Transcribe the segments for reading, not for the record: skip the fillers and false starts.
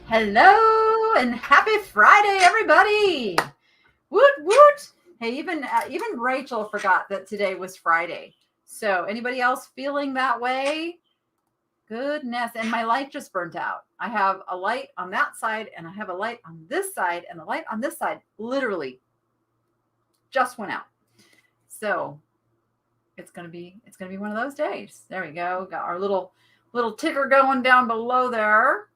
Hello and happy Friday, everybody. Woot woot. Hey, even Rachel forgot that today was Friday. So anybody else feeling that way? Goodness. And my light just burnt out. I have a light on that side and I have a light on this side, and the light on this side literally just went out. So it's gonna be one of those days. There we go. Got our little ticker going down below there.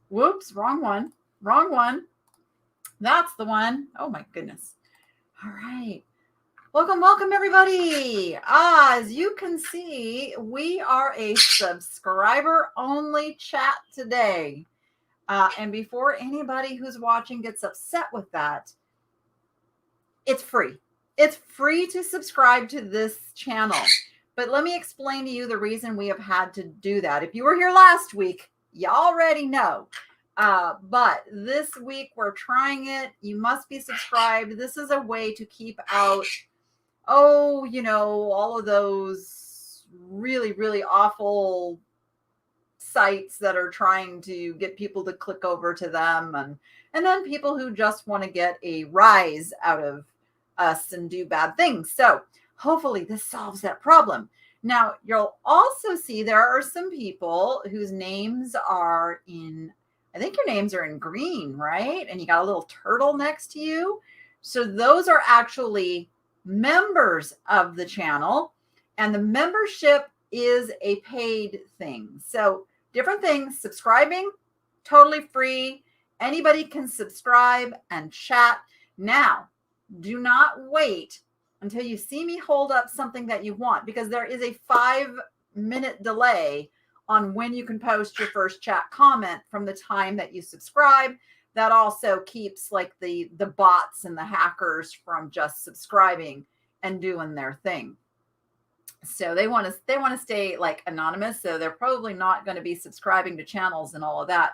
Whoops, wrong one. That's the one. Oh my goodness. All right. Welcome, everybody. As you can see, we are a subscriber-only chat today. And before anybody who's watching gets upset with that, it's free. It's free to subscribe to this channel. But let me explain to you the reason we have had to do that. If you were here last week, you already know. But this week we're trying it. You must be subscribed. This is a way to keep out, all of those really, really awful sites that are trying to get people to click over to them. And then people who just want to get a rise out of us and do bad things. So hopefully this solves that problem. Now, you'll also see there are some people whose names are in, I think your names are in green, right? And you got a little turtle next to you. So those are actually members of the channel. And the membership is a paid thing. So different things. Subscribing, totally free. Anybody can subscribe and chat. Now, do not wait until you see me hold up something that you want, because there is a 5-minute delay on when you can post your first chat comment from the time that you subscribe. That also keeps like the bots and the hackers from just subscribing and doing their thing. So they want to stay like anonymous. So they're probably not going to be subscribing to channels and all of that.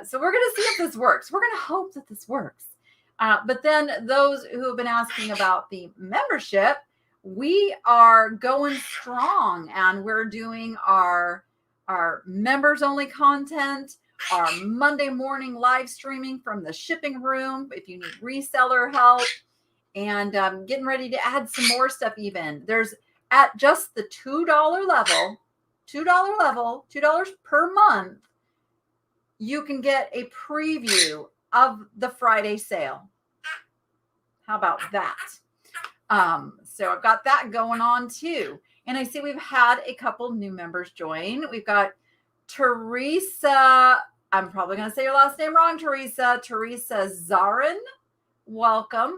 So we're going to see if this works. We're going to hope that this works. But then those who have been asking about the membership, we are going strong, and we're doing our members only content, our Monday morning live streaming from the shipping room. If you need reseller help, and getting ready to add some more stuff. Even there's at just the $2 level, $2 per month, you can get a preview of the Friday sale. How about that? So I've got that going on too. And I see we've had a couple new members join. We've got Teresa. I'm probably going to say your last name wrong, Teresa. Teresa Zarin. Welcome.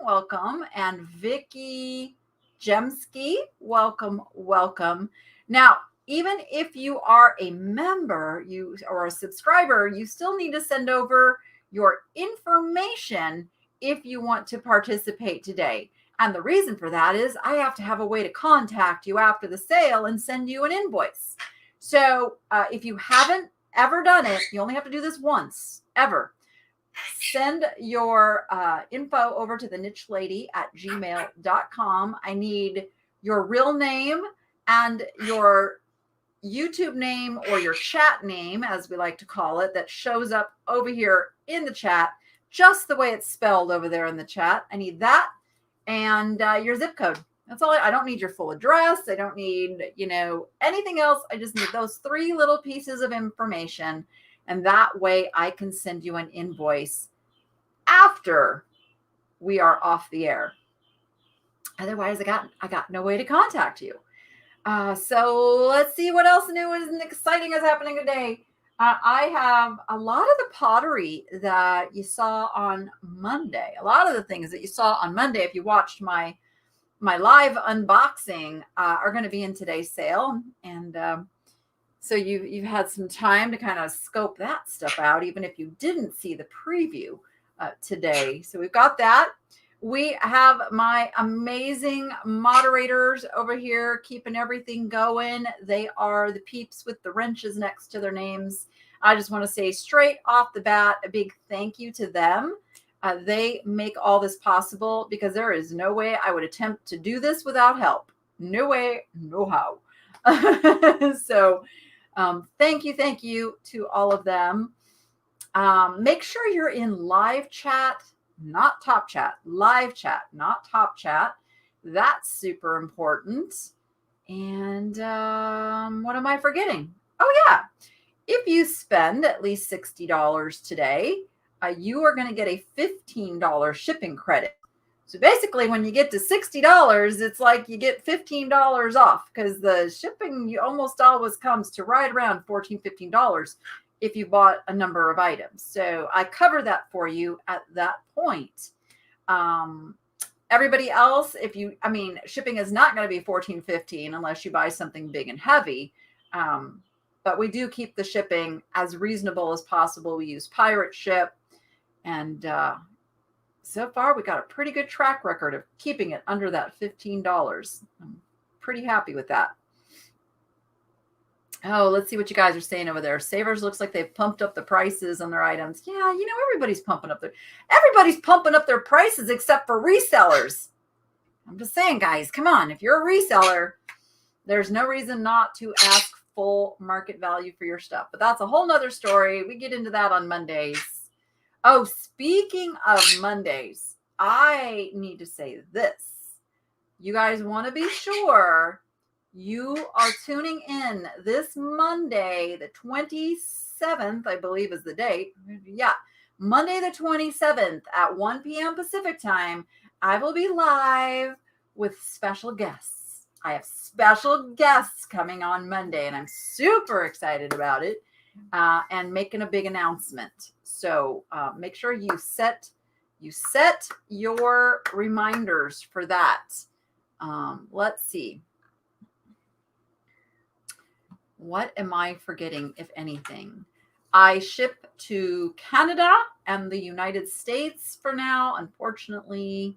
And Vicky Jemsky. Welcome. Now, even if you are a member, or a subscriber, you still need to send over your information if you want to participate today. And the reason for that is I have to have a way to contact you after the sale and send you an invoice. So if you haven't ever done it, you only have to do this once, ever. Send your info over to thenichelady@gmail.com. I need your real name and your YouTube name, or your chat name, as we like to call it, that shows up over here in the chat, just the way it's spelled over there in the chat. I need that, and your zip code. That's all. I don't need your full address. I don't need, anything else. I just need those 3 little pieces of information, and that way I can send you an invoice after we are off the air. Otherwise, I got no way to contact you. So let's see what else new and exciting is happening today. I have a lot of the pottery that you saw on Monday. A lot of the things that you saw on Monday, if you watched my live unboxing, are going to be in today's sale. And so you've had some time to kind of scope that stuff out, even if you didn't see the preview today. So we've got that. We have my amazing moderators over here keeping everything going. They are the peeps with the wrenches next to their names. I just want to say straight off the bat, a big thank you to them. They make all this possible, because there is no way I would attempt to do this without help. No way, no how. So thank you to all of them. Make sure you're in live chat, not top chat, live chat, not top chat. That's super important. And what am I forgetting? Oh, yeah. If you spend at least $60 today, you are going to get a $15 shipping credit. So basically, when you get to $60, it's like you get $15 off because the shipping almost always comes to right around $14, $15 if you bought a number of items. So I cover that for you at that point. Everybody else, shipping is not going to be $14, $15 unless you buy something big and heavy. But we do keep the shipping as reasonable as possible. We use pirate ship. And so far, we got a pretty good track record of keeping it under that $15. I'm pretty happy with that. Oh, let's see what you guys are saying over there. Savers looks like they've pumped up the prices on their items. Yeah, everybody's pumping up their prices except for resellers. I'm just saying, guys, come on. If you're a reseller, there's no reason not to ask full market value for your stuff. But that's a whole nother story. We get into that on Mondays. Oh, speaking of Mondays, I need to say this. You guys want to be sure you are tuning in this Monday, the 27th, I believe is the date. Yeah, Monday the 27th at 1 p.m. Pacific time. I will be live with special guests. I have special guests coming on Monday, and I'm super excited about it and making a big announcement. So make sure you set your reminders for that. Let's see. What am I forgetting, if anything? I ship to Canada and the United States for now. Unfortunately,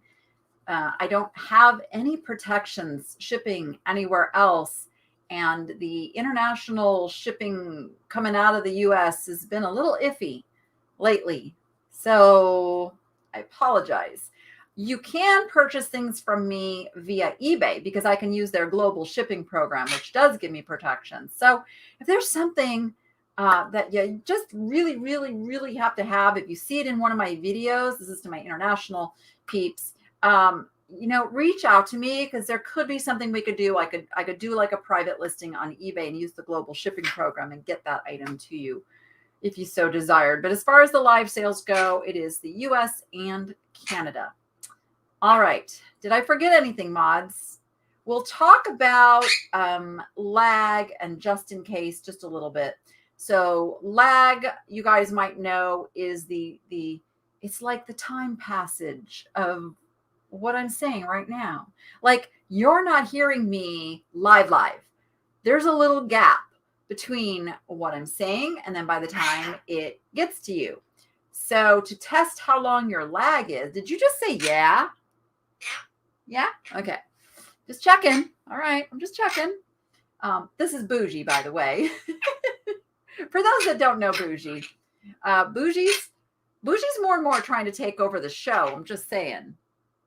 I don't have any protections shipping anywhere else. And the international shipping coming out of the U.S. has been a little iffy lately. So I apologize. You can purchase things from me via eBay because I can use their global shipping program, which does give me protection. So if there's something that you just really, really, really have to have, if you see it in one of my videos, this is to my international peeps, reach out to me because there could be something we could do. I could do like a private listing on eBay and use the global shipping program and get that item to you if you so desired. But as far as the live sales go, it is the US and Canada. All right. Did I forget anything, mods? We'll talk about lag and just in case, just a little bit. So lag, you guys might know, is it's like the time passage of what I'm saying right now. Like you're not hearing me live. There's a little gap between what I'm saying and then by the time it gets to you. So to test how long your lag is, did you just say yeah? Yeah? Okay. Just checking. All right. I'm just checking. This is Bougie, by the way. For those that don't know Bougie, Bougie's more and more trying to take over the show. I'm just saying.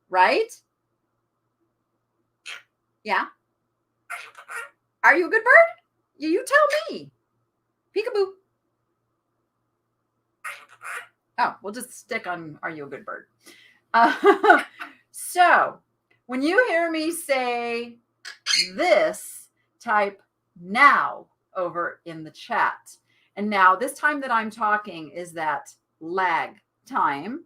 Right? Yeah. Are you a good bird? You tell me. Peekaboo. Oh, we'll just stick on are you a good bird? So when you hear me say this, type now over in the chat. And now this time that I'm talking is that lag time.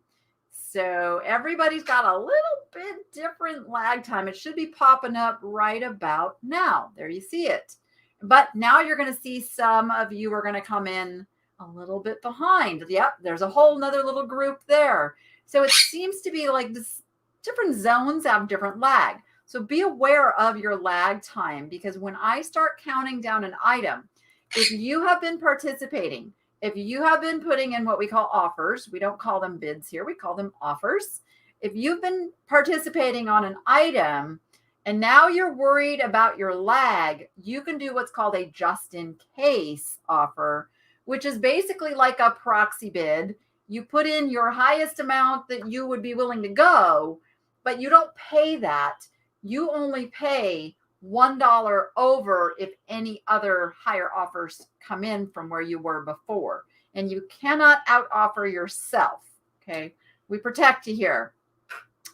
So everybody's got a little bit different lag time. It should be popping up right about now. There you see it. But now you're going to see some of you are going to come in a little bit behind. Yep, there's a whole nother little group there. So it seems to be like this different zones have different lag. So be aware of your lag time because when I start counting down an item, if you have been participating, if you have been putting in what we call offers, we don't call them bids here, we call them offers. If you've been participating on an item and now you're worried about your lag, you can do what's called a just in case offer, which is basically like a proxy bid. You put in your highest amount that you would be willing to go, but you don't pay that. You only pay $1 over if any other higher offers come in from where you were before. and you cannot out offer yourself. Okay. We protect you here,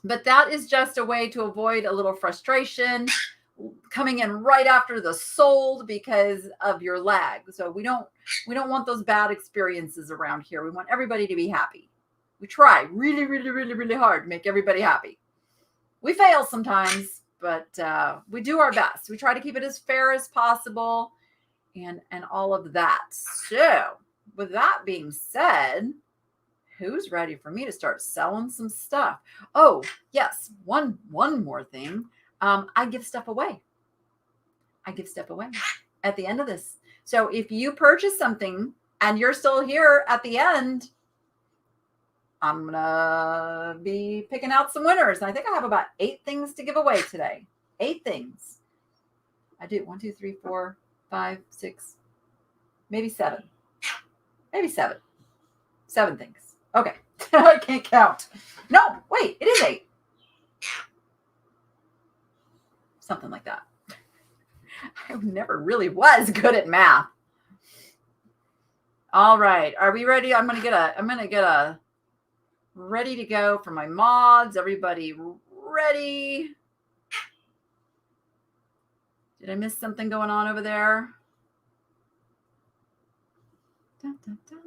but that is just a way to avoid a little frustration coming in right after the sold because of your lag. So we don't want those bad experiences around here. We want everybody to be happy. We try really, really, really, really hard to make everybody happy. We fail sometimes, but we do our best. We try to keep it as fair as possible and all of that. So with that being said, who's ready for me to start selling some stuff? Oh, yes. One more thing. I give stuff away. I give stuff away at the end of this. So if you purchase something and you're still here at the end, I'm going to be picking out some winners. And I think I have about 8 things to give away today. 8 things. I do 1, 2, 3, 4, 5, 6, maybe 7. Maybe 7. 7 things. Okay. I can't count. No, wait, it is 8. Something like that. I never really was good at math. All right. Are we ready? I'm going to get a ready to go for my mods. Everybody ready? Did I miss something going on over there? Dun, dun, dun.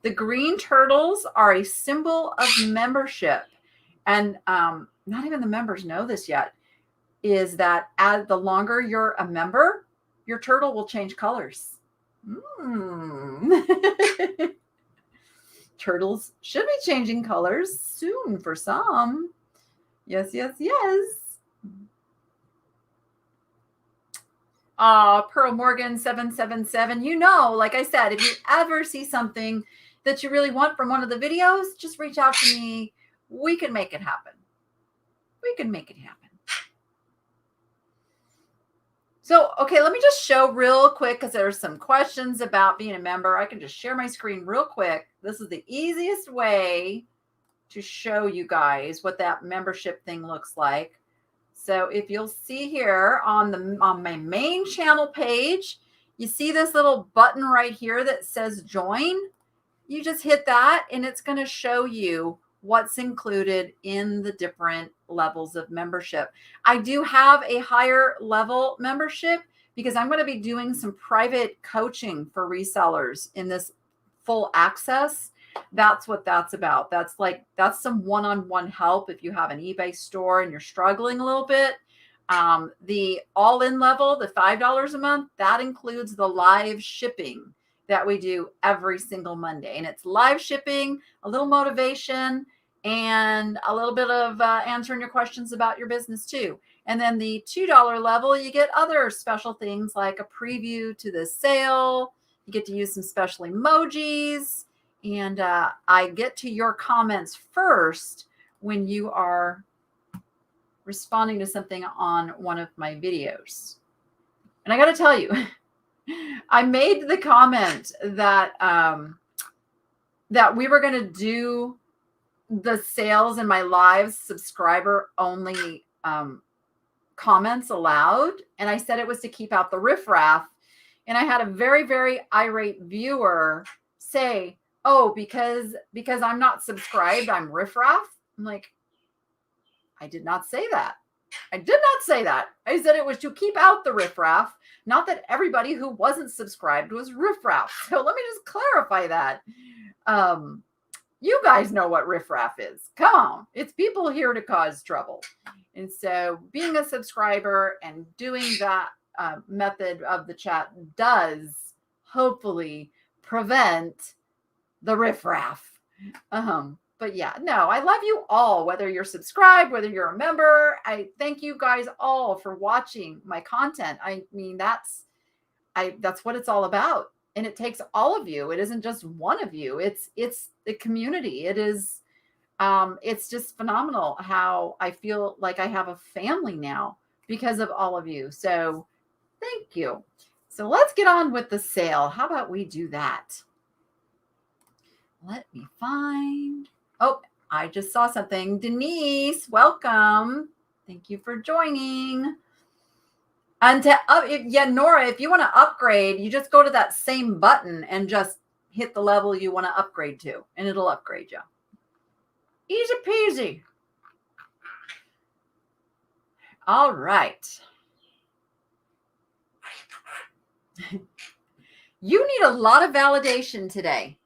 The green turtles are a symbol of membership. And not even the members know this yet, is that as the longer you're a member, your turtle will change colors. Turtles should be changing colors soon for some. Yes, yes, yes. Pearl Morgan 777. You know, like I said, if you ever see something that you really want from one of the videos, just reach out to me. We can make it happen. We can make it happen. So, okay, let me just show real quick because there's some questions about being a member. I can just share my screen real quick. This is the easiest way to show you guys what that membership thing looks like. So if you'll see here on my main channel page, you see this little button right here that says join. You just hit that and it's going to show you what's included in the different levels of membership. I do have a higher level membership because I'm going to be doing some private coaching for resellers in this full access. That's what that's about. That's some one-on-one help if you have an eBay store and you're struggling a little bit. The all-in level, the $5 a month, that includes the live shipping that we do every single Monday. And it's live shipping, a little motivation, and a little bit of answering your questions about your business too. And then the $2 level, you get other special things like a preview to the sale. You get to use some special emojis. And I get to your comments first when you are responding to something on one of my videos. And I got to tell you, I made the comment that that we were going to do the sales in my live subscriber only comments allowed. And I said it was to keep out the riffraff. And I had a very, very irate viewer say, oh, because I'm not subscribed, I'm riffraff. I'm like, I did not say that. I did not say that. I said it was to keep out the riffraff, not that everybody who wasn't subscribed was riffraff. So let me just clarify that. You guys know what riffraff is. Come on. It's people here to cause trouble. And so being a subscriber and doing that method of the chat does hopefully prevent the riffraff. But yeah, no, I love you all, whether you're subscribed, whether you're a member. I thank you guys all for watching my content. I mean, that's what it's all about. And it takes all of you. It isn't just one of you. It's the community. It is, it's just phenomenal how I feel like I have a family now because of all of you. So thank you. So let's get on with the sale. How about we do that? Let me find. Oh, I just saw something. Denise, welcome. Thank you for joining. And Nora, if you want to upgrade, you just go to that same button and just hit the level you want to upgrade to, and it'll upgrade you. Easy peasy. All right. You need a lot of validation today.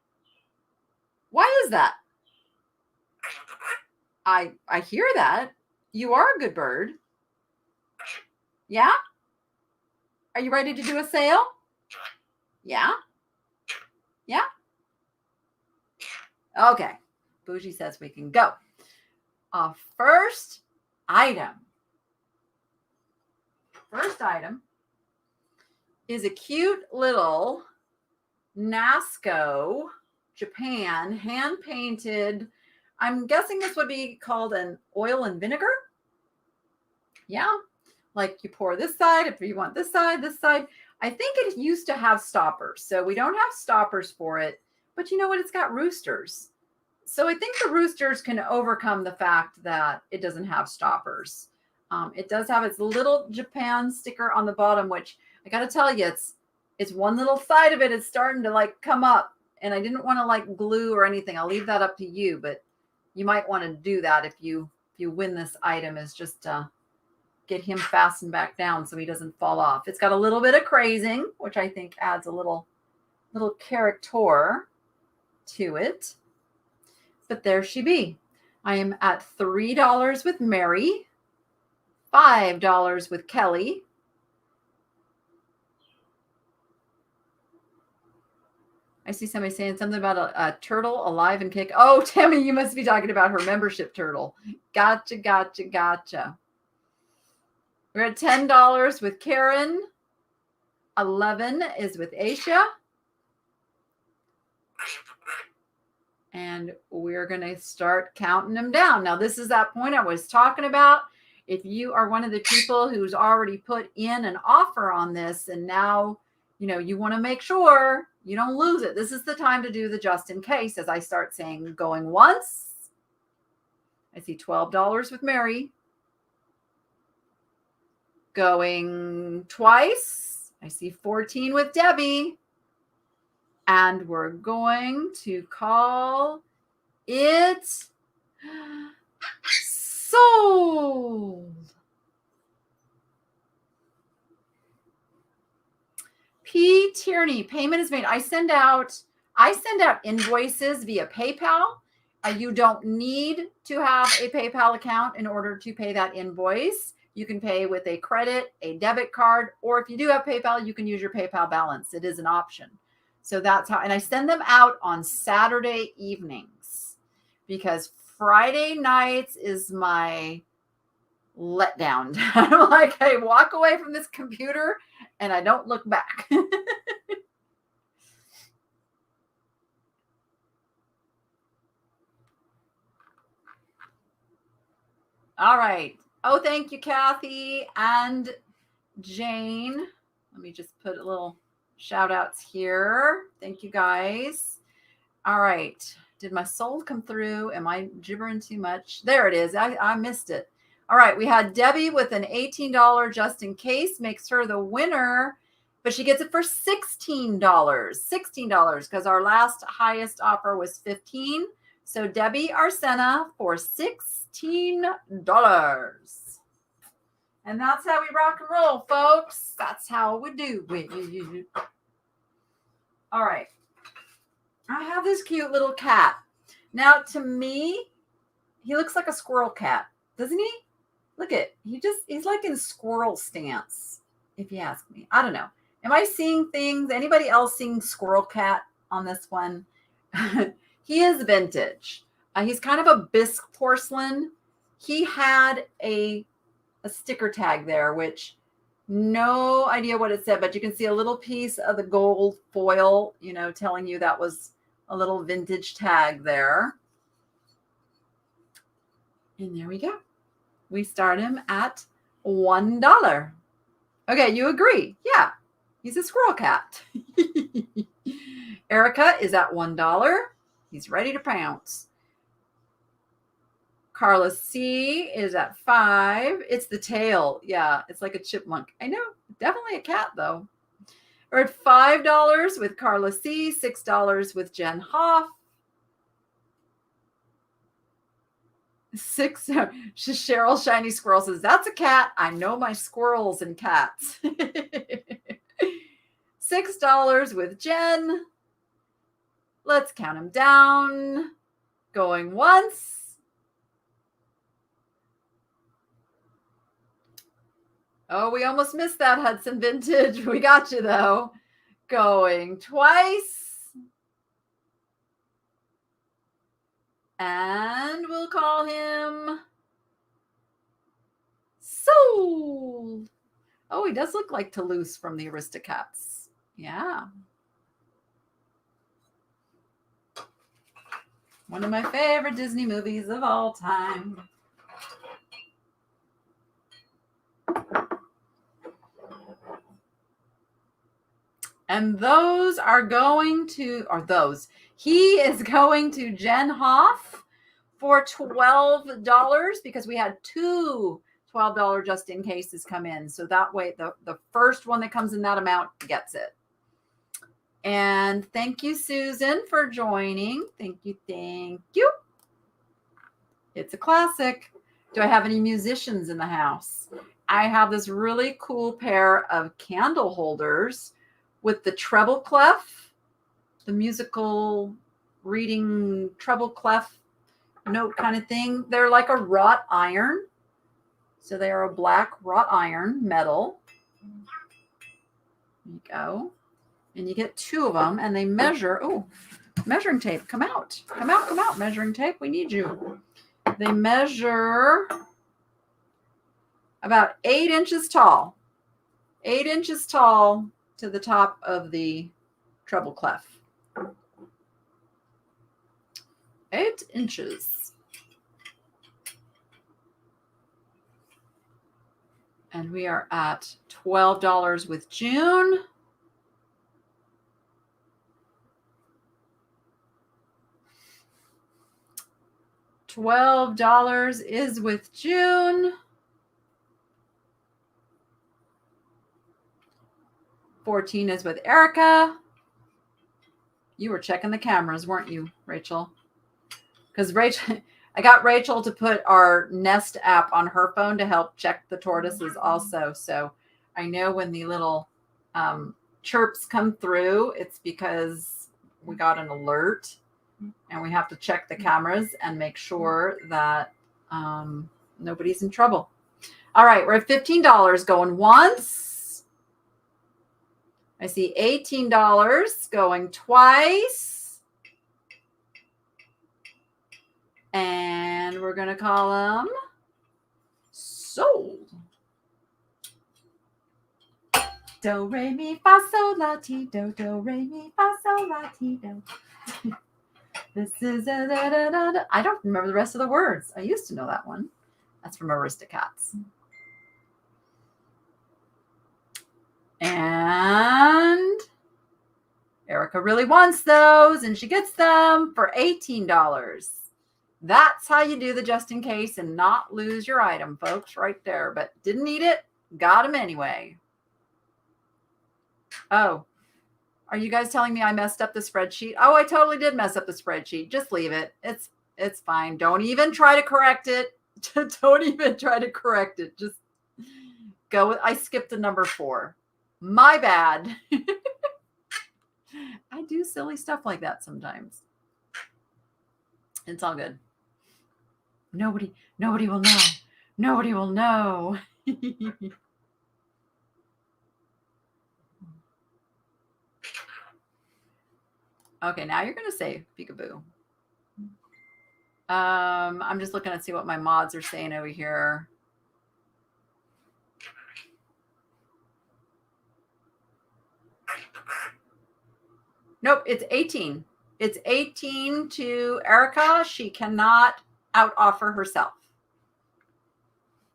Why is that? I hear that. You are a good bird. Yeah? Are you ready to do a sale? Yeah? Yeah? Okay. Bougie says we can go. First item. First item is a cute little Nasco Japan hand painted. I'm guessing this would be called an oil and vinegar. Yeah. Like you pour this side if you want this side, this side. I think it used to have stoppers. So we don't have stoppers for it. But you know what? It's got roosters. So I think the roosters can overcome the fact that it doesn't have stoppers. It does have its little Japan sticker on the bottom, which I got to tell you, it's one little side of it is starting to like come up. And I didn't want to like glue or anything. I'll leave that up to you, but you might want to do that if you win this item, is just get him fastened back down so he doesn't fall off. It's got a little bit of crazing, which I think adds a little character to it. But there she be. I am at $3 with Mary, $5 with Kelly, I see somebody saying something about a turtle alive and kick. Oh, Tammy, you must be talking about her membership turtle. Gotcha, gotcha, gotcha. We're at $10 with Karen. 11 is with Aisha. And we're going to start counting them down. Now, this is that point I was talking about. If you are one of the people who's already put in an offer on this and now, you want to make sure you don't lose it. This is the time to do the just in case as I start saying going once. I see $12 with Mary. Going twice. I see 14 with Debbie. And we're going to call it sold. P. Tierney, payment is made. I send out invoices via PayPal. You don't need to have a PayPal account in order to pay that invoice. You can pay with a credit, a debit card, or if you do have PayPal, you can use your PayPal balance. It is an option. So that's how, and I send them out on Saturday evenings because Friday nights is my letdown. I'm like, I walk away from this computer and I don't look back. All right. Oh, thank you, Kathy and Jane. Let me just put a little shout outs here. Thank you guys. All right. Did my soul come through? Am I gibbering too much? There it is. I missed it. All right. We had Debbie with an $18 just in case, makes her the winner, but she gets it for $16. $16 because our last highest offer was $15. So Debbie Arsena for $16. And that's how we rock and roll, folks. That's how we do. All right. I have this cute little cat. Now, to me, he looks like a squirrel cat, doesn't he? Look at, he's like in squirrel stance, if you ask me. I don't know. Am I seeing things? Anybody else seeing squirrel cat on this one? He is vintage. He's kind of a bisque porcelain. He had a sticker tag there, which no idea what it said, but you can see a little piece of the gold foil, telling you that was a little vintage tag there. And there we go. We start him at $1. Okay, you agree? Yeah, he's a squirrel cat. Erica is at $1. He's ready to pounce. Carla C is at $5. It's the tail. Yeah, it's like a chipmunk. I know. Definitely a cat, though. We're at $5 with Carla C, $6 with Jen Hoff. Cheryl Shiny Squirrel says, that's a cat. I know my squirrels and cats. $6 with Jen. Let's count them down. Going once. Oh, we almost missed that, Hudson Vintage. We got you, though. Going twice. And we'll call him Sold. Oh, he does look like Toulouse from the Aristocats. Yeah. One of my favorite Disney movies of all time. And those are going to, he is going to Jen Hoff for $12 because we had two $12 just in cases come in. So that way the first one that comes in that amount gets it. And thank you, Susan, for joining. Thank you. Thank you. It's a classic. Do I have any musicians in the house? I have this really cool pair of candle holders with the treble clef, the musical reading treble clef note kind of thing. They're like a wrought iron. So they are a black wrought iron metal. There you go. And you get two of them and they measure. Oh, measuring tape, come out. Come out, come out, measuring tape. We need you. They measure about 8 inches tall. 8 inches tall to the top of the treble clef. 8 inches. And we are at $12 with June. $12 is with June. $14 is with Erica. You were checking the cameras, weren't you, Rachel? Because I got Rachel to put our Nest app on her phone to help check the tortoises also. So I know when the little chirps come through, it's because we got an alert. And we have to check the cameras and make sure that nobody's in trouble. All right, we're at $15 going once. I see $18 going twice. And we're going to call them Sold. Do, re, mi, fa, sol, la, ti, do, do, re, mi, fa, sol, la, ti, do. This is a da, da, da, da. I don't remember the rest of the words. I used to know that one. That's from Aristocats. And Erica really wants those, and she gets them for $18. That's how you do the just in case and not lose your item, folks, right there. But didn't need it, got them anyway. Oh. Are you guys telling me I messed up the spreadsheet? Oh, I totally did mess up the spreadsheet. Just leave it. It's fine. Don't even try to correct it. Don't even try to correct it. Just go with, I skipped the number 4. My bad. I do silly stuff like that sometimes. It's all good. Nobody will know. Nobody will know. Okay, now you're going to say peekaboo. I'm just looking to see what my mods are saying over here. Nope, it's 18. It's 18 to Erica. She cannot out-offer herself.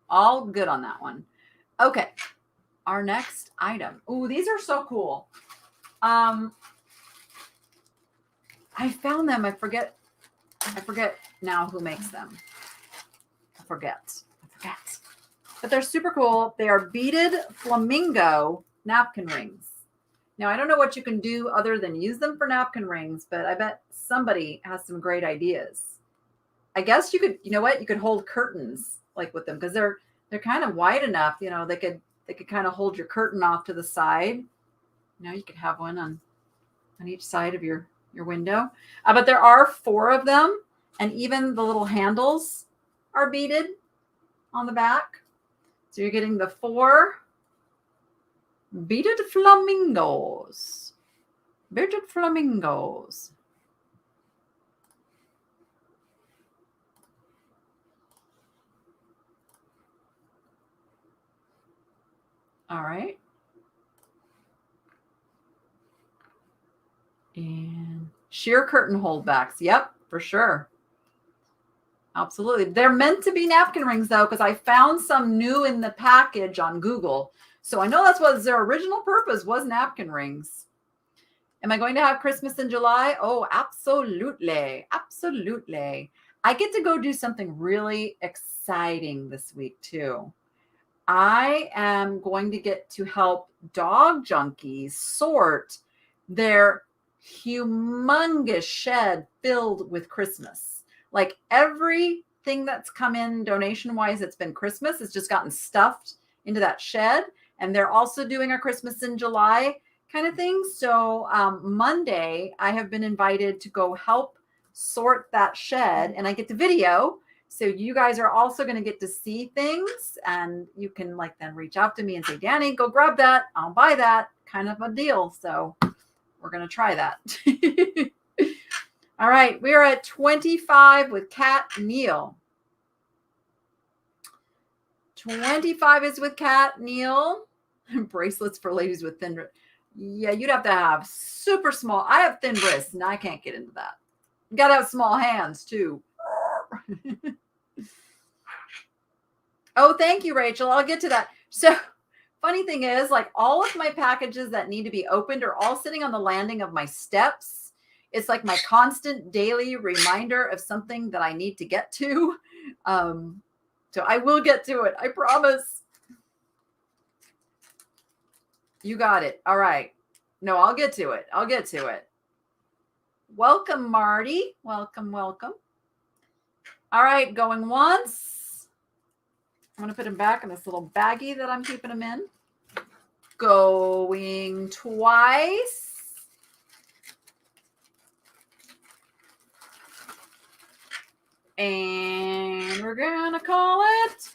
All good on that one. Okay, our next item. Ooh, these are so cool. I found them. I forget now who makes them. I forget. But they're super cool. They are beaded flamingo napkin rings. Now, I don't know what you can do other than use them for napkin rings, but I bet somebody has some great ideas. I guess you could, you know what? You could hold curtains like with them because they're kind of wide enough, you know, they could kind of hold your curtain off to the side. Now you could have one on each side of your window. But there are 4 of them, and even the little handles are beaded on the back. So you're getting the 4 beaded flamingos. Beaded flamingos. All right. And sheer curtain holdbacks. Yep, for sure. Absolutely. They're meant to be napkin rings, though, because I found some new in the package on Google. So I know that's what their original purpose was, napkin rings. Am I going to have Christmas in July? Oh, absolutely. Absolutely. I get to go do something really exciting this week, too. I am going to get to help dog junkies sort their humongous shed filled with Christmas. Like everything that's come in donation wise, it's been Christmas. It's just gotten stuffed into that shed. And they're also doing a Christmas in July kind of thing. So Monday, I have been invited to go help sort that shed, and I get to video. So you guys are also going to get to see things, and you can like then reach out to me and say, Danny, go grab that. I'll buy that, kind of a deal. So we're going to try that. All right. We are at 25 with Kat Neal. 25 is with Kat Neal. Bracelets for ladies with thin wrists. Yeah, you'd have to have super small. I have thin wrists, and I can't get into that. You got to have small hands, too. Oh, thank you, Rachel. I'll get to that. So, funny thing is, like all of my packages that need to be opened are all sitting on the landing of my steps. It's like my constant daily reminder of something that I need to get to. So I will get to it. I promise. You got it. All right. No, I'll get to it. I'll get to it. Welcome, Marty. Welcome, welcome. All right, going once. I'm going to put him back in this little baggie that I'm keeping him in. Going twice. And we're going to call it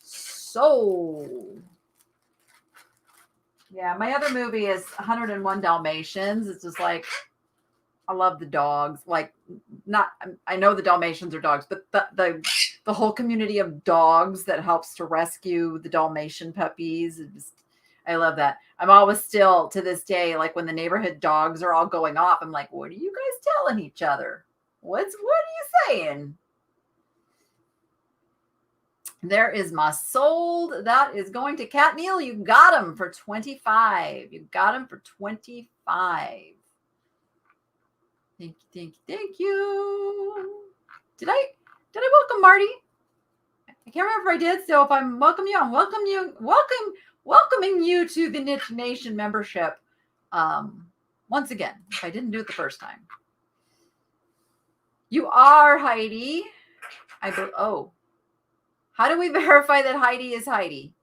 Soul. Yeah, my other movie is 101 Dalmatians. It's just like, I love the dogs. Like, not, I know the Dalmatians are dogs, but the whole community of dogs that helps to rescue the Dalmatian puppies. I love that. I'm always still to this day, like when the neighborhood dogs are all going off, I'm like, what are you guys telling each other? What are you saying? There is my sold. That is going to Kat Neal. You got him for 25. You got him for 25. Thank you, thank you, thank you. Did I welcome Marty? I can't remember if I did. So if I'm welcoming you, I'm welcoming you to the Niche Nation membership. Once again, if I didn't do it the first time. You are Heidi. Oh. How do we verify that Heidi is Heidi?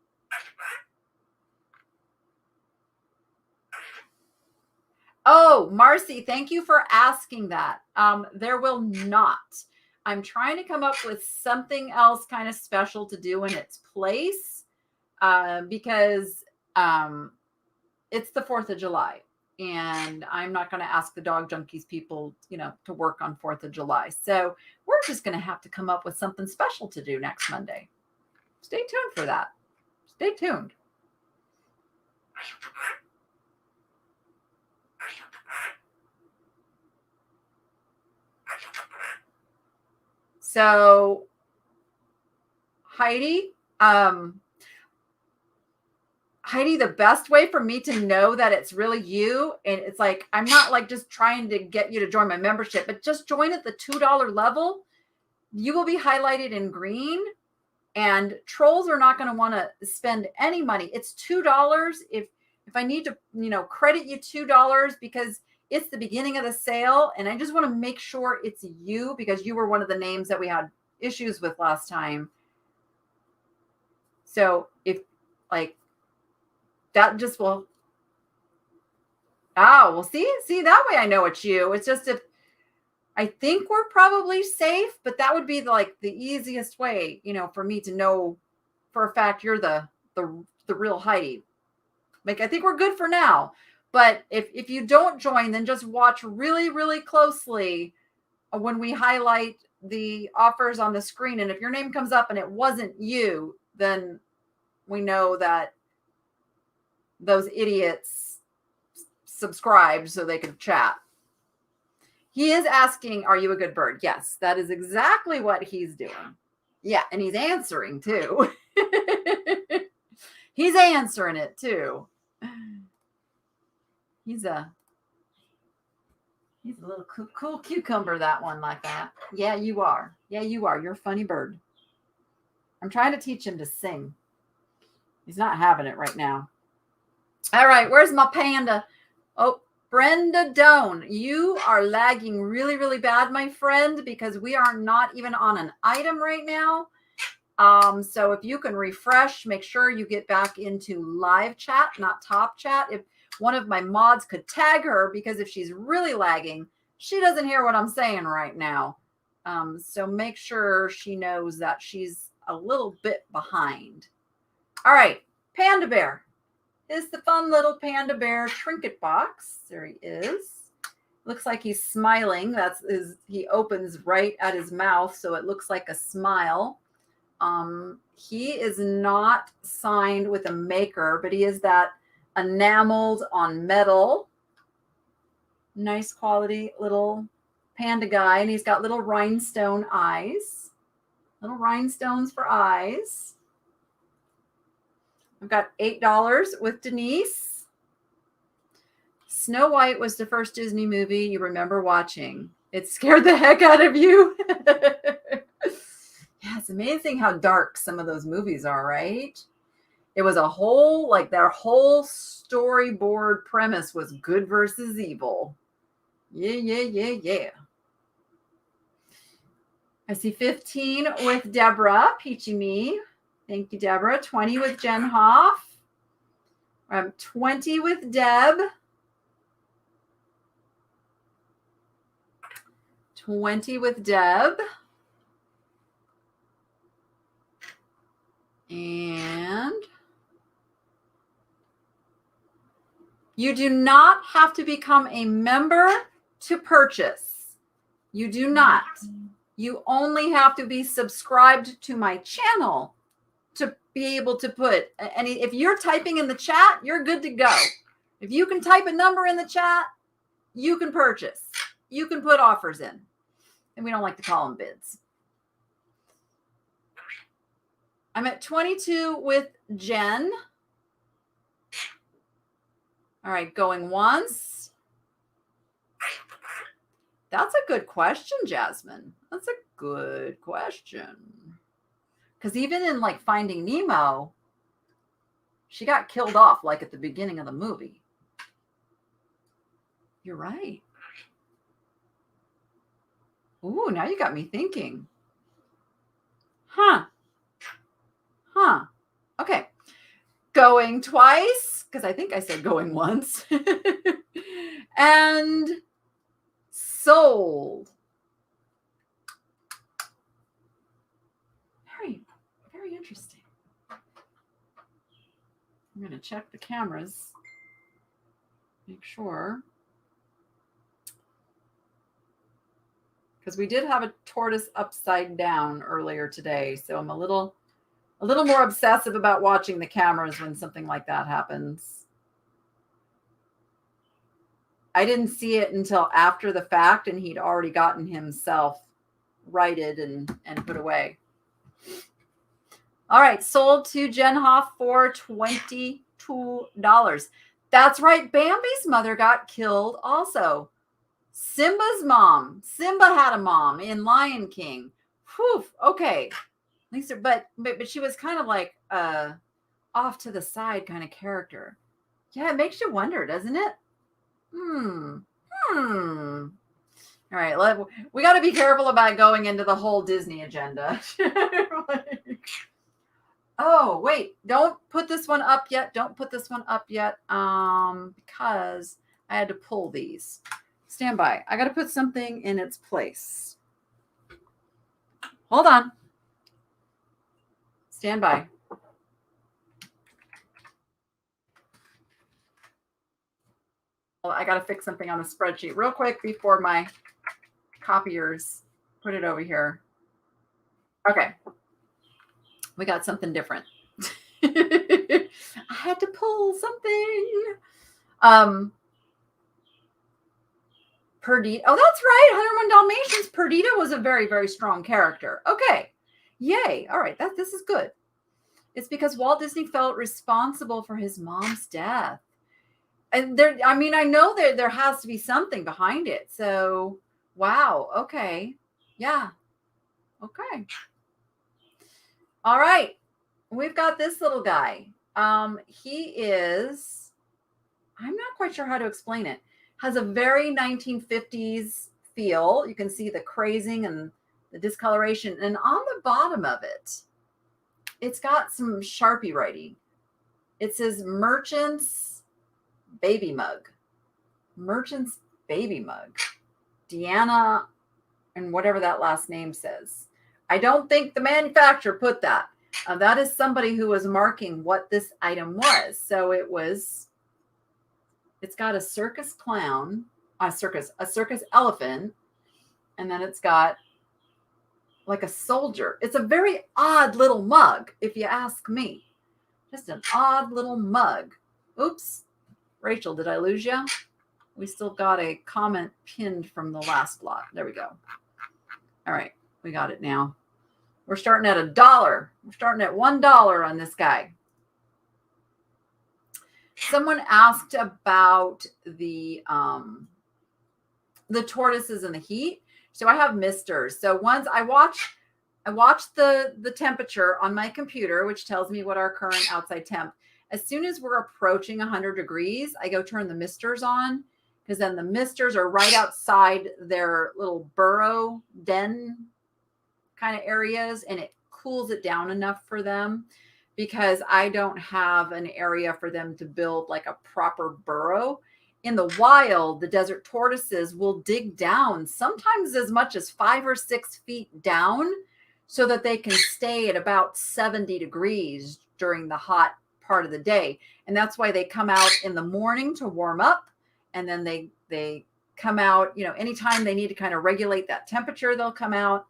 Oh, Marcy, thank you for asking that. There will not. I'm trying to come up with something else kind of special to do in its place because it's the 4th of July. And I'm not going to ask the Dog Junkies people, to work on 4th of July. So we're just going to have to come up with something special to do next Monday. Stay tuned for that. Stay tuned. So, Heidi, the best way for me to know that it's really you, and it's like, I'm not like just trying to get you to join my membership, but just join at the $2 level. You will be highlighted in green, and trolls are not going to want to spend any money. It's $2. If if I need to, credit you $2 because it's the beginning of the sale and I just want to make sure it's you because you were one of the names that we had issues with last time. So if like that just will, well, see, that way I know it's you. It's just if I think we're probably safe, but that would be like the easiest way, for me to know for a fact you're the real Heidi. Like, I think we're good for now. But if you don't join, then just watch really, really closely when we highlight the offers on the screen. And if your name comes up and it wasn't you, then we know that those idiots subscribed so they could chat. He is asking, are you a good bird? Yes, that is exactly what he's doing. Yeah, and he's answering too. He's answering it too. He's a little cool cucumber, that one, like that. Yeah, you are. Yeah, you are. You're a funny bird. I'm trying to teach him to sing. He's not having it right now. All right, where's my panda? Oh, Brenda Doan, you are lagging really, really bad, my friend, because we are not even on an item right now. So if you can refresh, make sure you get back into live chat, not top chat. If one of my mods could tag her, because if she's really lagging, she doesn't hear what I'm saying right now. So make sure she knows that she's a little bit behind. All right, Panda Bear. Is the fun little Panda Bear trinket box. There he is. Looks like he's smiling. He opens right at his mouth, so it looks like a smile. He is not signed with a maker, but he is that enameled on metal. Nice quality little panda guy, and he's got little rhinestone eyes. Little rhinestones for eyes. I've got $8 with Denise. Snow White was the first Disney movie you remember watching. It scared the heck out of you. Yeah, it's amazing how dark some of those movies are, right? It was a whole, like their whole storyboard premise was good versus evil. Yeah. I see 15 with Deborah, Peachy Me. Thank you, Deborah. 20 with Jen Hoff. 20 with Deb. 20 with Deb. And you do not have to become a member to purchase. You do not. You only have to be subscribed to my channel to be able to put any. If you're typing in the chat, you're good to go. If you can type a number in the chat, you can purchase. You can put offers in. And we don't like to call them bids. I'm at 22 with Jen. All right, going once. That's a good question, Jasmine. That's a good question. Because even in like Finding Nemo, she got killed off like at the beginning of the movie. You're right. Ooh, now you got me thinking. Huh. Okay. Going twice, because I think I said going once. And sold. Very, very interesting. I'm going to check the cameras. Make sure. Because we did have a tortoise upside down earlier today. So I'm a little more obsessive about watching the cameras when something like that happens. I didn't see it until after the fact, and he'd already gotten himself righted and put away. All right, sold to Jen Hoff for $22. That's right, Bambi's mother got killed also. Simba's mom. Simba had a mom in Lion King. Whew, okay. Lisa, but she was kind of like off to the side kind of character. Yeah, it makes you wonder, doesn't it? All right, we got to be careful about going into the whole Disney agenda. Oh, wait, don't put this one up yet. Don't put this one up yet. Because I had to pull these. Stand by. I got to put something in its place. Hold on. Stand by. Well, I got to fix something on the spreadsheet real quick before my copiers put it over here. Okay. We got something different. I had to pull something. Perdita. Oh, that's right. 101 Dalmatians. Perdita was a very, very strong character. Okay. Yay. All right. This is good. It's because Walt Disney felt responsible for his mom's death. And I know there has to be something behind it. So, wow. Okay. Yeah. Okay. All right. We've got this little guy. He is, I'm not quite sure how to explain it. Has a very 1950s feel. You can see the crazing and the discoloration. And on the bottom of it, it's got some Sharpie writing. It says Merchant's Baby Mug. Merchant's Baby Mug. Deanna and whatever that last name says. I don't think the manufacturer put that. That is somebody who was marking what this item was. So it's got a circus clown, a circus elephant, and then it's got like a soldier. It's a very odd little mug, if you ask me. Just an odd little mug. Oops. Rachel, did I lose you? We still got a comment pinned from the last lot. There we go. All right. We got it now. We're starting at $1. We're starting at $1 on this guy. Someone asked about the tortoises in the heat. So I have misters. So once I watch the temperature on my computer, which tells me what our current outside temp. As soon as we're approaching 100 degrees, I go turn the misters on, because then the misters are right outside their little burrow den kind of areas, and it cools it down enough for them, because I don't have an area for them to build like a proper burrow. In the wild, the desert tortoises will dig down sometimes as much as 5 or 6 feet down, so that they can stay at about 70 degrees during the hot part of the day. And that's why they come out in the morning to warm up, and then they come out, anytime they need to kind of regulate that temperature, they'll come out.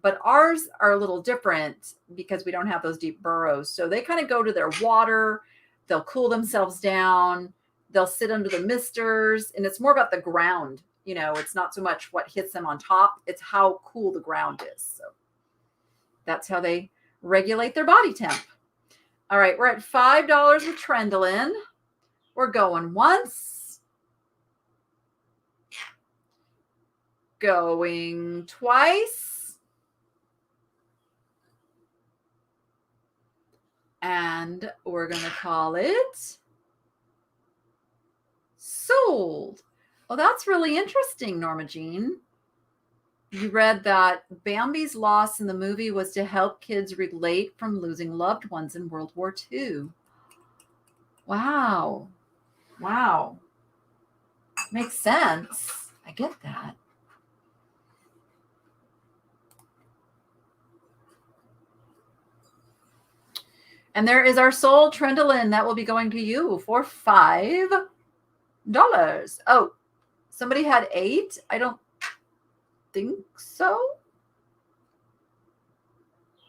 But ours are a little different because we don't have those deep burrows. So they kind of go to their water. They'll cool themselves down. They'll sit under the misters. And it's more about the ground. It's not so much what hits them on top. It's how cool the ground is. So that's how they regulate their body temp. All right. We're at $5 with Trendolin. We're going once. Going twice. And we're going to call it sold. Well, that's really interesting, Norma Jean. You read that Bambi's loss in the movie was to help kids relate from losing loved ones in World War II. Wow. Wow. Makes sense. I get that. And there is our sold Trendolin. That will be going to you for $5. Oh, somebody had 8? I don't think so.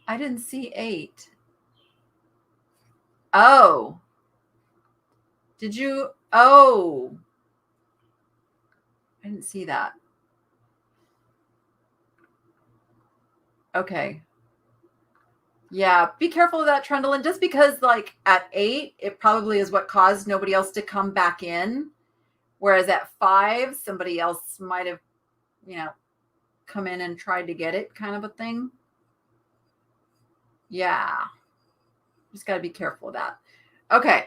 I didn't see 8. Oh. Did you? Oh. I didn't see that. Okay. Yeah, be careful of that, Trendolin. Just because, like, at 8, it probably is what caused nobody else to come back in. Whereas at 5, somebody else might have, come in and tried to get it, kind of a thing. Yeah. Just got to be careful of that. Okay.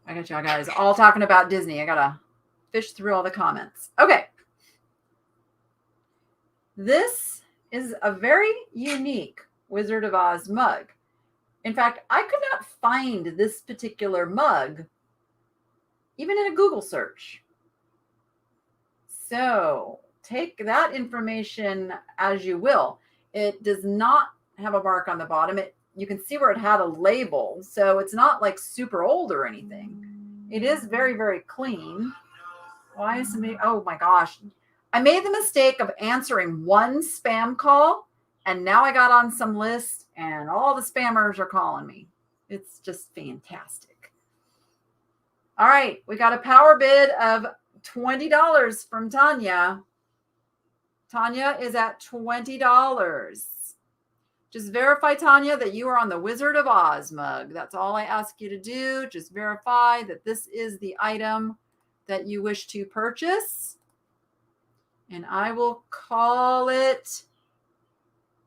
I got y'all guys all talking about Disney. I gotta fish through all the comments. Okay. This is a very unique Wizard of Oz mug. In fact, I could not find this particular mug even in a Google search. So take that information as you will. It does not have a mark on the bottom. You can see where it had a label. So it's not like super old or anything. It is very, very clean. Why is somebody, oh my gosh. I made the mistake of answering one spam call, and now I got on some list and all the spammers are calling me. It's just fantastic. All right, we got a power bid of $20 from Tanya. Tanya is at $20. Just verify, Tanya, that you are on the Wizard of Oz mug. That's all I ask you to do. Just verify that this is the item that you wish to purchase. And I will call it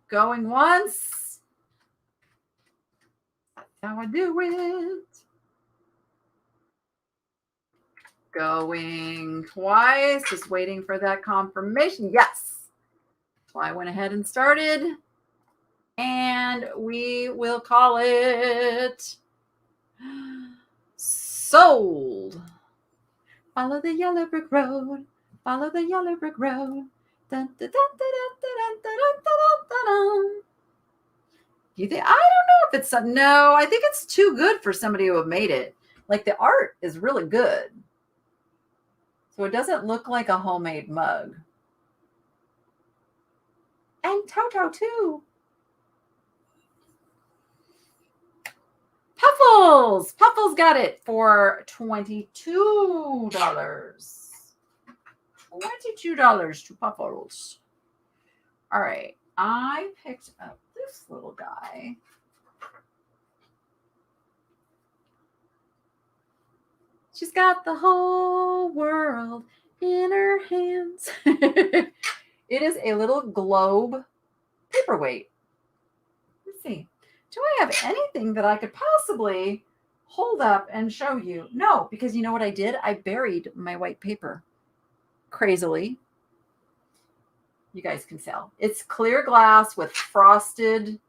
going once. That's how I do it. Going twice. Just waiting for that confirmation. Yes. So I went ahead and started. And we will call it sold. Follow the yellow brick road. Follow the yellow brick road. Dun, dun, dun, dun, dun, dun, dun, dun. You think? I don't know if it's no. I think it's too good for somebody who have made it. Like the art is really good, so it doesn't look like a homemade mug. And Toto too. Puffles. Puffles got it for $22. $22 to Puffles. All right. I picked up this little guy. She's got the whole world in her hands. It is a little globe paperweight. Let's see. Do I have anything that I could possibly hold up and show you? No, because you know what I did? I buried my white paper. Crazily. You guys can tell. It's clear glass with frosted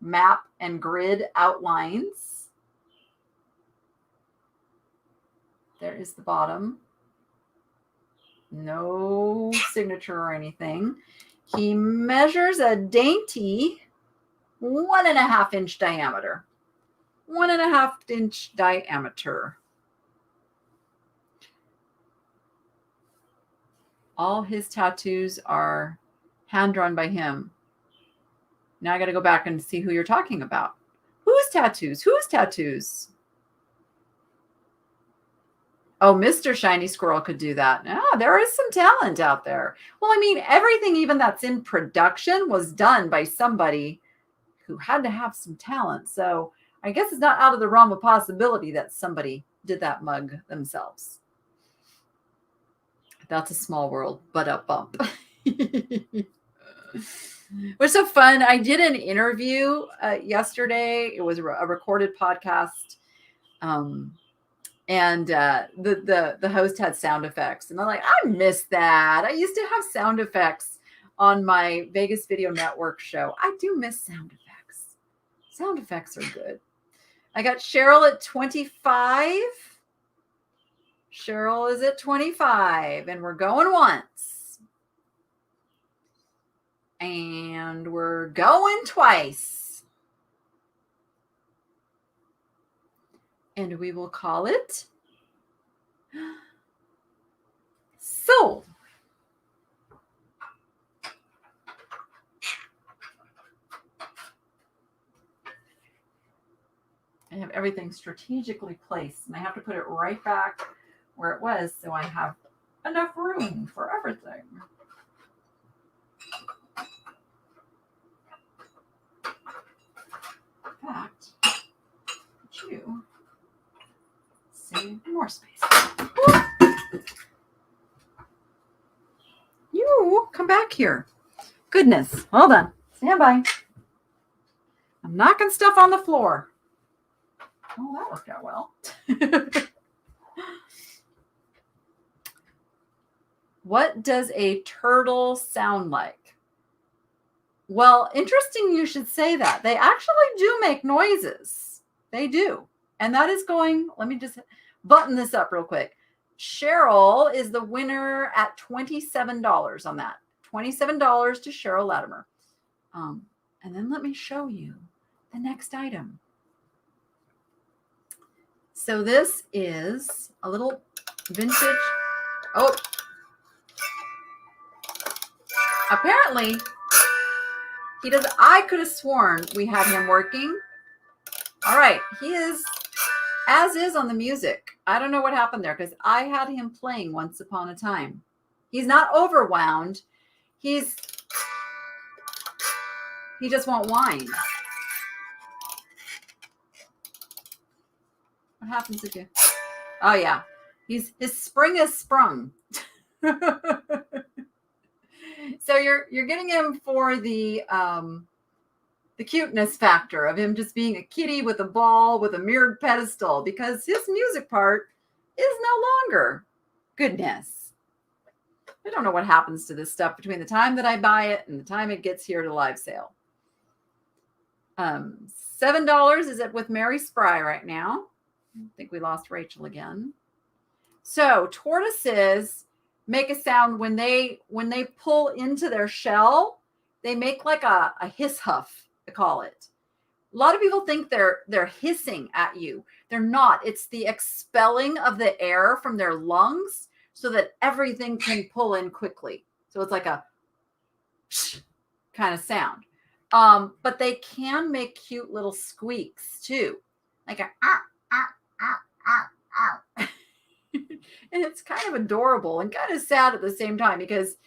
map and grid outlines. There is the bottom. No signature or anything. He measures a dainty 1.5 inch diameter. 1.5 inch diameter. All his tattoos are hand drawn by him. Now I got to go back and see who you're talking about. Whose tattoos? Whose tattoos? Oh, Mr. Shiny Squirrel could do that. Ah, there is some talent out there. Well, I mean, everything even that's in production was done by somebody who had to have some talent. So I guess it's not out of the realm of possibility that somebody did that mug themselves. That's a small world, but a bump. It was so fun. I did an interview yesterday. It was a recorded podcast. And the host had sound effects. And I'm like, I miss that. I used to have sound effects on my Vegas Video Network show. I do miss sound effects. Sound effects are good. I got Cheryl at 25. Cheryl is at 25, and we're going once. And we're going twice. And we will call it sold. I have everything strategically placed, and I have to put it right back where it was so I have enough room for everything. In fact, you save more space. You come back here. Goodness. Hold on. Stand by. I'm knocking stuff on the floor. Oh, that worked out well. What does a turtle sound like? Well, interesting you should say that. They actually do make noises. They do. And that is going, let me just button this up real quick. Cheryl is the winner at $27 on that. $27 to Cheryl Latimer. And then let me show you the next item. So this is a little vintage. Oh, apparently he does. I could have sworn we had him working. All right, he is, as is on the music. I don't know what happened there because I had him playing once upon a time. He's not overwound. He just won't whine. What happens if you? Oh yeah, his spring is sprung. So you're getting him for the cuteness factor of him just being a kitty with a ball with a mirrored pedestal, because his music part is no longer. Goodness. I don't know what happens to this stuff between the time that I buy it and the time it gets here to live sale. $7 is it with Mary Spry right now. I think we lost Rachel again. So tortoises make a sound when they pull into their shell. They make like a hiss huff, I call it. A lot of people think they're hissing at you. They're not. It's the expelling of the air from their lungs so that everything can pull in quickly. So it's like a kind of sound. But they can make cute little squeaks too, like a ah, ah, ah, ah, ah. And it's kind of adorable and kind of sad at the same time, because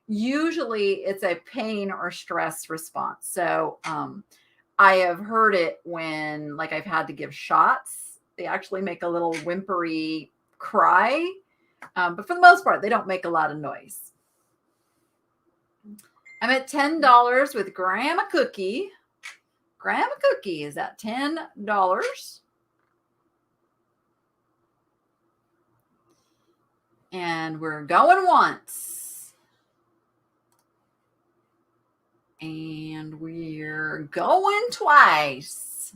usually it's a pain or stress response. So I have heard it when, like, I've had to give shots. They actually make a little whimpery cry. But for the most part, they don't make a lot of noise. I'm at $10 with Grandma Cookie. Grandma Cookie is at $10. And we're going once. And we're going twice.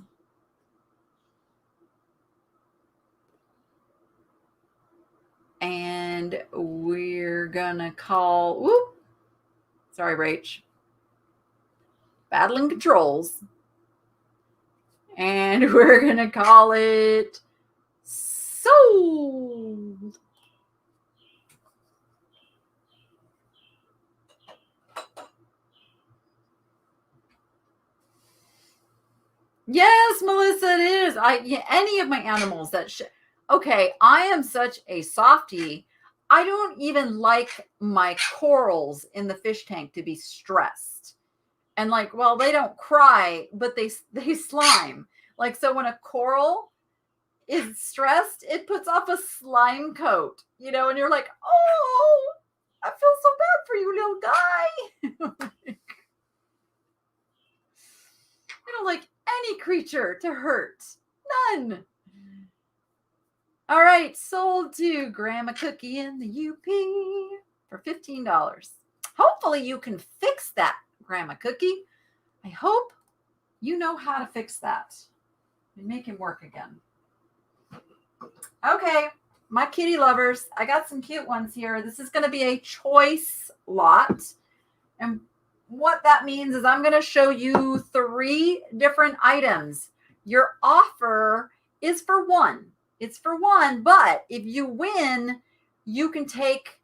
And we're gonna call, whoop. Sorry, Rach. Battling controls. And we're gonna call it sold. Yes, Melissa, it is. Any of my animals that okay, I am such a softie. I don't even like my corals in the fish tank to be stressed. And like, well, they don't cry, but they slime. Like, so when a coral is stressed, it puts off a slime coat, and you're like, oh, I feel so bad for you, little guy. I don't like any creature to hurt. None. All right, sold to Grandma Cookie in the UP for $15. Hopefully you can fix that, Grandma Cookie. I hope you know how to fix that and make him work again. Okay, my kitty lovers, I got some cute ones here. This is going to be a choice lot. And what that means is I'm going to show you 3 different items. Your offer is for one. It's for one, but if you win, you can take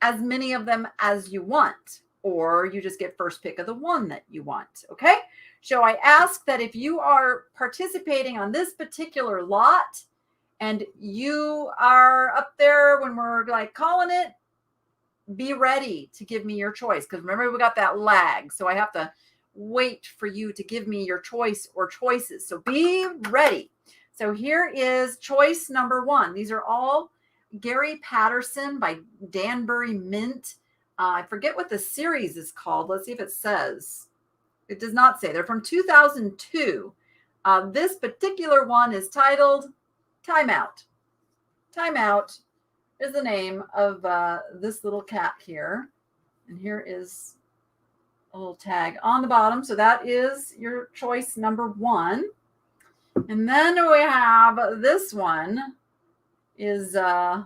as many of them as you want, or you just get first pick of the one that you want, okay? So I ask that if you are participating on this particular lot and you are up there when we're like calling it, be ready to give me your choice, because remember, we got that lag, so I have to wait for you to give me your choice or choices. So be ready. So here is choice number 1. These are all Gary Patterson by Danbury Mint. I forget what the series is called. Let's see if it says. It does not say. They're from 2002. This particular one is titled Timeout. Timeout. is the name of this little cat here. And here is a little tag on the bottom. So that is your choice number 1. And then we have this one is the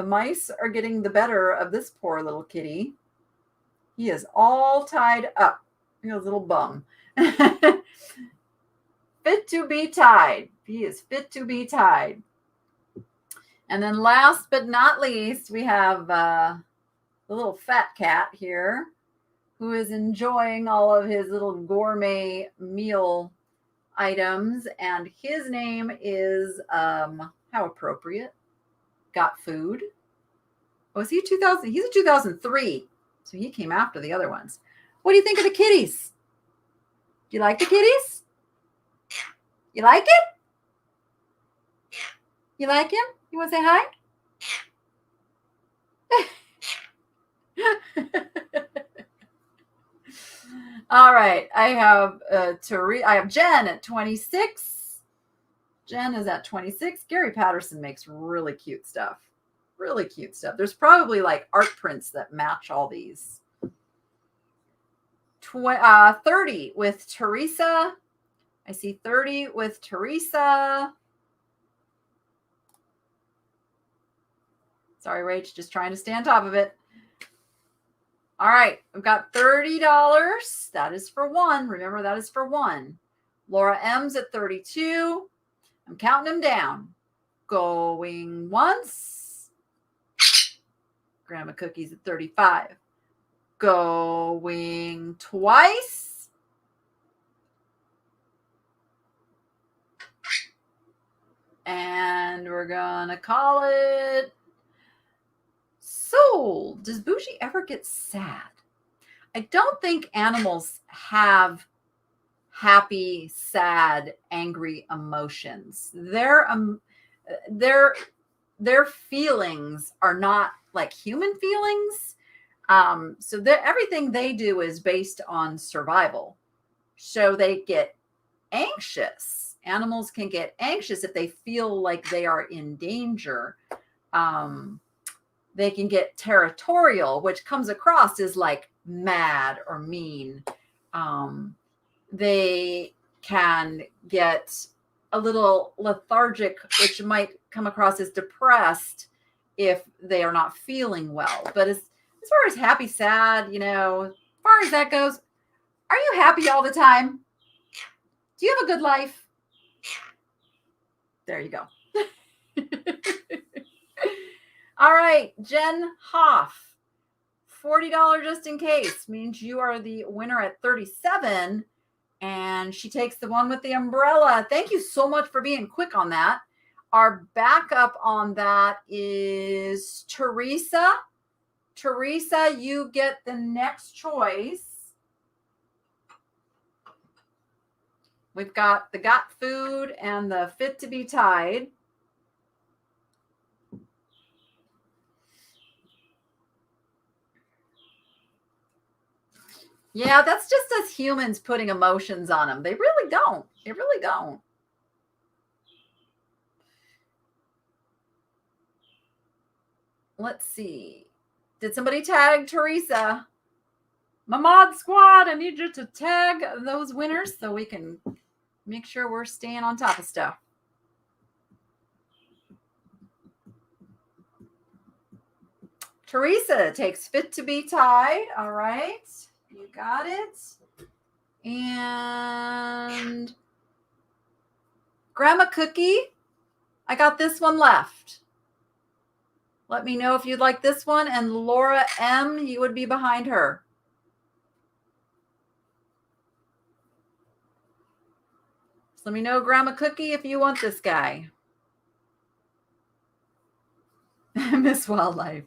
mice are getting the better of this poor little kitty. He is all tied up. He's a little bum. Fit to be tied. He is fit to be tied. And then last but not least, we have the little fat cat here who is enjoying all of his little gourmet meal items. And his name is, how appropriate, Got Food. Oh, is he 2000? He's a 2003. So he came after the other ones. What do you think of the kitties? Do you like the kitties? You like it? You like him? You want to say hi? All right. I have I have Jen at 26. Jen is at 26. Gary Patterson makes really cute stuff. Really cute stuff. There's probably like art prints that match all these. 30 with Teresa. I see 30 with Teresa. Sorry, Rach, just trying to stay on top of it. All right, we've got $30. That is for 1. Remember, that is for 1. Laura M's at 32. I'm counting them down. Going once. Grandma Cookie's at 35. Going twice. And we're going to call it sold. Does Bougie ever get sad? I don't think animals have happy, sad, angry emotions. Their feelings are not like human feelings. So everything they do is based on survival. So they get anxious. Animals can get anxious if they feel like they are in danger. They can get territorial, which comes across as like mad or mean. They can get a little lethargic, which might come across as depressed if they are not feeling well. But as far as happy, sad, as far as that goes, are you happy all the time? Do you have a good life? There you go. All right, Jen Hoff, $40 just in case means you are the winner at 37, and she takes the one with the umbrella. Thank you so much for being quick on that. Our backup on that is Teresa. Teresa, you get the next choice. We've got the Got Food and the Fit to be Tied. Yeah, that's just us humans putting emotions on them. They really don't. They really don't. Let's see. Did somebody tag Teresa? My mod squad, I need you to tag those winners so we can make sure we're staying on top of stuff. Teresa takes Fit to be Tied. All right. You got it. And Grandma Cookie, I got this one left. Let me know if you'd like this one. And Laura M, you would be behind her. So let me know, Grandma Cookie, if you want this guy. Miss Wildlife.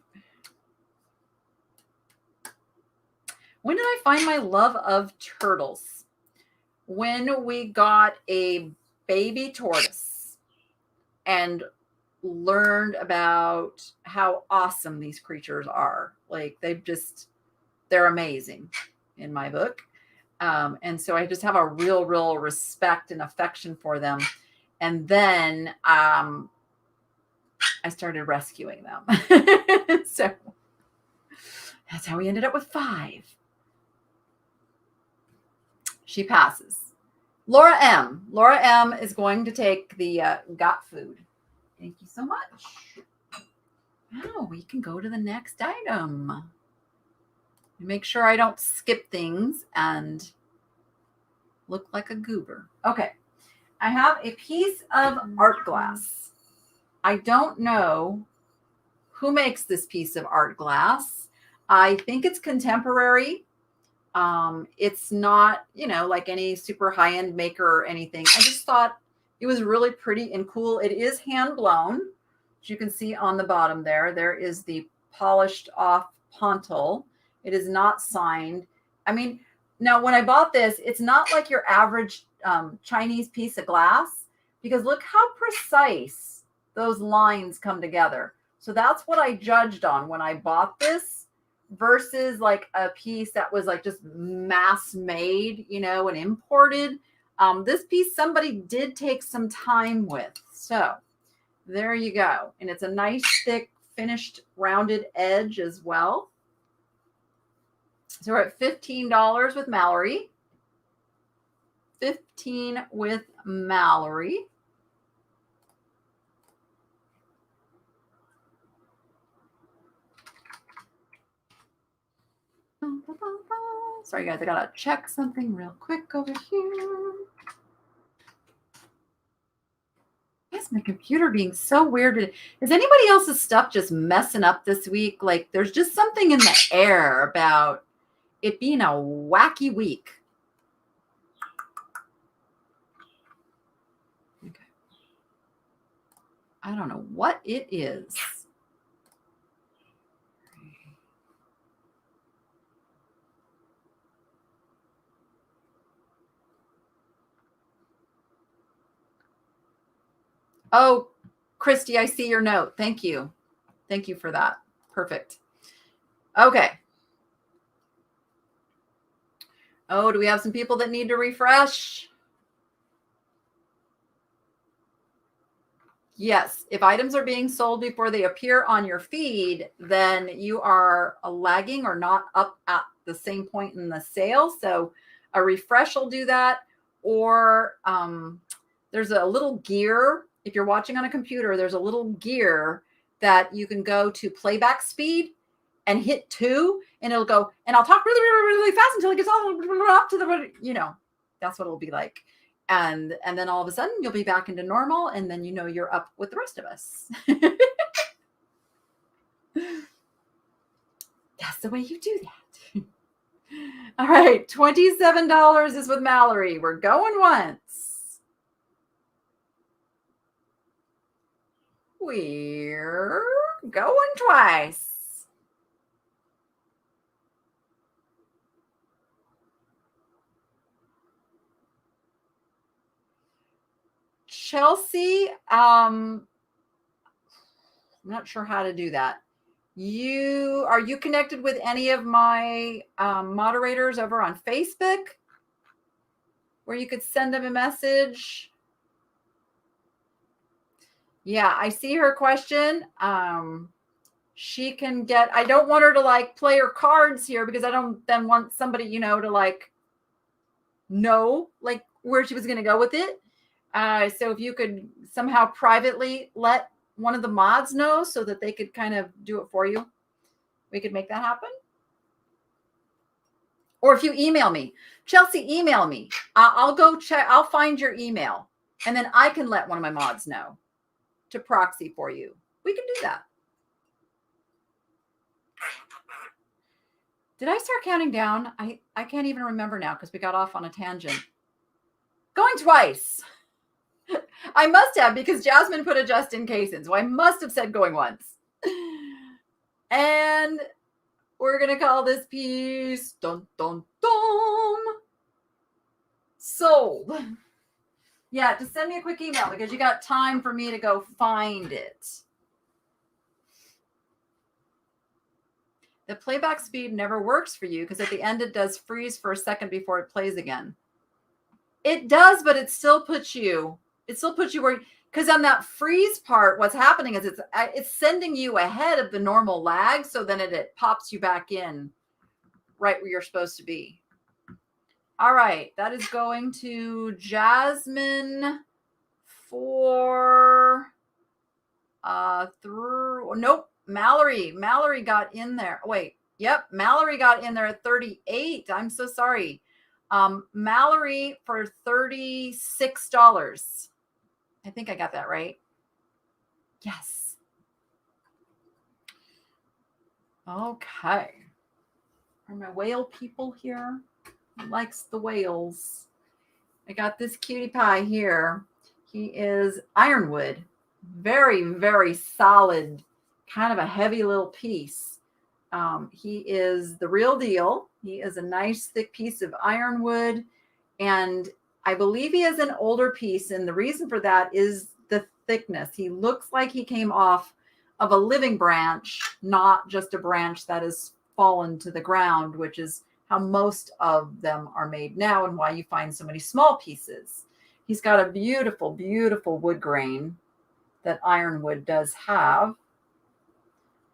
When did I find my love of turtles? When we got a baby tortoise and learned about how awesome these creatures are. Like they're amazing in my book. And so I just have a real respect and affection for them. And then I started rescuing them. So that's how we ended up with 5. She passes. Laura M. Laura M is going to take the got food. Thank you so much. Now we can go to the next item. Make sure I don't skip things and look like a goober. Okay. I have a piece of art glass. I don't know who makes this piece of art glass. I think it's contemporary. It's not, like any super high-end maker or anything. I just thought it was really pretty and cool. It is hand blown. As you can see on the bottom there is the polished off pontil. It is not signed. I mean, now when I bought this, it's not like your average Chinese piece of glass, because look how precise those lines come together. So that's what I judged on when I bought this versus like a piece that was like just mass made, and imported. This piece somebody did take some time with. So there you go. And it's a nice thick finished rounded edge as well. So we're at $15 with Mallory. 15 with Mallory. Sorry guys, I gotta check something real quick over here. Yes, my computer being so weird. Is anybody else's stuff just messing up this week? Like there's just something in the air about it being a wacky week. Okay. I don't know what it is. Oh, Christy, I see your note. Thank you. Thank you for that. Perfect. Okay. Oh, do we have some people that need to refresh? Yes. If items are being sold before they appear on your feed, then you are lagging or not up at the same point in the sale. So a refresh will do that. Or there's a little gear. If you're watching on a computer, there's a little gear that you can go to playback speed and hit 2, and it'll go, and I'll talk really, really, really fast until it gets all up to the, that's what it'll be like. And then all of a sudden you'll be back into normal, and then you're up with the rest of us. That's the way you do that. All right, $27 is with Mallory. We're going once. We're going twice. Chelsea, I'm not sure how to do that. Are you connected with any of my moderators over on Facebook where you could send them a message? Yeah, I see her question. She can get, I don't want her to like play her cards here because I don't then want somebody, to like know like where she was going to go with it. So if you could somehow privately let one of the mods know so that they could kind of do it for you, we could make that happen. Or if you email me, Chelsea, email me. I'll go check. I'll find your email, and then I can let one of my mods know to proxy for you. We can do that. Did I start counting down? I can't even remember now because we got off on a tangent. Going twice. I must have, because Jasmine put a just in case in, so I must have said going once. And we're going to call this piece dun, dun, dun, sold. Yeah, just send me a quick email because you got time for me to go find it. The playback speed never works for you because at the end it does freeze for a second before it plays again. It does, but it still puts you where Because on that freeze part, what's happening is it's sending you ahead of the normal lag, so then it pops you back in right where you're supposed to be. All right, that is going to Jasmine for nope, Mallory. Mallory got in there. Wait, yep, Mallory got in there at 38. I'm so sorry. Mallory for $36. I think I got that right. Yes. Okay. Are my whale people here? Who likes the whales? I got this cutie pie here. He is ironwood. Very, very solid, kind of a heavy little piece. He is the real deal. He is a nice thick piece of ironwood. And I believe he is an older piece. And the reason for that is the thickness. He looks like he came off of a living branch, not just a branch that has fallen to the ground, which is how most of them are made now and why you find so many small pieces. He's got a beautiful, beautiful wood grain that ironwood does have.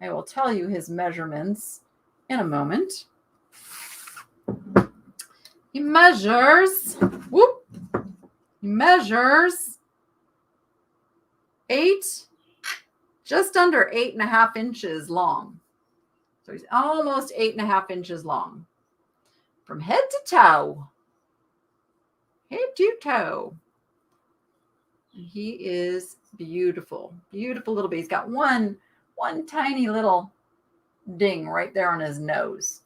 I will tell you his measurements in a moment. He measures 8, just under 8.5 inches long. So he's almost 8.5 inches long. From head to toe. Head to toe. And he is beautiful. Beautiful little bit. He's got one tiny little ding right there on his nose.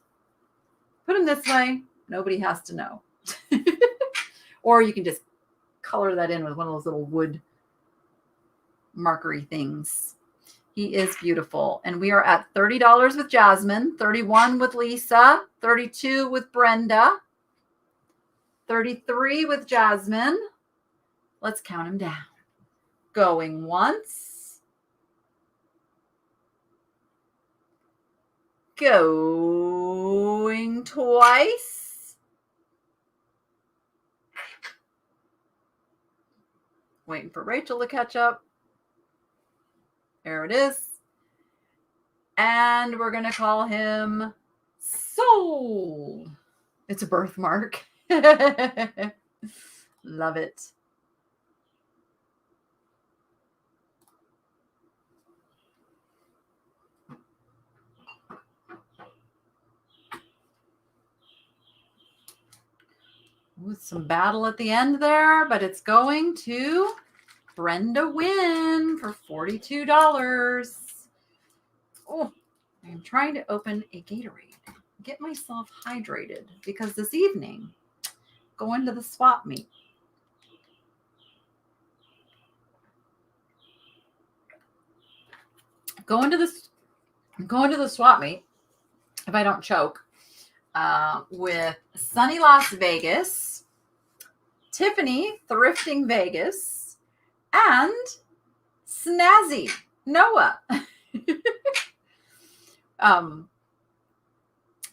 Put him this way. Nobody has to know. Or you can just color that in with one of those little wood markery things. He is beautiful. And we are at $30 with Jasmine, $31 with Lisa, $32 with Brenda, $33 with Jasmine. Let's count them down. Going once. Going twice. Waiting for Rachel to catch up. There it is. And we're going to call him Sold. It's a birthmark. Love it. With some battle at the end there, but it's going to Brenda Wynn for $42. Oh, I'm trying to open a Gatorade. Get myself hydrated because this evening, going to the swap meet. Going to the swap meet, if I don't choke, with Sunny Las Vegas, Tiffany Thrifting Vegas, and Snazzy Noah.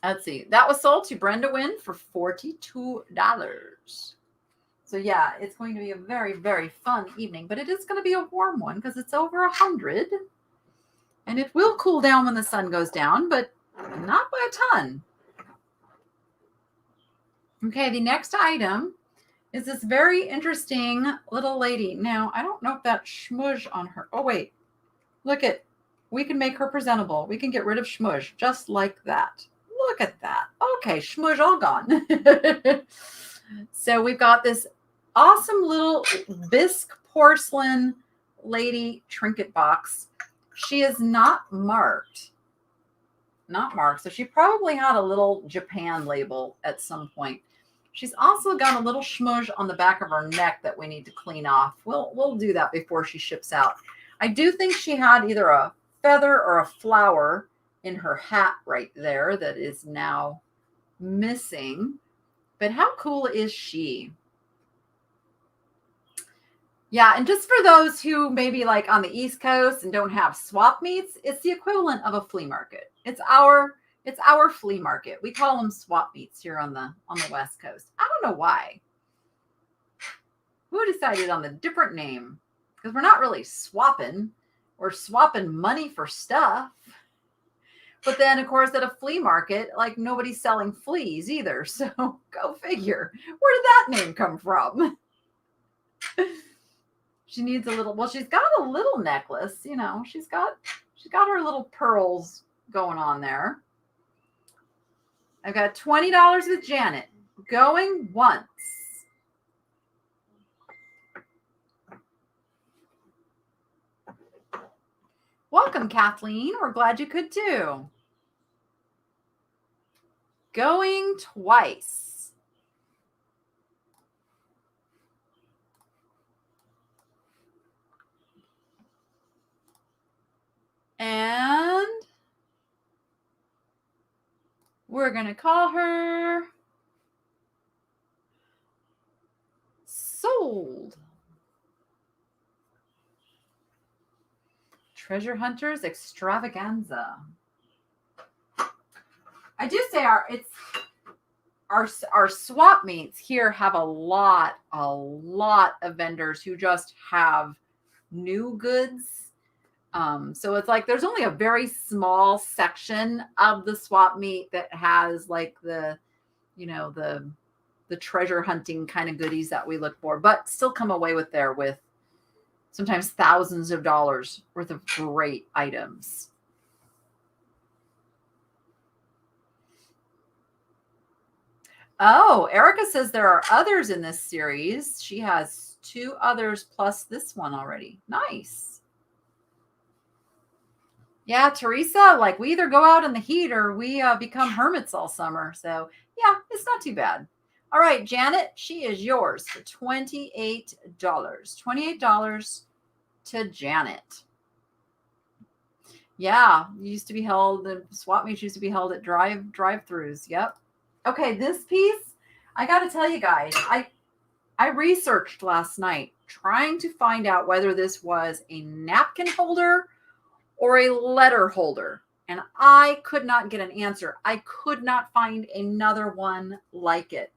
Let's see. That was sold to Brenda Wynn for $42. So yeah, it's going to be a very, very fun evening, but it is going to be a warm one because it's over 100. And it will cool down when the sun goes down, but not by a ton. Okay, the next item is this very interesting little lady. Now, I don't know if that schmooze on her. Oh, wait. Look at, we can make her presentable. We can get rid of schmooze just like that. Look at that. Okay, schmooze all gone. So we've got this awesome little bisque porcelain lady trinket box. She is not marked. Not marked. So she probably had a little Japan label at some point. She's also got a little schmooze on the back of her neck that we need to clean off. We'll do that before she ships out. I do think she had either a feather or a flower in her hat right there that is now missing. But how cool is she? Yeah, and just for those who maybe like on the East Coast and don't have swap meets, it's the equivalent of a flea market. It's our flea market. We call them swap meets here on the West Coast. I don't know why. Who decided on the different name? because we're not really swapping. We're swapping money for stuff. But then, of course, at a flea market, like nobody's selling fleas either. So go figure. Where did that name come from? She needs a little, well, she's got a little necklace, you know, she's got her little pearls going on there. I've got $20 with Janet. Going once. Welcome, Kathleen. We're glad you could too. Going twice. And we're going to call her Sold. Treasure Hunters Extravaganza. I do say our swap meets here have a lot of vendors who just have new goods. So it's like there's only a very small section of the swap meet that has like the, you know, the treasure hunting kind of goodies that we look for, but still come away with sometimes thousands of dollars worth of great items. Oh, Erica says there are others in this series. She has 2 others plus this one already. Nice. Yeah, Teresa, like we either go out in the heat or we become hermits all summer. So yeah, it's not too bad. All right, Janet, she is yours for $28. $28 to Janet. Yeah, used to be held, the swap meets used to be held at drive-throughs. Yep. Okay, this piece, I got to tell you guys, I researched last night trying to find out whether this was a napkin holder or a letter holder, and I could not get an answer. I could not find another one like it.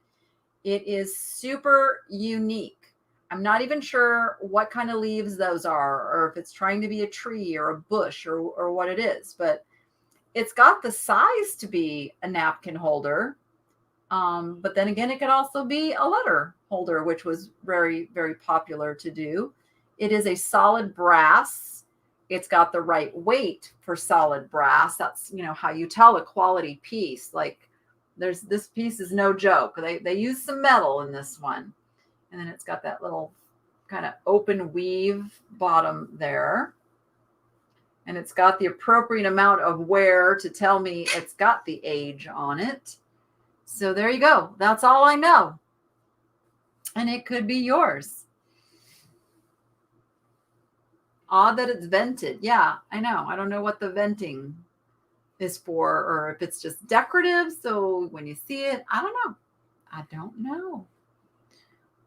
It is super unique. I'm not even sure what kind of leaves those are, or if it's trying to be a tree or a bush or what it is, but it's got the size to be a napkin holder. But then again, it could also be a letter holder, which was very, very popular to do. It is a solid brass. It's got the right weight for solid brass. That's, you know, how you tell a quality piece. Like this piece is no joke. They use some metal in this one. And then it's got that little kind of open weave bottom there. And it's got the appropriate amount of wear to tell me it's got the age on it. So there you go. That's all I know. And it could be yours. Odd that it's vented. Yeah, I know. I don't know what the venting is for, or if it's just decorative. So when you see it, I don't know.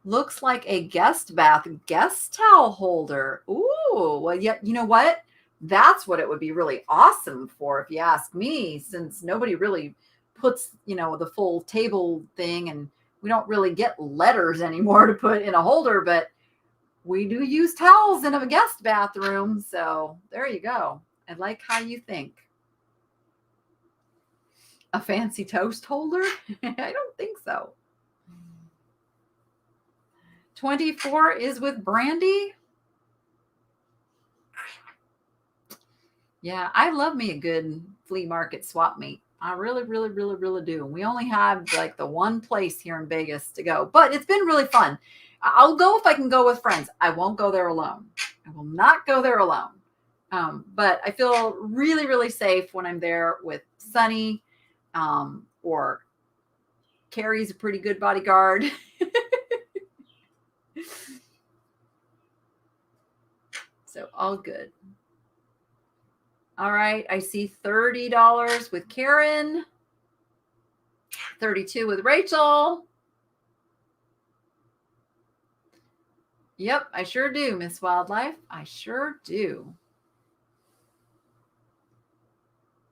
Looks like a guest bath guest towel holder. Ooh, well, yeah, you know what? That's what it would be really awesome for, if you ask me, since nobody really puts, you know, the full table thing, and we don't really get letters anymore to put in a holder, but we do use towels in a guest bathroom. So there you go. I like how you think. A fancy toast holder? I don't think so. 24 is with Brandy. Yeah, I love me a good flea market swap meet. I really, really, really, really do. We only have like the one place here in Vegas to go, but it's been really fun. I'll go if I can go with friends. I won't go there alone. I will not go there alone. But I feel really, really safe when I'm there with Sunny, or Carrie's a pretty good bodyguard. So all good. All right. I see $30 with Karen, 32 with Rachel. Yep, I sure do, Miss Wildlife. I sure do.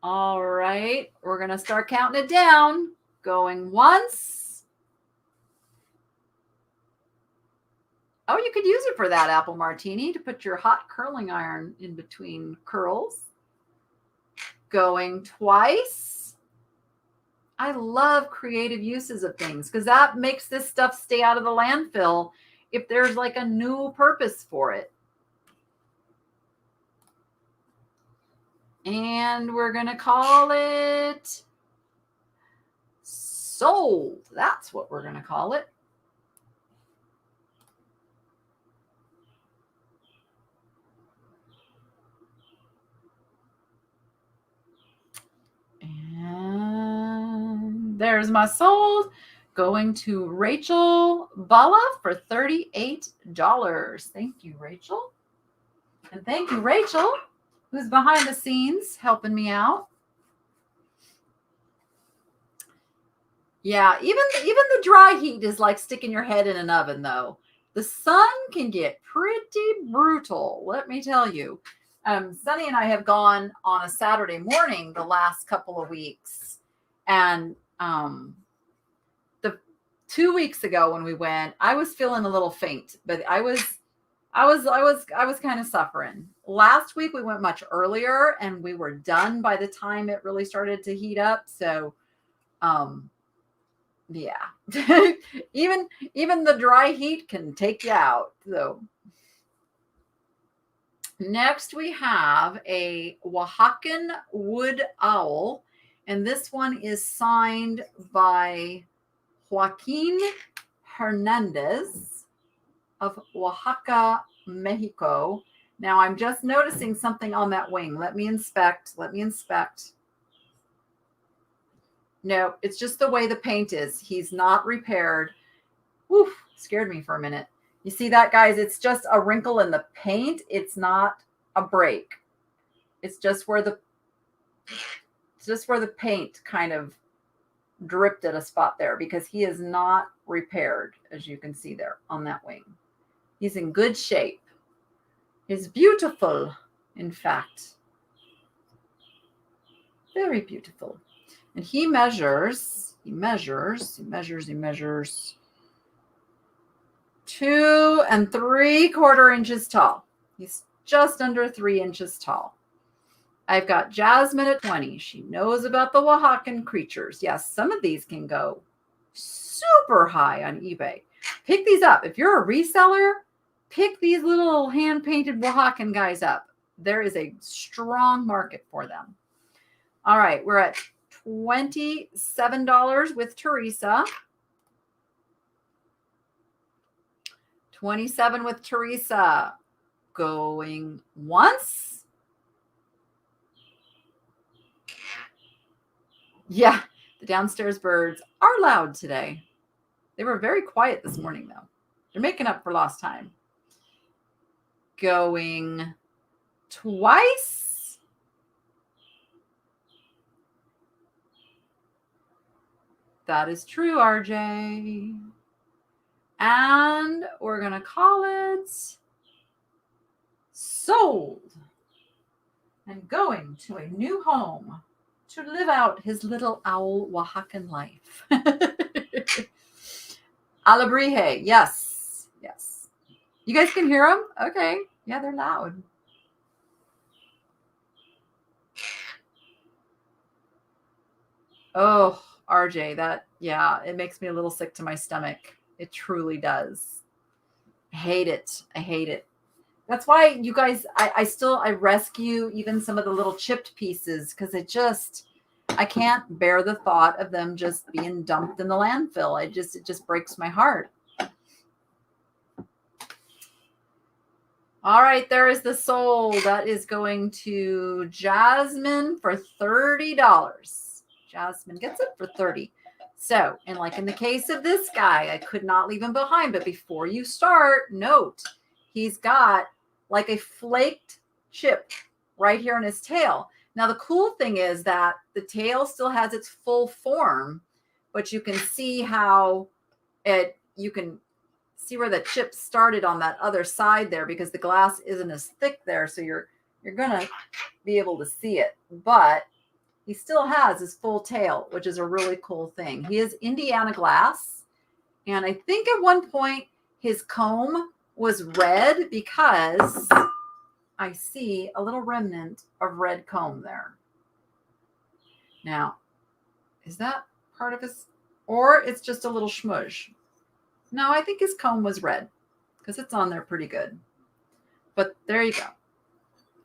All right. We're going to start counting it down. Going once. Oh, you could use it for that apple martini to put your hot curling iron in between curls. Going twice. I love creative uses of things because that makes this stuff stay out of the landfill if there's like a new purpose for it. And we're going to call it sold. That's what we're going to call it. And there's my sold. Going to Rachel Bala for $38. Thank you, Rachel. And thank you, Rachel, who's behind the scenes helping me out. Yeah, even the dry heat is like sticking your head in an oven, though. The sun can get pretty brutal, let me tell you. Sunny and I have gone on a Saturday morning the last couple of weeks, and the 2 weeks ago when we went, I was feeling a little faint, but I was kind of suffering. Last week we went much earlier, and we were done by the time it really started to heat up. So, yeah, even the dry heat can take you out. So next we have a Oaxacan wood owl, and this one is signed by Joaquin Hernandez of Oaxaca, Mexico. Now I'm just noticing something on that wing. Let me inspect. No, it's just the way the paint is. He's not repaired. Woof, scared me for a minute. You see that, guys? It's just a wrinkle in the paint. It's not a break. It's just where the paint kind of dripped at a spot there because he is not repaired, as you can see there on that wing. He's in good shape. He's beautiful, in fact. Very beautiful. And he measures 2 3/4 inches tall. He's just under 3 inches tall. I've got Jasmine at 20. She knows about the Oaxacan creatures. Yes, some of these can go super high on eBay. Pick these up. If you're a reseller, pick these little hand-painted Oaxacan guys up. There is a strong market for them. All right, we're at $27 with Teresa. 27 with Teresa. Going once. Yeah, the downstairs birds are loud today. They were very quiet this morning, though. They're making up for lost time. Going twice. That is true, RJ. And we're going to call it sold. And going to a new home to live out his little owl Oaxacan life. Alebrije, yes. You guys can hear them? Okay. Yeah, they're loud. Oh, RJ, it makes me a little sick to my stomach. It truly does. I hate it. That's why, you guys, I rescue even some of the little chipped pieces because I can't bear the thought of them just being dumped in the landfill. It just breaks my heart. All right, there is the sold. That is going to Jasmine for $30. Jasmine gets it for $30. So, and like in the case of this guy, I could not leave him behind. But before you start, note, he's got like a flaked chip right here in his tail. Now, the cool thing is that the tail still has its full form, but you can see how you can see where the chip started on that other side there because the glass isn't as thick there. So you're going to be able to see it. But he still has his full tail, which is a really cool thing. He is Indiana glass. And I think at one point his comb was red because I see a little remnant of red comb there. Now, is that part of his, or it's just a little smudge? No, I think his comb was red because it's on there pretty good. But there you go.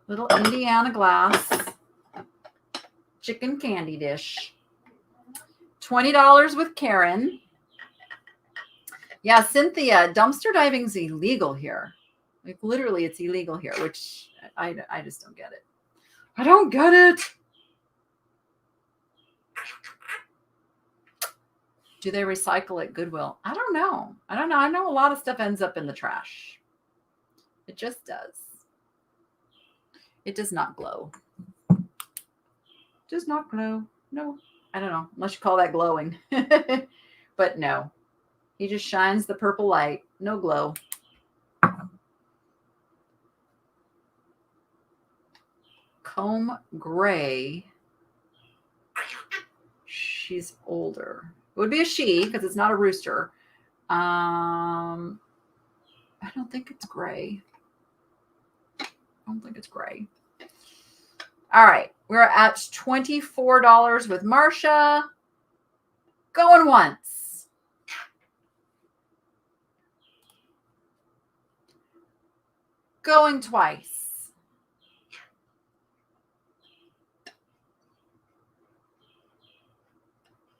Little Indiana glass chicken candy dish. $20 with Karen. Yeah, Cynthia, dumpster diving is illegal here. Like literally it's illegal here, which I just don't get it. I don't get it. Do they recycle at Goodwill? I don't know. I know a lot of stuff ends up in the trash. It just does. It does not glow. Does not glow. No, I don't know. Unless you call that glowing. But no. He just shines the purple light. No glow. Comb gray. She's older. It would be a she because it's not a rooster. I don't think it's gray. All right. We're at $24 with Marcia. Going once. Going twice.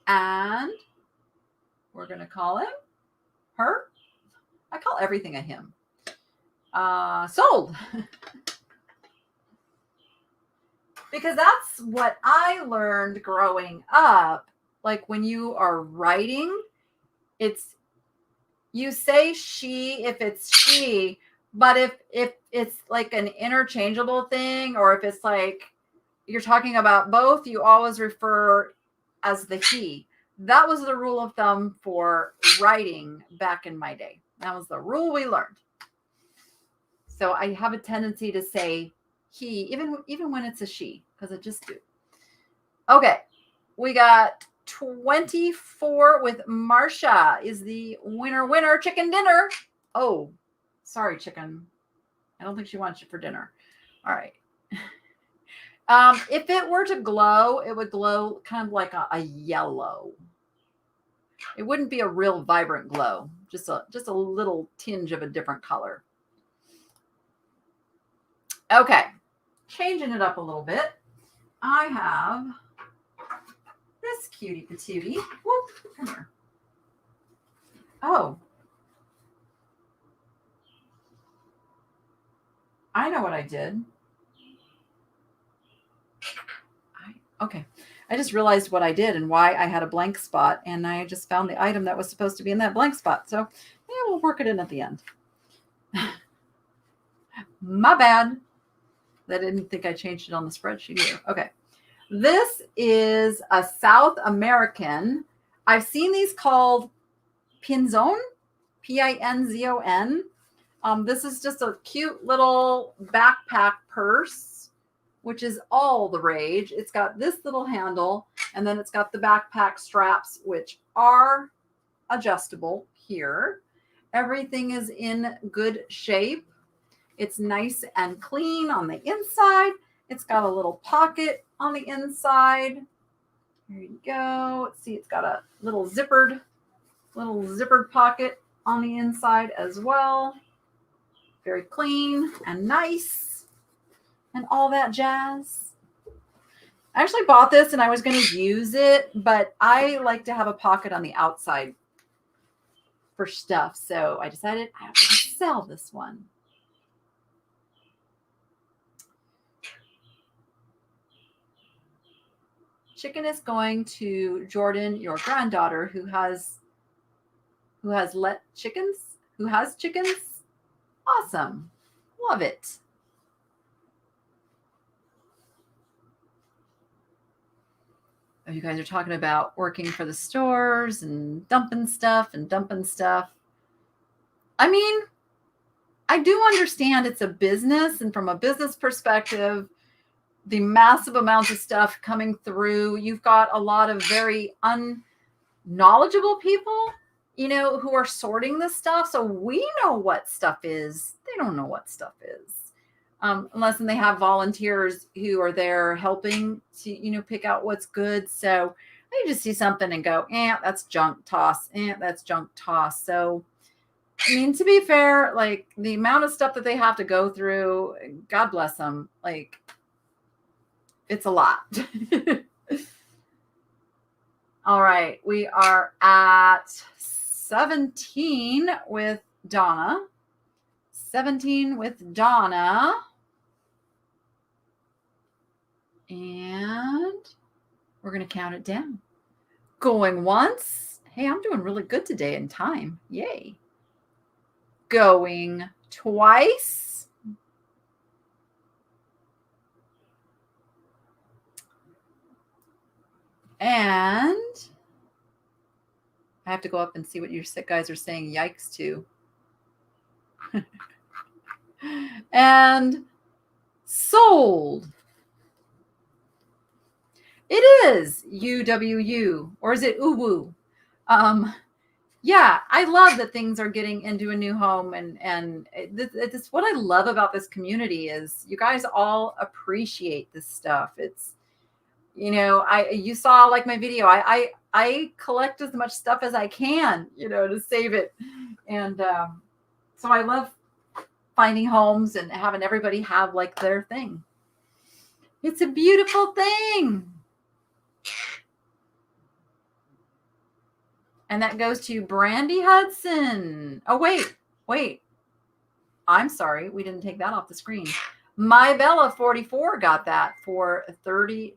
And we're going to call him, her. I call everything a him. Sold. Because that's what I learned growing up. Like when you are writing, you say she if it's she, but if it's like an interchangeable thing, or if it's like you're talking about both, you always refer as the he. That was the rule of thumb for writing back in my day. That was the rule we learned. So I have a tendency to say he, even when it's a she, because I just do. Okay, we got 24 with Marcia is the winner. Chicken dinner. Oh, sorry, chicken. I don't think she wants you for dinner. All right. If it were to glow, it would glow kind of like a yellow. It wouldn't be a real vibrant glow, just a little tinge of a different color. Okay, changing it up a little bit. I have this cutie patootie. Whoop, come here. Oh. I know what I did. Okay. I just realized what I did and why I had a blank spot, and I just found the item that was supposed to be in that blank spot. So yeah, we'll work it in at the end. My bad. I didn't think I changed it on the spreadsheet either. Okay. This is a South American. I've seen these called Pinzon, Pinzon. This is just a cute little backpack purse, which is all the rage. It's got this little handle, and then it's got the backpack straps, which are adjustable here. Everything is in good shape. It's nice and clean on the inside. It's got a little pocket on the inside. There you go. Let's see, it's got a little zippered pocket on the inside as well. Very clean and nice and all that jazz. I actually bought this and I was going to use it, but I like to have a pocket on the outside for stuff. So I decided I have to sell this one. Chicken is going to Jordan, your granddaughter, who has chickens. Awesome. Love it. Oh, you guys are talking about working for the stores and dumping stuff. I mean, I do understand it's a business, and from a business perspective, the massive amounts of stuff coming through, you've got a lot of very unknowledgeable people, who are sorting this stuff. So we know what stuff is. They don't know what stuff is. Unless they have volunteers who are there helping to, pick out what's good. So I just see something and go, that's junk, toss. That's junk, toss. So, I mean, to be fair, like the amount of stuff that they have to go through, God bless them. Like, it's a lot. All right. We are at 17 with Donna. 17 with Donna. And we're going to count it down. Going once. Hey, I'm doing really good today in time. Yay. Going twice. And I have to go up and see what you guys are saying yikes to. And sold. It is UWU, or is it UWU? Yeah, I love that things are getting into a new home, and it's what I love about this community is you guys all appreciate this stuff. It's, you saw like my video. I collect as much stuff as I can, to save it, and so I love finding homes and having everybody have like their thing. It's a beautiful thing. And that goes to Brandy Hudson. Oh, wait. I'm sorry. We didn't take that off the screen. My Bella 44 got that for $30.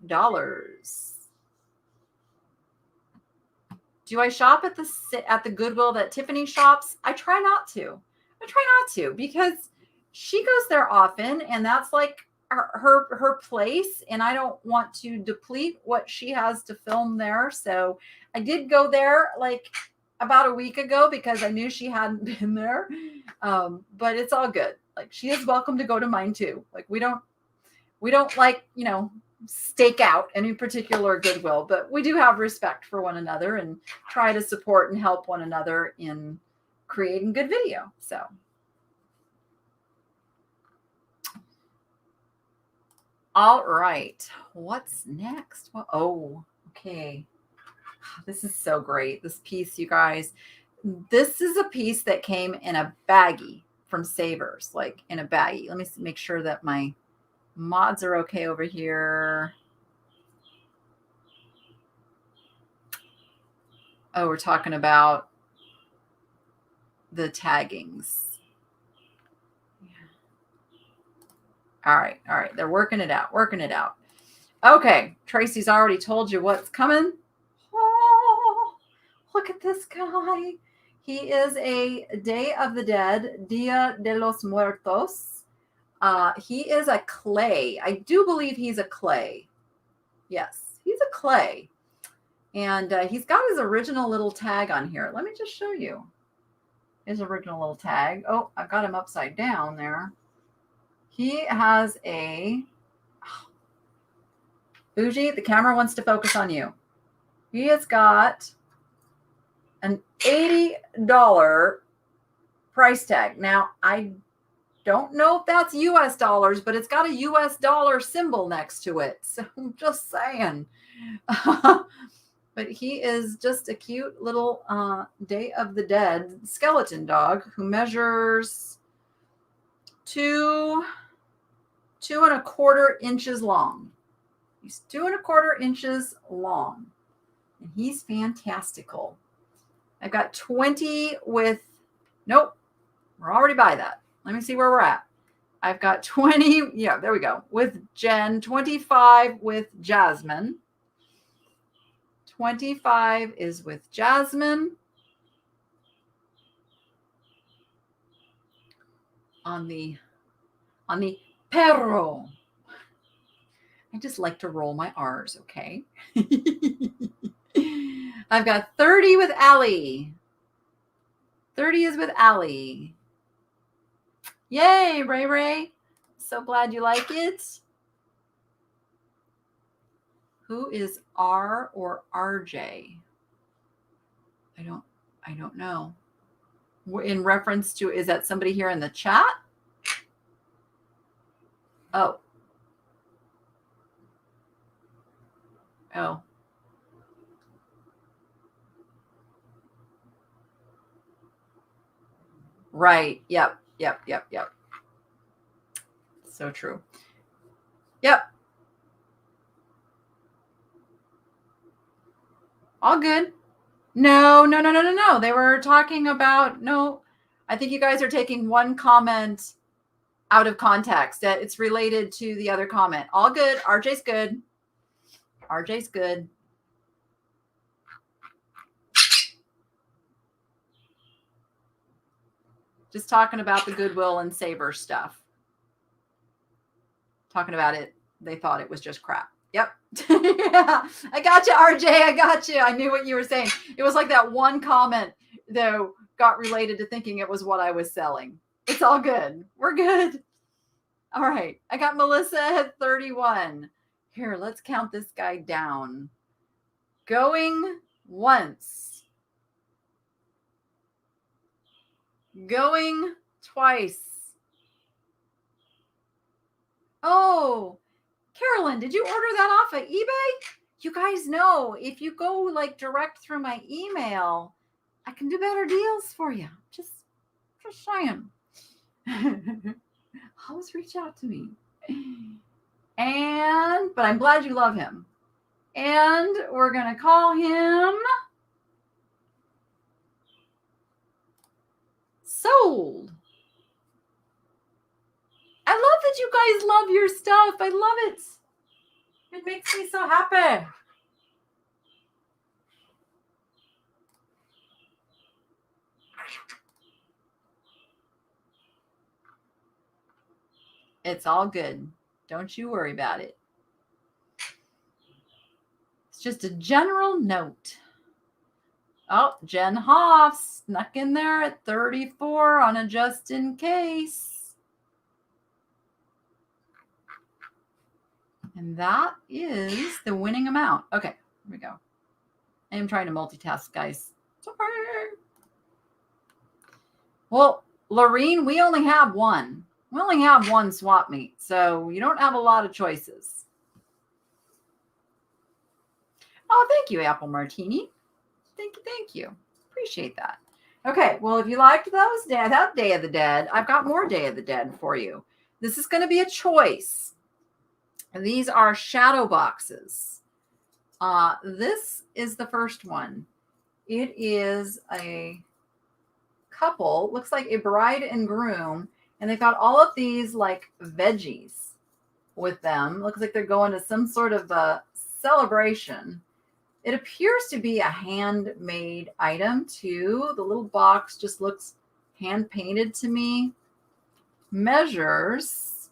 Do I shop at the Goodwill that Tiffany shops? I try not to because she goes there often, and that's like her place, and I don't want to deplete what she has to film there. So I did go there like about a week ago because I knew she hadn't been there. But it's all good. Like, she is welcome to go to mine too. Like, we don't like, stake out any particular Goodwill, but we do have respect for one another and try to support and help one another in creating good video. So all right, what's next? Well, oh, okay. This is so great. This piece, you guys, this is a piece that came in a baggie from Savers, like in a baggie. Let me make sure that my mods are okay over here. Oh, we're talking about the taggings. All right. They're working it out. Okay. Tracy's already told you what's coming. Oh, look at this guy. He is a Day of the Dead, Dia de los Muertos. He is a clay. I do believe he's a clay. Yes, he's a clay. And he's got his original little tag on here. Let me just show you his original little tag. Oh, I've got him upside down there. He has a... Bougie, the camera wants to focus on you. He has got an $80 price tag. Now, I don't know if that's US dollars, but it's got a US dollar symbol next to it. So I'm just saying. But he is just a cute little Day of the Dead skeleton dog who measures 2.25 inches long. He's 2.25 inches long. And he's fantastical. I've got 20 with, nope, we're already by that. Let me see where we're at. I've got 20, yeah, there we go, with Jen, 25 with Jasmine. 25 is with Jasmine. On the perro. I just like to roll my R's, okay? I've got 30 with Allie. 30 is with Allie. Yay, Ray Ray. So glad you like it. Who is R or RJ? I don't know. In reference to, is that somebody here in the chat? Oh. Oh. Right. Yep. So true. Yep. All good. No. They were talking about, no, I think you guys are taking one comment out of context, that it's related to the other comment. All good. RJ's good. RJ's good. Just talking about the Goodwill and Saber stuff. Talking about it. They thought it was just crap. Yep. Yeah. I got you, RJ. I got you. I knew what you were saying. It was like that one comment, though, got related to thinking it was what I was selling. It's all good. We're good. All right. I got Melissa at 31. Here, let's count this guy down. Going once. Going twice. Oh, Carolyn, did you order that off of eBay? You guys know, if you go like direct through my email, I can do better deals for you. Just saying. Always reach out to me. But I'm glad you love him. And we're going to call him Sold. I love that you guys love your stuff. I love it. It makes me so happy. It's all good. Don't you worry about it. It's just a general note. Oh, Jen Hoff snuck in there at 34 on a just in case. And that is the winning amount. Okay, here we go. I am trying to multitask, guys. Sorry. Well, Lorene, we only have one. We only have one swap meet, so you don't have a lot of choices. Oh, thank you, Apple Martini. Thank you. Appreciate that. Okay, well, if you liked that Day of the Dead, I've got more Day of the Dead for you. This is going to be a choice. And these are shadow boxes. This is the first one. It is a couple, looks like a bride and groom, and they've got all of these like veggies with them. Looks like they're going to some sort of a celebration. It appears to be a handmade item too. The little box just looks hand painted to me. Measures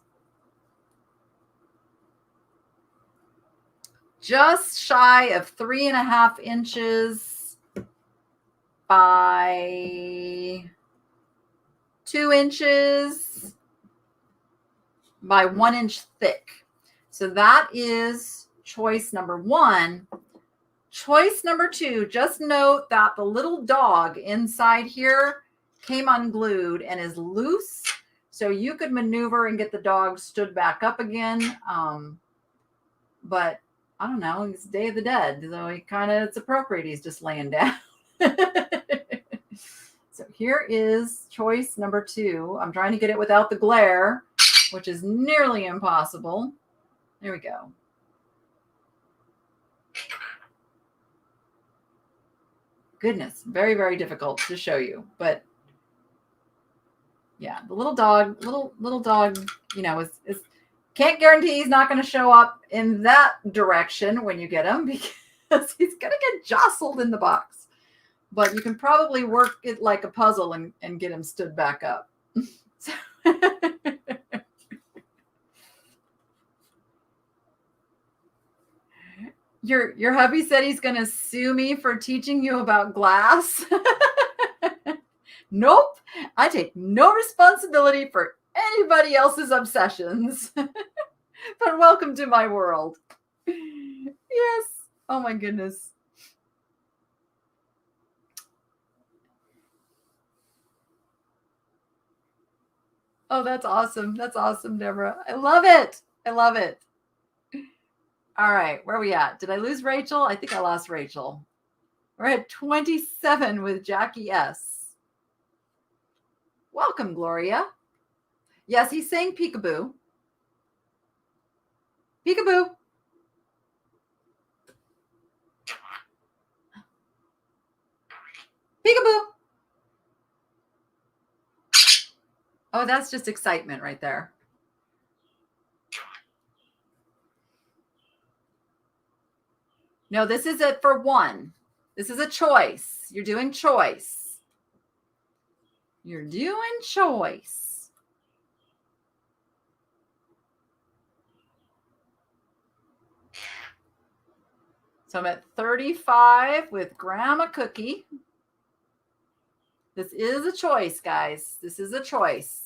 just shy of 3.5 inches by 2 inches by 1 inch thick. So that is choice number one. Choice number two, just note that the little dog inside here came unglued and is loose. So you could maneuver and get the dog stood back up again. But I don't know, it's Day of the Dead. So it's appropriate. He's just laying down. So here is choice number two. I'm trying to get it without the glare, which is nearly impossible. There we go. Goodness, very, very difficult to show you. But yeah, the little dog, is can't guarantee he's not going to show up in that direction when you get him, because he's going to get jostled in the box. But you can probably work it like a puzzle and get him stood back up. Your hubby said he's going to sue me for teaching you about glass. Nope. I take no responsibility for anybody else's obsessions. But welcome to my world. Yes. Oh my goodness. Oh, that's awesome. That's awesome, Deborah. I love it. I love it. All right, where are we at? Did I lose Rachel? I think I lost Rachel. We're at 27 with Jackie S. Welcome, Gloria. Yes, he's saying peekaboo. Peekaboo. Peekaboo. Oh, that's just excitement right there. No, this is it for one. This is a choice. You're doing choice. You're doing choice. So I'm at 35 with Grandma Cookie. This is a choice, guys. This is a choice.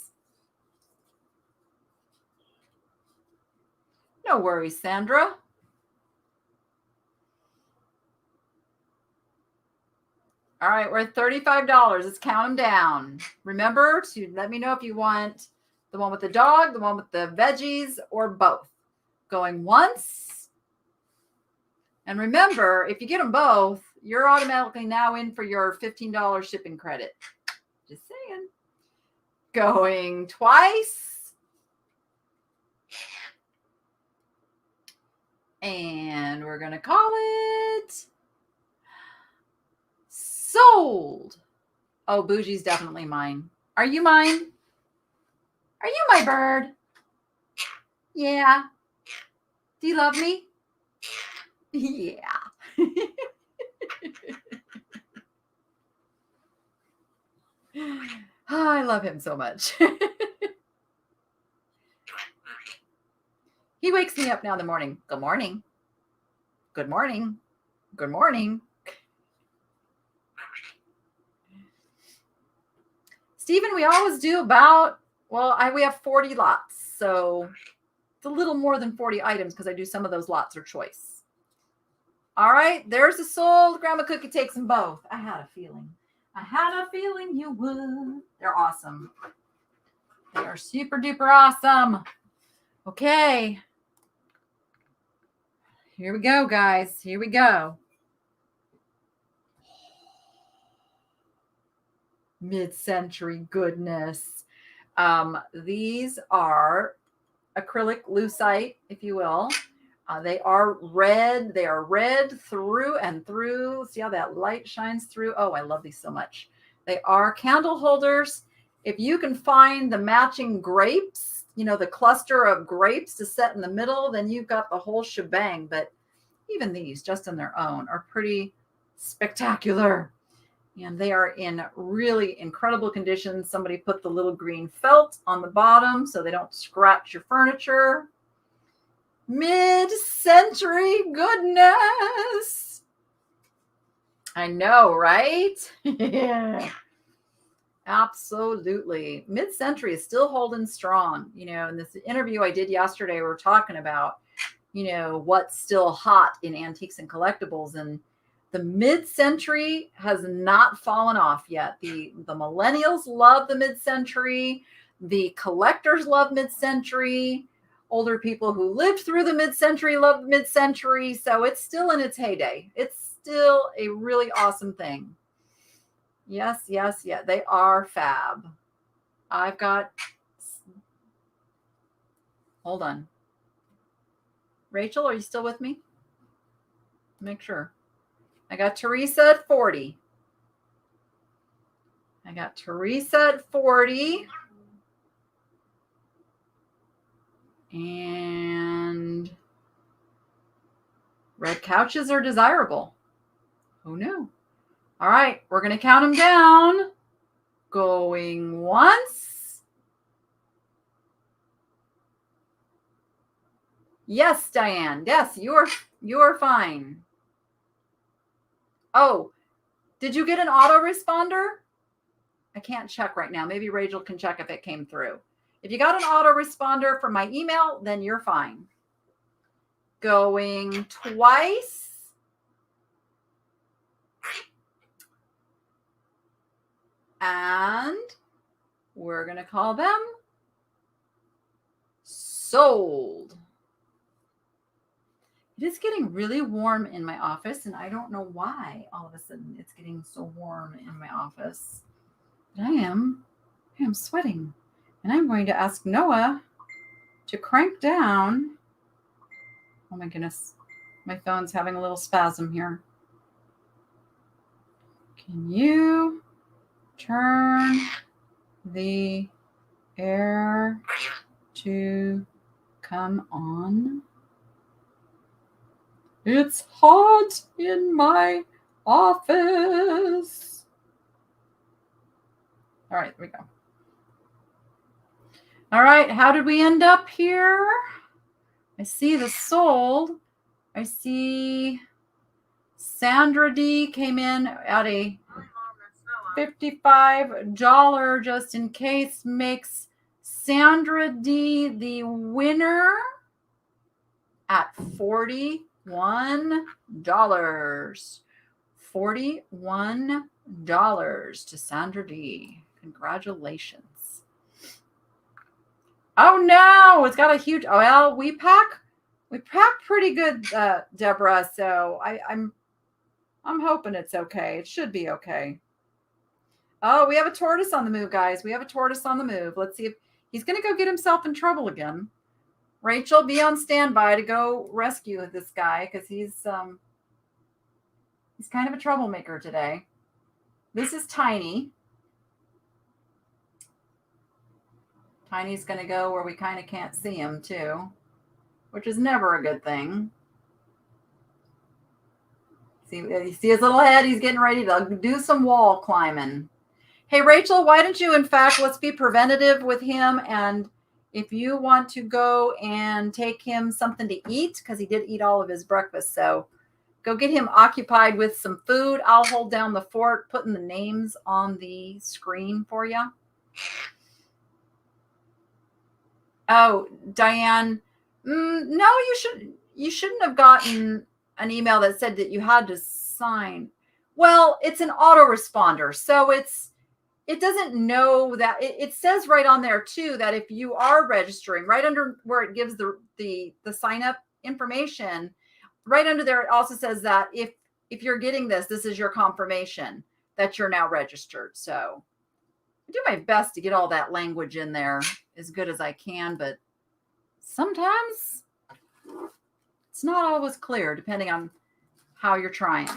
No worries, Sandra. All right, we're at $35. Let's count them down. Remember to let me know if you want the one with the dog, the one with the veggies, or both. Going once. And remember, if you get them both, you're automatically now in for your $15 shipping credit. Just saying. Going twice. And we're going to call it sold. Oh, Bougie's definitely mine. Are you mine? Are you my bird? Yeah. Do you love me? Yeah. Oh, I love him so much. He wakes me up now in the morning. Good morning. Good morning. Good morning. Stephen, we always do about, we have 40 lots. So it's a little more than 40 items because I do some of those lots are choice. All right, there's the sold. Grandma Cookie takes them both. I had a feeling. I had a feeling you would. They're awesome. They are super duper awesome. Okay. Here we go, guys. Here we go. Mid-century goodness. These are acrylic lucite, if you will. They are red. They are red through and through. See how that light shines through? Oh, I love these so much. They are candle holders. If you can find the matching grapes, the cluster of grapes to set in the middle, then you've got the whole shebang. But even these, just in their own, are pretty spectacular. And they are in really incredible condition. Somebody put the little green felt on the bottom so they don't scratch your furniture. Mid-century goodness. I know, right? Yeah. Absolutely. Mid-century is still holding strong. In this interview I did yesterday, we were talking about, what's still hot in antiques and collectibles. And the mid-century has not fallen off yet. The millennials love the mid-century. The collectors love mid-century. Older people who lived through the mid-century love mid-century. So it's still in its heyday. It's still a really awesome thing. Yes, yes, yeah. They are fab. I've got... Hold on. Rachel, are you still with me? Make sure. I got Teresa at 40. I got Teresa at 40. And red couches are desirable. Who knew? All right, we're going to count them down. Going once. Yes, Diane. Yes, you're fine. Oh, did you get an autoresponder? I can't check right now. Maybe Rachel can check if it came through. If you got an autoresponder from my email, then you're fine. Going twice. And we're going to call them sold. It is getting really warm in my office, and I don't know why all of a sudden it's getting so warm in my office. But I am sweating. And I'm going to ask Noah to crank down. Oh my goodness. My phone's having a little spasm here. Can you turn the air to come on? It's hot in my office. All right, there we go. All right, how did we end up here? I see the sold. I see Sandra D came in at a $55 just in case, makes Sandra D the winner at $41. $41 to Sandra D. Congratulations. Oh no, it's got a huge, well, we pack pretty good, Deborah. So I'm hoping it's okay. It should be okay. Oh, we have a tortoise on the move, guys. We have a tortoise on the move. Let's see if he's going to go get himself in trouble again. Rachel, be on standby to go rescue this guy because he's kind of a troublemaker today. This is Tiny. Tiny's going to go where we kind of can't see him too, which is never a good thing. See, you see his little head? He's getting ready to do some wall climbing. Hey, Rachel, why don't you, in fact, let's be preventative with him. And if you want to go and take him something to eat, because he did eat all of his breakfast. So go get him occupied with some food. I'll hold down the fort, putting the names on the screen for you. Oh, Diane, no, you shouldn't have gotten an email that said that you had to sign. Well, it's an autoresponder. So it doesn't know that it says right on there too, that if you are registering right under where it gives the sign up information, right under there, it also says that if you're getting this is your confirmation that you're now registered. So I do my best to get all that language in there as good as I can, but sometimes it's not always clear depending on how you're trying.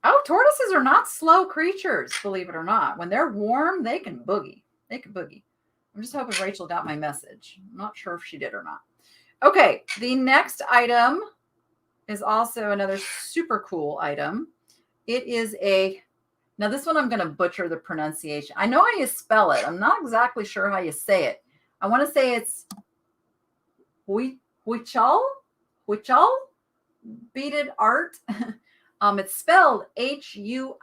Oh, tortoises are not slow creatures, believe it or not. When they're warm, they can boogie. I'm just hoping Rachel got my message. I'm not sure if she did or not. Okay, the next item is also another super cool item. It is now this one I'm going to butcher the pronunciation. I know how you spell it. I'm not exactly sure how you say it. I want to say it's Huichol beaded art. It's spelled Huichol.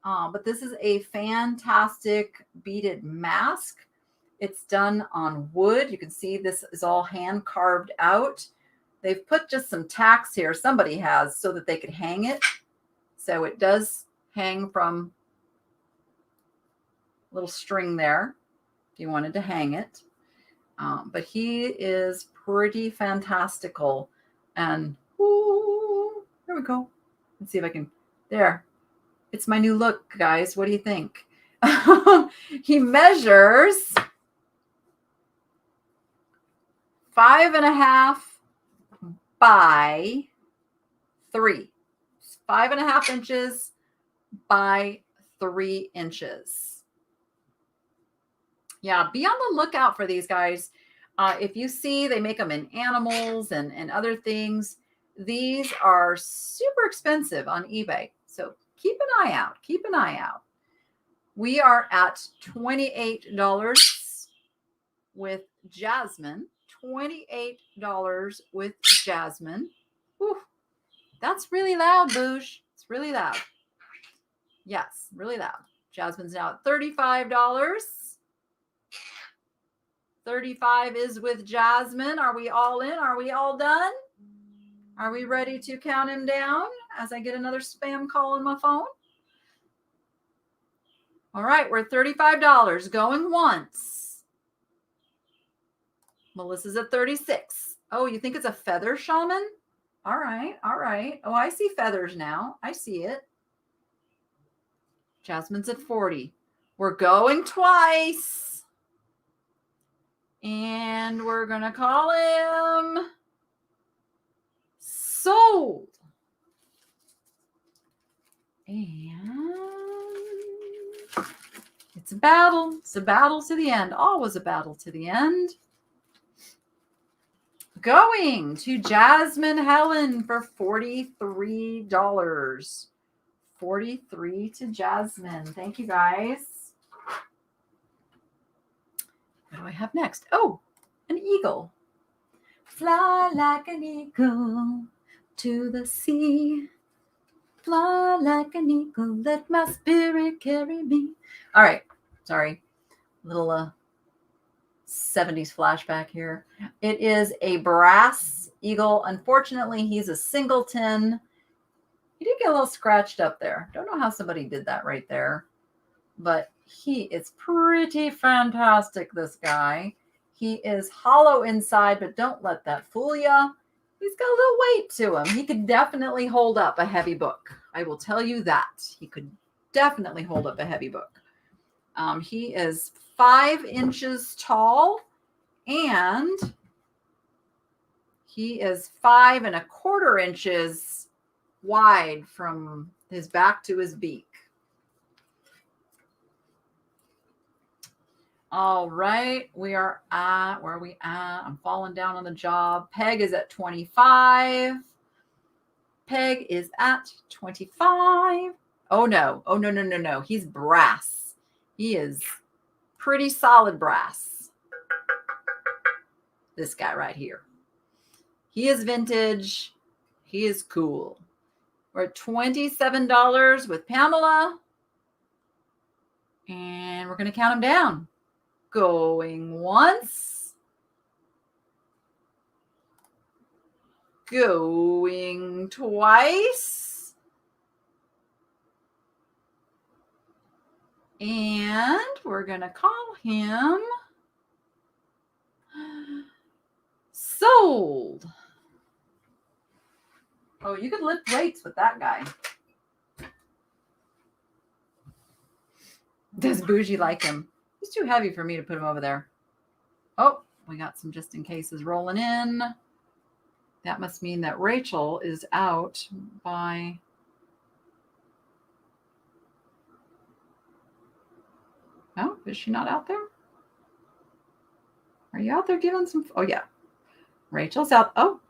But this is a fantastic beaded mask. It's done on wood. You can see this is all hand carved out. They've put just some tacks here. Somebody has, so that they could hang it. So it does hang from a little string there if you wanted to hang it. But he is pretty fantastical. And ooh, there we go. Let's see if I can. There. It's my new look, guys. What do you think? He measures 5.5 by 3. 5.5 inches by 3 inches. Yeah, be on the lookout for these guys. If you see, they make them in animals and other things. These are super expensive on eBay. So keep an eye out. We are at $28 with Jasmine. $28 with Jasmine. Whew. That's really loud, Boosh. It's really loud. Yes, really loud. Jasmine's now at $35. 35 is with Jasmine. Are we all in? Are we all done? Are we ready to count him down as I get another spam call on my phone? All right, we're $35 going once. Melissa's at 36. Oh, you think it's a feather shaman? All right, all right. Oh, I see feathers now. I see it. Jasmine's at 40. We're going twice. And we're going to call him sold. And it's a battle. It's a battle to the end. Always a battle to the end. Going to Jasmine Helen for $43. 43 to Jasmine. Thank you, guys. What do I have next? Oh, an eagle. Fly like an eagle to the sea. Fly like an eagle, let my spirit carry me. All right, sorry. Little 70s flashback here. It is a brass eagle. Unfortunately, he's a singleton. He did get a little scratched up there. Don't know how somebody did that right there. But he is pretty fantastic, this guy. He is hollow inside, but don't let that fool you. He's got a little weight to him. He could definitely hold up a heavy book. I will tell you that. He could definitely hold up a heavy book. He is 5 inches tall, and he is 5 1/4 inches wide from his back to his beak. All right, we are at, where are we at? I'm falling down on the job. Peg is at 25. Peg is at 25. Oh, no. Oh, no, no, no, no. He's brass. He is pretty solid brass. This guy right here. He is vintage. He is cool. We're at $27 with Pamela. And we're going to count him down. Going once. Going twice. And we're going to call him sold. Oh, you could lift weights with that guy. Does Bougie like him? He's too heavy for me to put him over there. Oh, we got some just in cases rolling in. That must mean that Rachel is out by... Oh, is she not out there? Are you out there giving some... Oh, yeah. Rachel's out. Oh.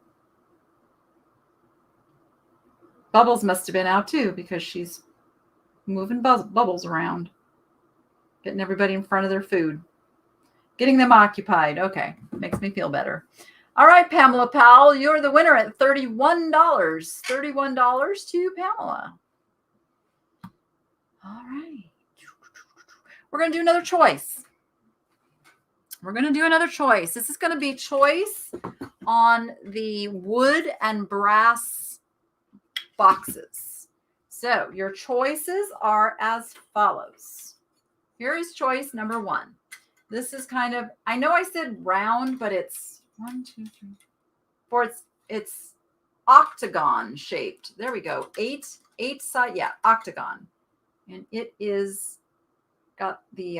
Bubbles must have been out too because she's moving bubbles around. Getting everybody in front of their food. Getting them occupied. Okay. Makes me feel better. All right, Pamela Powell, you're the winner at $31. $31 to Pamela. All right. We're going to do another choice. We're going to do another choice. This is going to be choice on the wood and brass boxes. So your choices are as follows. Here is choice number 1. This is kind of, I know I said round, but it's 1, 2, 3, 4. It's octagon shaped. There we go. 8 side. Yeah, octagon. And it is got the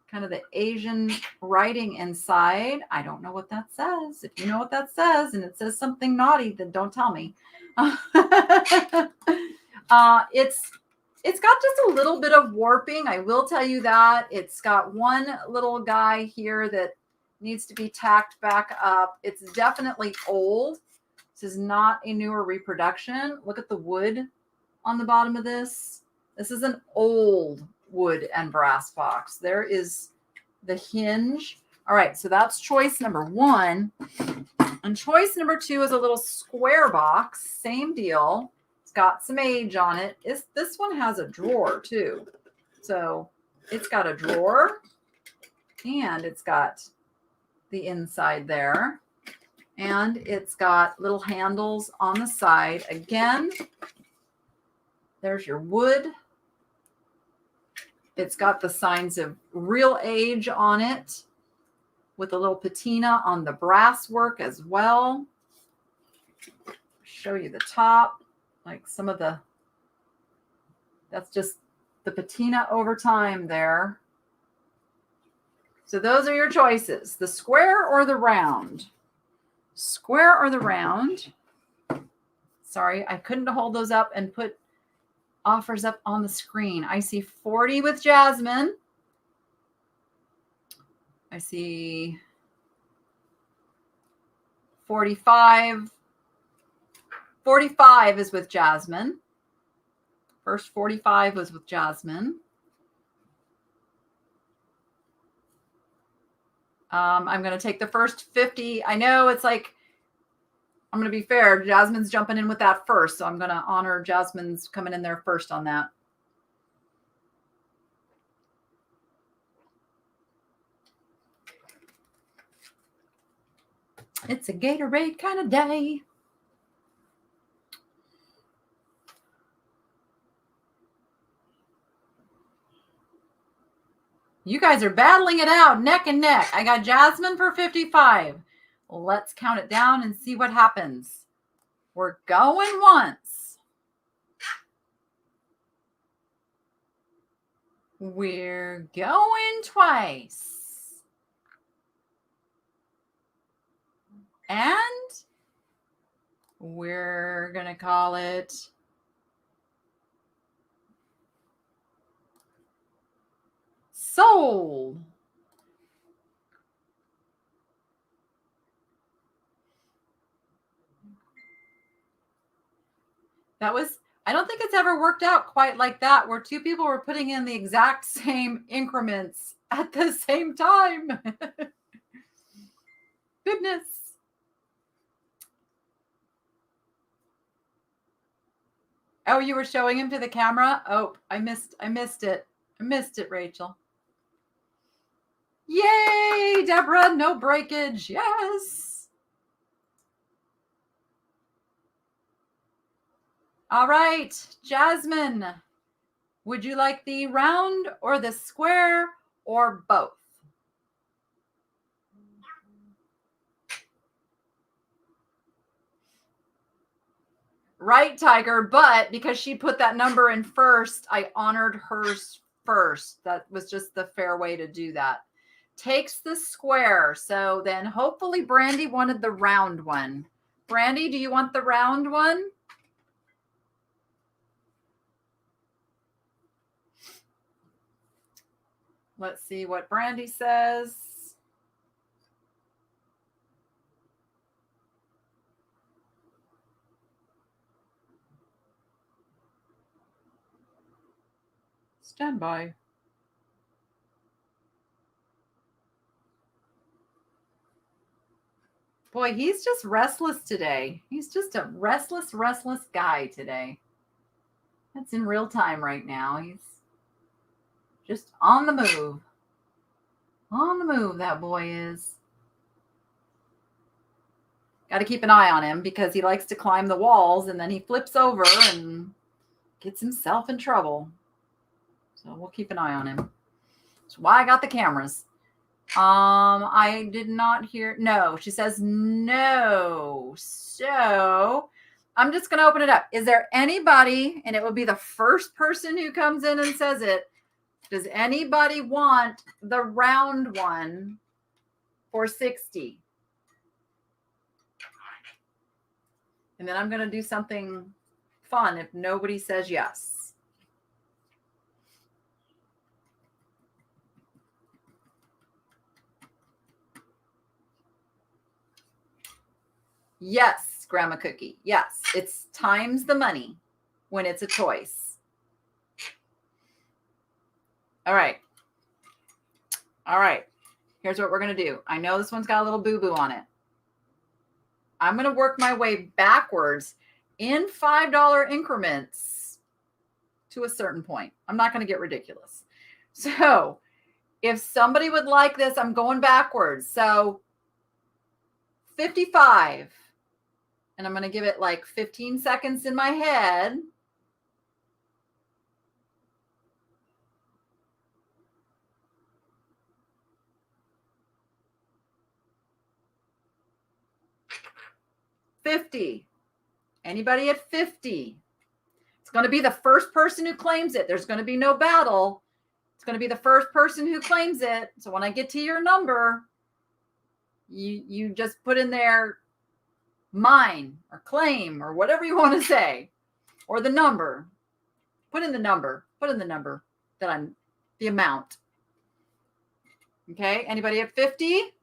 kind of the Asian writing inside. I don't know what that says. If you know what that says and it says something naughty, then don't tell me. It's got just a little bit of warping. I will tell you that. It's got one little guy here that needs to be tacked back up. It's definitely old. This is not a newer reproduction. Look at the wood on the bottom of this. This is an old wood and brass box. There is the hinge. All right, so that's choice number 1. And choice number 2 is a little square box. Same deal. It's got some age on it. This one has a drawer too. So it's got a drawer and it's got the inside there. And it's got little handles on the side. Again, there's your wood It's got the signs of real age on it with a little patina on the brass work as well. Show you the top, like some of the, that's just the patina over time there. So those are your choices, the square or the round. Square or the round. Sorry, I couldn't hold those up and put offers up on the screen. I see 40 with Jasmine. I see 45. 45 is with Jasmine. First 45 was with Jasmine. I'm going to take the first 50. I know it's like, I'm going to be fair. Jasmine's jumping in with that first. So I'm going to honor Jasmine's coming in there first on that. It's a Gatorade kind of day. You guys are battling it out neck and neck. I got Jasmine for 55. Let's count it down and see what happens. We're going once. We're going twice. And we're going to call it sold. That was, I don't think it's ever worked out quite like that, where two people were putting in the exact same increments at the same time. Goodness. Oh, you were showing him to the camera? Oh, I missed it. I missed it, Rachel. Yay, Deborah, no breakage. Yes. All right, Jasmine, would you like the round or the square or both? Right, Tiger, but because she put that number in first, I honored hers first. That was just the fair way to do that. Takes the square. So then hopefully Brandy wanted the round one. Brandy, do you want the round one? Let's see what Brandy says. Stand by. Boy, he's just restless today. He's just a restless guy today. That's in real time right now. He's just on the move. On the move, that boy is. Got to keep an eye on him because he likes to climb the walls and then he flips over and gets himself in trouble. So we'll keep an eye on him. That's why I got the cameras. I did not hear. No, she says no. So I'm just going to open it up. Is there anybody, and it will be the first person who comes in and says it, does anybody want the round one for 60? And then I'm going to do something fun if nobody says yes. Yes, Grandma Cookie. Yes, it's times the money when it's a choice. All right. All right. Here's what we're going to do. I know this one's got a little boo-boo on it. I'm going to work my way backwards in $5 increments to a certain point. I'm not going to get ridiculous. So if somebody would like this, I'm going backwards. So 55. And I'm going to give it like 15 seconds in my head. 50? Anybody at 50? It's going to be the first person who claims it. There's going to be no battle. It's going to be the first person who claims it. So when I get to your number, you just put in there mine or claim or whatever you want to say, or the number. Put in the number that I'm, the amount. Okay. Anybody at 50?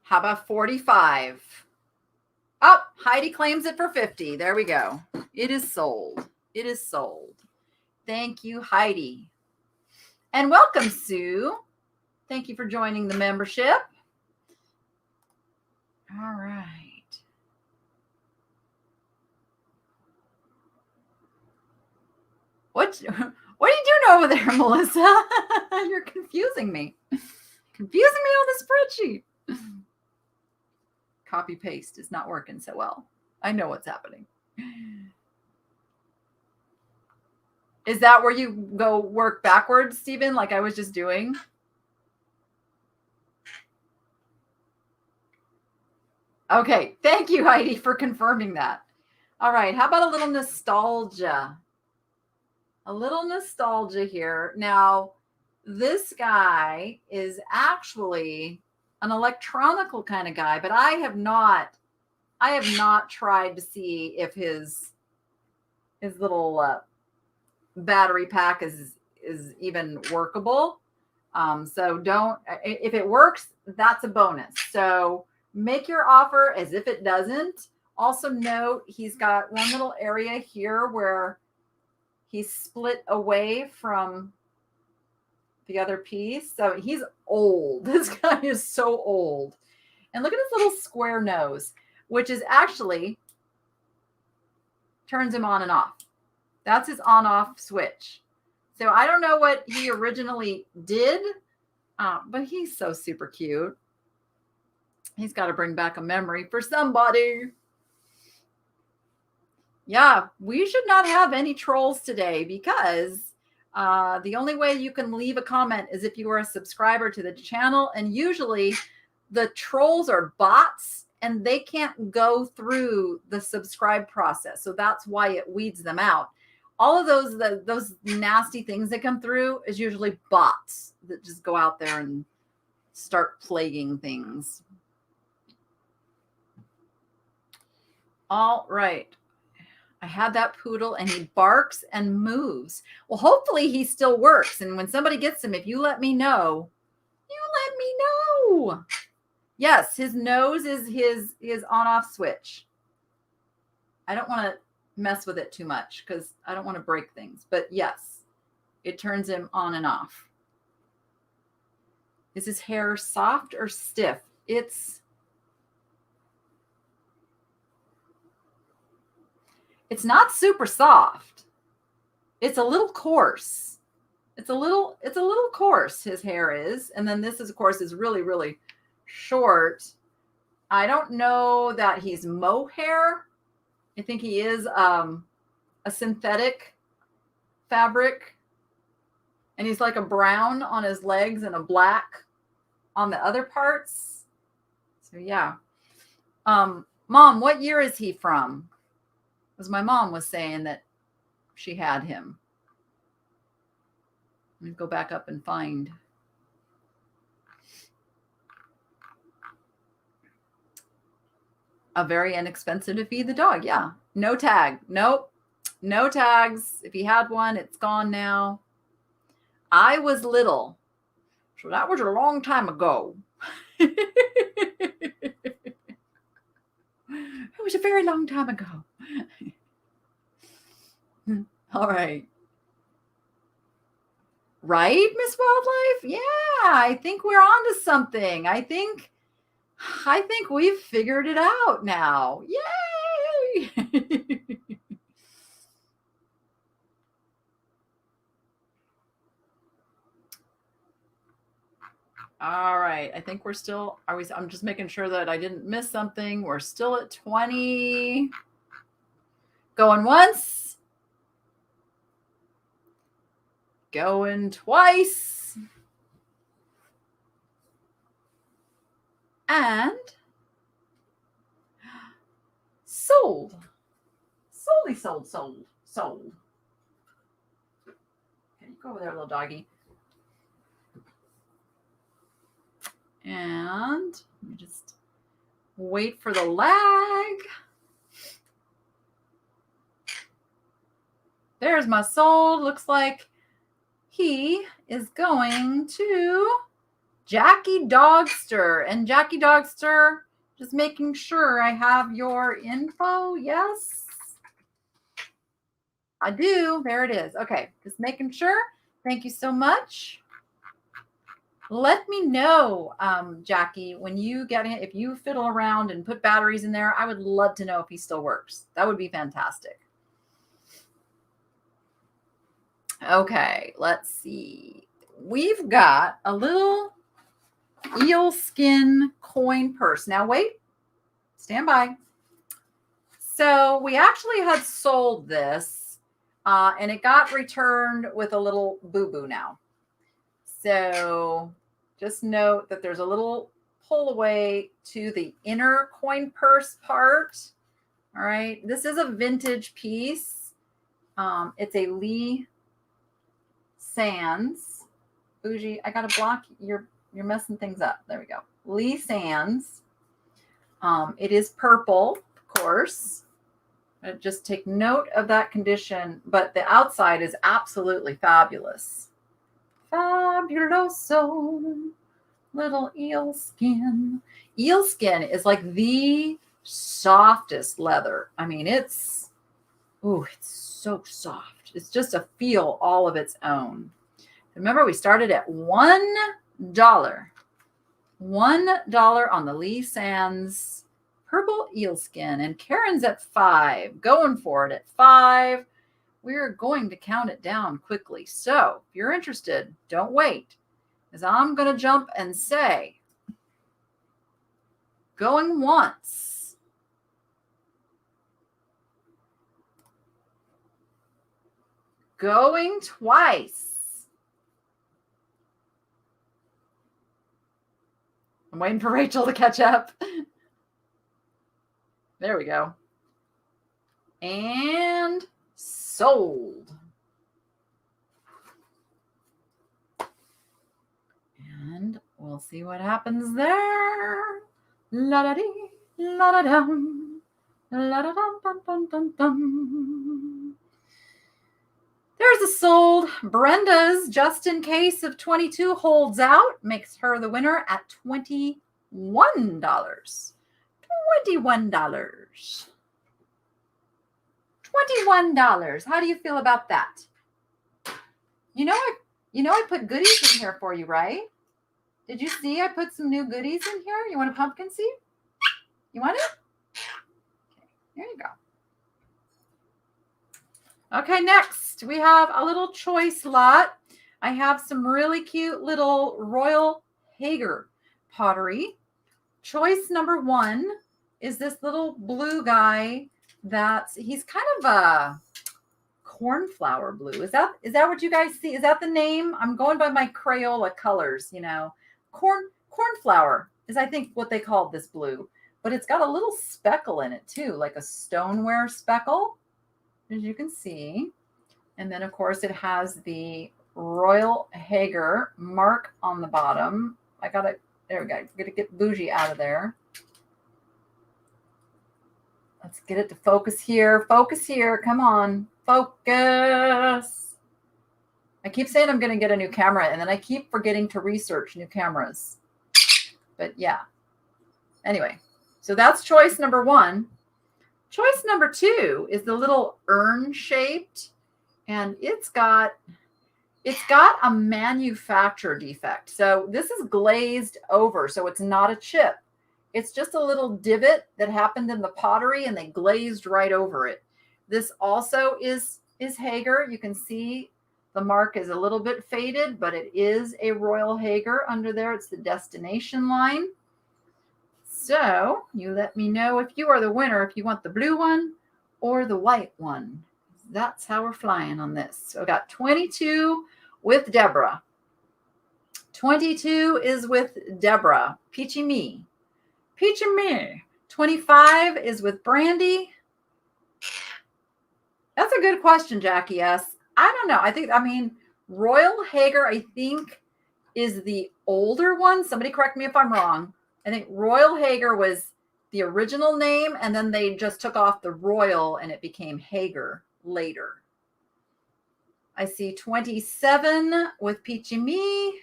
How about 45? Oh, Heidi claims it for 50. There we go. It is sold. It is sold. Thank you, Heidi. And welcome, Sue. Thank you for joining the membership. All right. What are you doing over there, Melissa? You're confusing me. Confusing me on the spreadsheet. Copy paste is not working so well. I know what's happening. Is that where you go work backwards, Stephen, like I was just doing? Okay. Thank you, Heidi, for confirming that. All right. How about a little nostalgia? A little nostalgia here. Now, this guy is actually an electronical kind of guy, but I have not tried to see if his little battery pack is even workable. So don't, if it works, that's a bonus. So make your offer as if it doesn't. Also note he's got one little area here where he's split away from the other piece. So he's old. This guy is so old. And look at his little square nose, which is actually turns him on and off. That's his on-off switch. So I don't know what he originally did, but he's so super cute. He's got to bring back a memory for somebody. Yeah, we should not have any trolls today because the only way you can leave a comment is if you are a subscriber to the channel. And usually the trolls are bots and they can't go through the subscribe process. So that's why it weeds them out. All of those nasty things that come through is usually bots that just go out there and start plaguing things. All right. I had that poodle and he barks and moves. Well, hopefully he still works. And when somebody gets him, if you let me know, Yes, his nose is his on-off switch. I don't want to mess with it too much because I don't want to break things. But yes, it turns him on and off. Is his hair soft or stiff? It's not super soft. It's a little coarse. It's a little coarse, his hair is. And then this is, of course, is really, really short. I don't know that he's mohair. I think he is a synthetic fabric. And he's like a brown on his legs and a black on the other parts. So yeah. Mom, what year is he from? Because my mom was saying that she had him. Let me go back up and find. A very inexpensive to feed the dog. Yeah. No tag. Nope. No tags. If he had one, it's gone now. I was little. So that was a long time ago. It was a very long time ago. All right. Right, Miss Wildlife? Yeah, I think we're on to something. I think we've figured it out now. Yay! All right. I think we're still, I'm just making sure that I didn't miss something. We're still at 20. Going once. Going twice. And sold. Solely sold. Okay, you go over there, little doggy. And let me just wait for the lag. There's my sold. Looks like he is going to Jackie Dogster. And Jackie Dogster, just making sure I have your info. Yes, I do. There it is. Okay, just making sure. Thank you so much. Let me know, Jackie, when you get it, if you fiddle around and put batteries in there, I would love to know if he still works. That would be fantastic. Okay, let's see. We've got a little eel skin coin purse. Now wait, stand by. So we actually had sold this and it got returned with a little boo-boo now. So just note that there's a little pull away to the inner coin purse part. All right. This is a vintage piece. It's a Lee Sands. Bougie, I got to block. You're messing things up. There we go. Lee Sands. It is purple, of course. Just take note of that condition. But the outside is absolutely fabulous. Fabuloso little eel skin. Eel skin is like the softest leather. I mean, it's so soft. It's just a feel all of its own. Remember, we started at $1. $1 on the Lee Sands purple eel skin. And Karen's at 5, going for it at 5. We're going to count it down quickly. So if you're interested, don't wait, because I'm going to jump and say, going once, going twice. I'm waiting for Rachel to catch up. There we go. And sold. And we'll see what happens there. La da dee, la da dum, la da dum, dum, dum, dum, dum. There's a sold. Brenda's just in case of 22 holds out, makes her the winner at $21. $21. $21. How do you feel about that? You know I put goodies in here for you, right? Did you see I put some new goodies in here? You want a pumpkin seed? You want it? Okay, here you go. Okay, next we have a little choice lot. I have some really cute little Royal Hager pottery. Choice number 1 is this little blue guy. He's kind of a cornflower blue. Is that what you guys see? Is that the name? I'm going by my Crayola colors, Cornflower is, I think, what they called this blue. But it's got a little speckle in it too, like a stoneware speckle, as you can see. And then, of course, it has the Royal Hager mark on the bottom. There we go. I'm going to get Bougie out of there. Let's get it to focus here. Focus here. Come on. Focus. I keep saying I'm going to get a new camera, and then I keep forgetting to research new cameras. But yeah. Anyway, so that's choice number 1. Choice number 2 is the little urn shaped, and it's got a manufacturer defect. So this is glazed over, so it's not a chip. It's just a little divot that happened in the pottery, and they glazed right over it. This also is Hager. You can see the mark is a little bit faded, but it is a Royal Hager under there. It's the destination line. So you let me know if you are the winner, if you want the blue one or the white one. That's how we're flying on this. So I got 22 with Deborah. 22 is with Deborah. Peachy me. Peach and me. 25 is with Brandy. That's a good question, Jackie S. I don't know. I mean, Royal Hager, I think, is the older one. Somebody correct me if I'm wrong. I think Royal Hager was the original name, and then they just took off the Royal and it became Hager later. I see 27 with Peachy Me.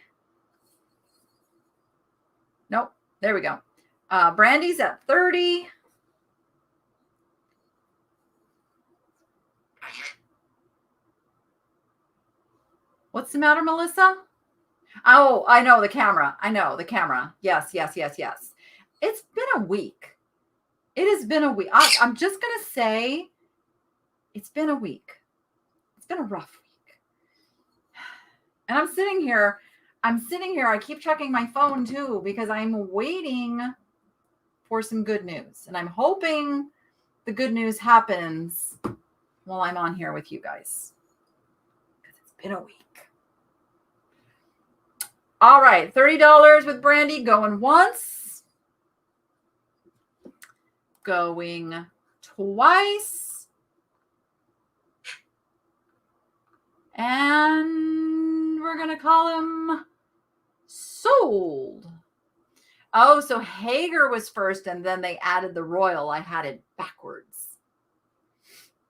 Nope. There we go. Brandy's at 30. What's the matter, Melissa? Oh, I know the camera. Yes. It's been a week. It has been a week. I'm just going to say it's been a week. It's been a rough week. And I'm sitting here. I keep checking my phone too because I'm waiting for some good news. And I'm hoping the good news happens while I'm on here with you guys. Because it's been a week. All right, $30 with Brandy going once. Going twice. And we're going to call him sold. Oh, so Hager was first and then they added the Royal. I had it backwards.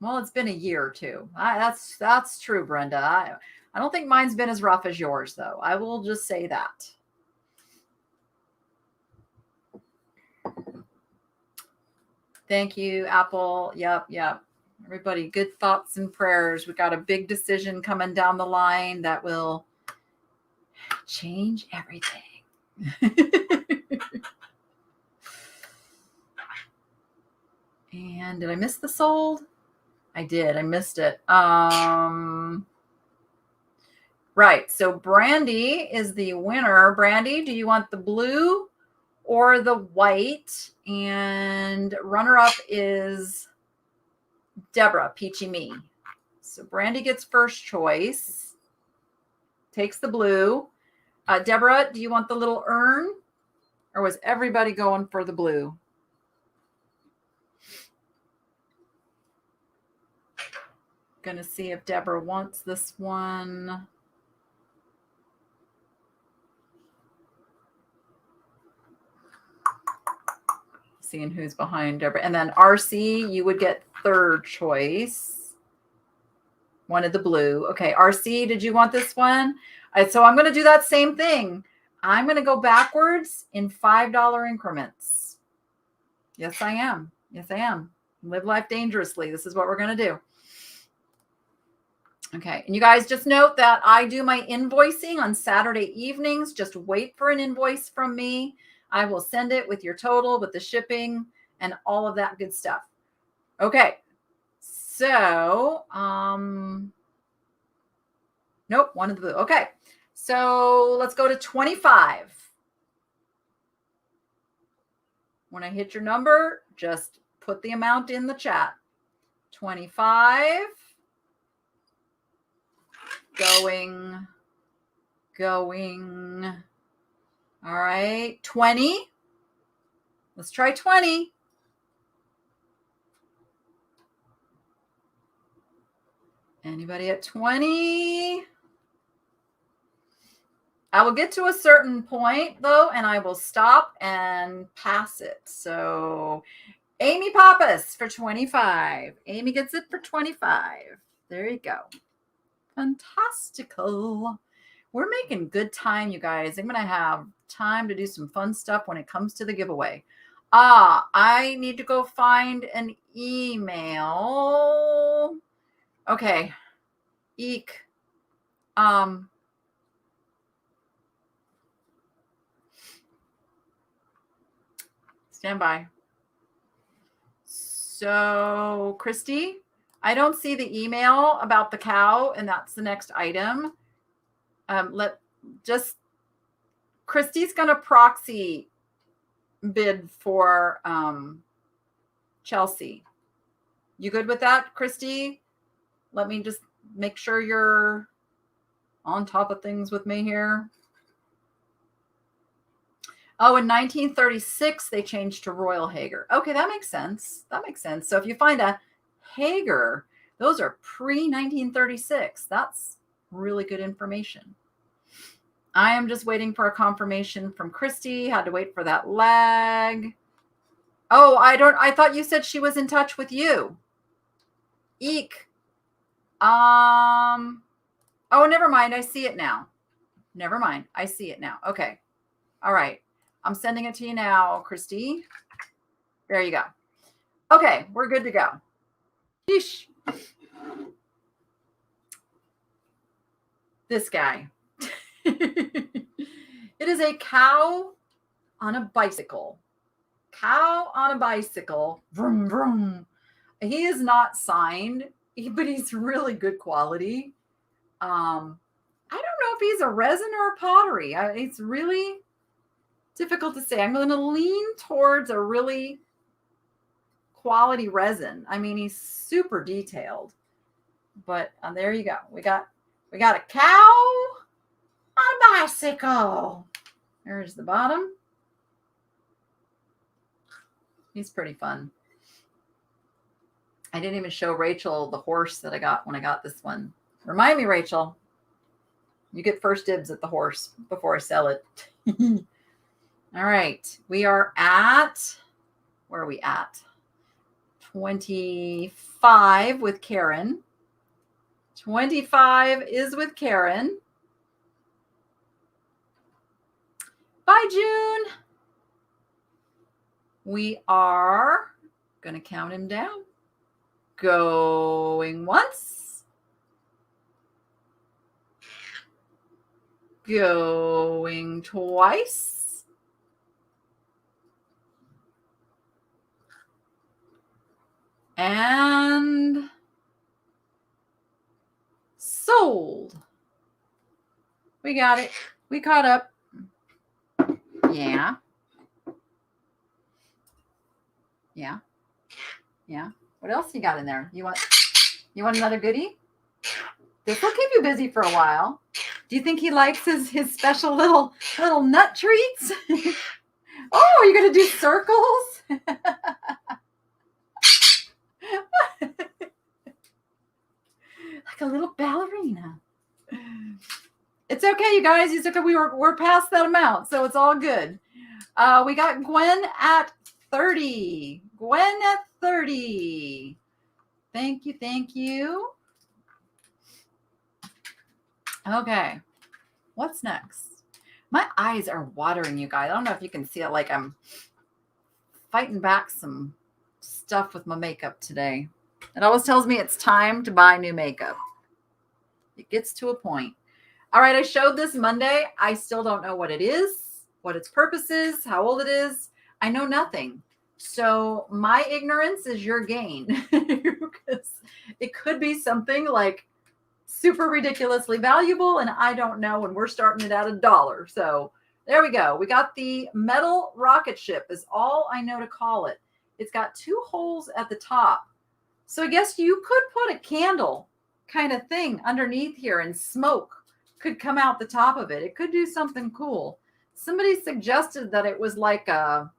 Well, it's been a year or two. That's true, Brenda. I don't think mine's been as rough as yours, though. I will just say that. Thank you, Apple. Yep. Everybody, good thoughts and prayers. We got a big decision coming down the line that will change everything. And did I miss the sold? I did. I missed it. Right. So Brandy is the winner. Brandy, do you want the blue or the white? And runner-up is Deborah, Peachy Me. So Brandy gets first choice. Takes the blue. Deborah, do you want the little urn? Or was everybody going for the blue? Going to see if Deborah wants this one. Seeing who's behind Deborah. And then RC, you would get third choice. Wanted the blue. Okay, RC, did you want this one? So I'm going to do that same thing. I'm going to go backwards in $5 increments. Yes, I am. Live life dangerously. This is what we're going to do. Okay, and you guys just note that I do my invoicing on Saturday evenings. Just wait for an invoice from me. I will send it with your total, with the shipping, and all of that good stuff. Okay, so, nope, one of the blue. Okay, so let's go to 25. When I hit your number, just put the amount in the chat. 25. Going. All right, 20. Let's try 20. Anybody at 20? I will get to a certain point, though, and I will stop and pass it. So Amy Pappas for 25. Amy gets it for 25. There you go. Fantastical. We're making good time, you guys. I'm going to have time to do some fun stuff when it comes to the giveaway. I need to go find an email. Okay. Eek. Stand by. So, Christy, I don't see the email about the cow, and that's the next item. Christy's going to proxy bid for Chelsea. You good with that, Christy? Let me just make sure you're on top of things with me here. Oh, in 1936, they changed to Royal Hager. Okay, that makes sense. That makes sense. So if you find a Hager, those are pre-1936. That's really good information. I am just waiting for a confirmation from Christy. Had to wait for that lag. Oh, I thought you said she was in touch with you. Eek. Oh, never mind. I see it now. Never mind. I see it now. Okay. All right. I'm sending it to you now, Christy. There you go. Okay, we're good to go. Yeesh. This guy. It is a cow on a bicycle. Cow on a bicycle. Vroom, vroom. He is not signed, but he's really good quality. I don't know if he's a resin or a pottery. It's really difficult to say. I'm going to lean towards a really quality resin. I mean, he's super detailed. But there you go. We got a cow on a bicycle. There's the bottom. He's pretty fun. I didn't even show Rachel the horse that I got when I got this one. Remind me, Rachel. You get first dibs at the horse before I sell it. All right. We are at, where are we at? 25 with Karen. 25 is with Karen. Bye, June. We are going to count him down. Going once. Going twice. And sold. We got it. We caught up. Yeah. Yeah. Yeah. What else you got in there? You want another goodie? This will keep you busy for a while. Do you think he likes his special little nut treats? Oh, are you going to do circles? Like a little ballerina. It's okay, you guys. It's okay. We're past that amount, so it's all good. We got Gwen at 30. Gwen at 30. Thank you. Thank you. Okay. What's next? My eyes are watering, you guys. I don't know if you can see it. Like I'm fighting back some stuff with my makeup today. It always tells me it's time to buy new makeup. It gets to a point. All right, I showed this Monday. I still don't know what it is, what its purpose is, how old it is. I know nothing. So my ignorance is your gain. Because it could be something like super ridiculously valuable, and I don't know, and we're starting it at $1. So there we go. We got the metal rocket ship is all I know to call it. It's got 2 holes at the top. So I guess you could put a candle kind of thing underneath here and smoke could come out the top of it. It could do something cool. Somebody suggested that it was like an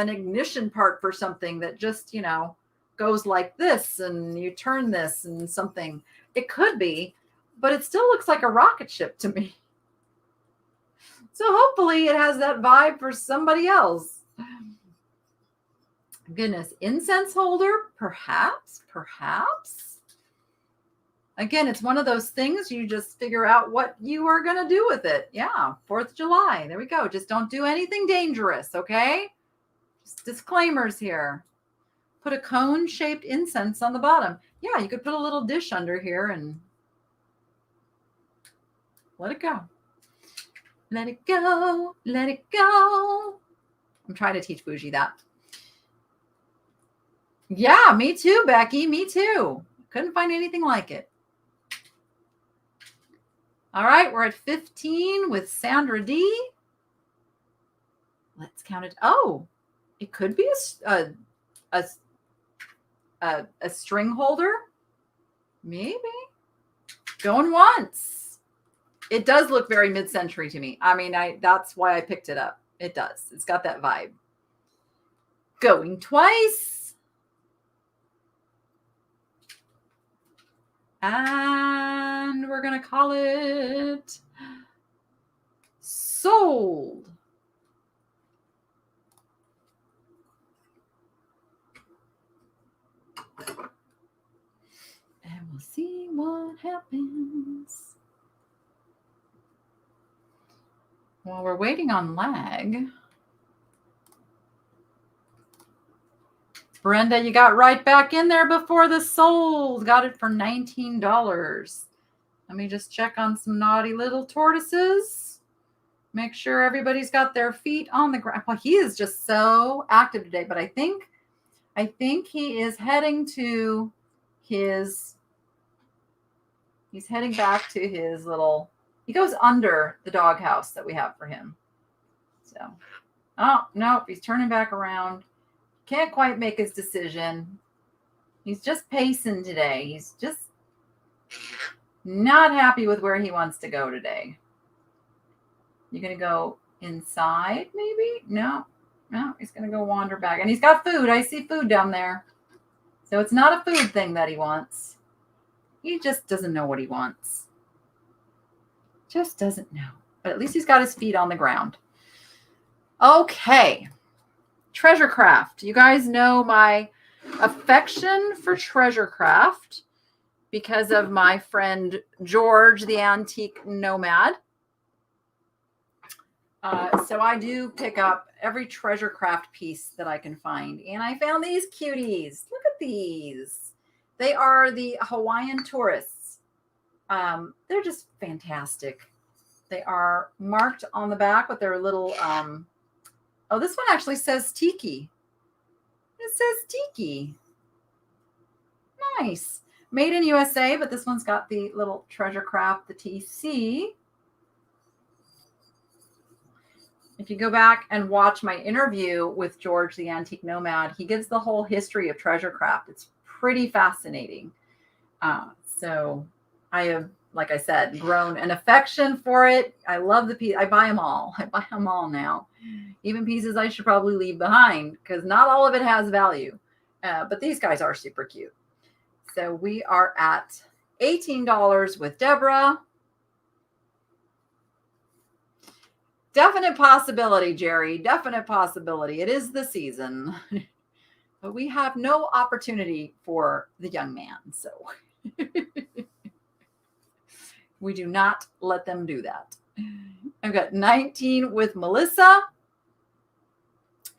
ignition part for something that just, goes like this and you turn this and something. It could be, but it still looks like a rocket ship to me. So hopefully it has that vibe for somebody else. Goodness, incense holder, perhaps. Again, it's one of those things you just figure out what you are going to do with it. Yeah, 4th of July. There we go. Just don't do anything dangerous, okay? Just disclaimers here. Put a cone-shaped incense on the bottom. Yeah, you could put a little dish under here and let it go. Let it go. Let it go. I'm trying to teach Bougie that. Yeah, me too, Becky. Me too. Couldn't find anything like it. All right, we're at 15 with Sandra D. Let's count it. Oh, it could be a string holder. Maybe. Going once. It does look very mid-century to me. I mean, that's why I picked it up. It does. It's got that vibe. Going twice. And we're going to call it sold. And we'll see what happens. While we're waiting on lag, Brenda, you got right back in there before the sold. Got it for $19. Let me just check on some naughty little tortoises. Make sure everybody's got their feet on the ground. Well, he is just so active today, but I think he is heading to his, he's heading back to his little, he goes under the doghouse that we have for him. So, oh, no, he's turning back around. Can't quite make his decision. He's just pacing today. He's just not happy with where he wants to go today. You going to go inside maybe? No, he's going to go wander back. And he's got food. I see food down there. So it's not a food thing that he wants. He just doesn't know what he wants. Just doesn't know. But at least he's got his feet on the ground. Okay. Treasure craft. You guys know my affection for treasure craft because of my friend George, the antique nomad. So I do pick up every treasure craft piece that I can find. And I found these cuties. Look at these. They are the Hawaiian tourists. They're just fantastic. They are marked on the back with their little... oh, this one actually says Tiki. It says Tiki. Nice. Made in USA, but this one's got the little treasure craft, the TC. If you go back and watch my interview with George, the antique nomad, he gives the whole history of treasure craft. It's pretty fascinating. So I have, like I said, grown an affection for it. I love the piece. I buy them all. I buy them all now. Even pieces I should probably leave behind because not all of it has value. But these guys are super cute. So we are at $18 with Deborah. Definite possibility, Jerry. Definite possibility. It is the season. But we have no opportunity for the young man. So we do not let them do that. I've got 19 with Melissa.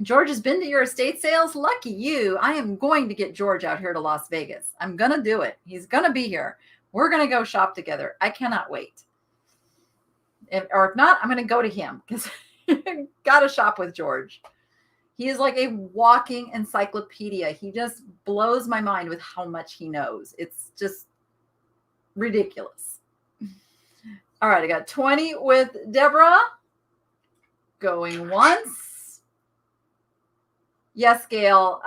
George has been to your estate sales. Lucky you. I am going to get George out here to Las Vegas. I'm going to do it. He's going to be here. We're going to go shop together. I cannot wait. If not, I'm going to go to him because got to shop with George. He is like a walking encyclopedia. He just blows my mind with how much he knows. It's just ridiculous. All right, I got 20 with Deborah. Going once. Yes, Gail.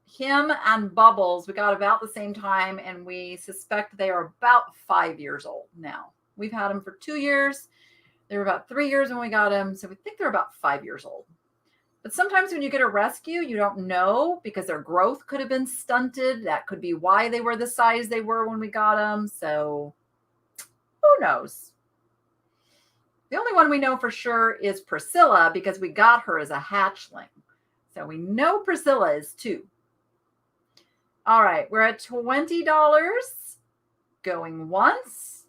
Him and Bubbles, we got about the same time, and we suspect they are about 5 years old now. We've had them for 2 years. They were about 3 years when we got them, so we think they're about 5 years old. But sometimes when you get a rescue, you don't know because their growth could have been stunted. That could be why they were the size they were when we got them. So who knows? The only one we know for sure is Priscilla because we got her as a hatchling. So we know Priscilla is 2. All right, we're at $20. Going once.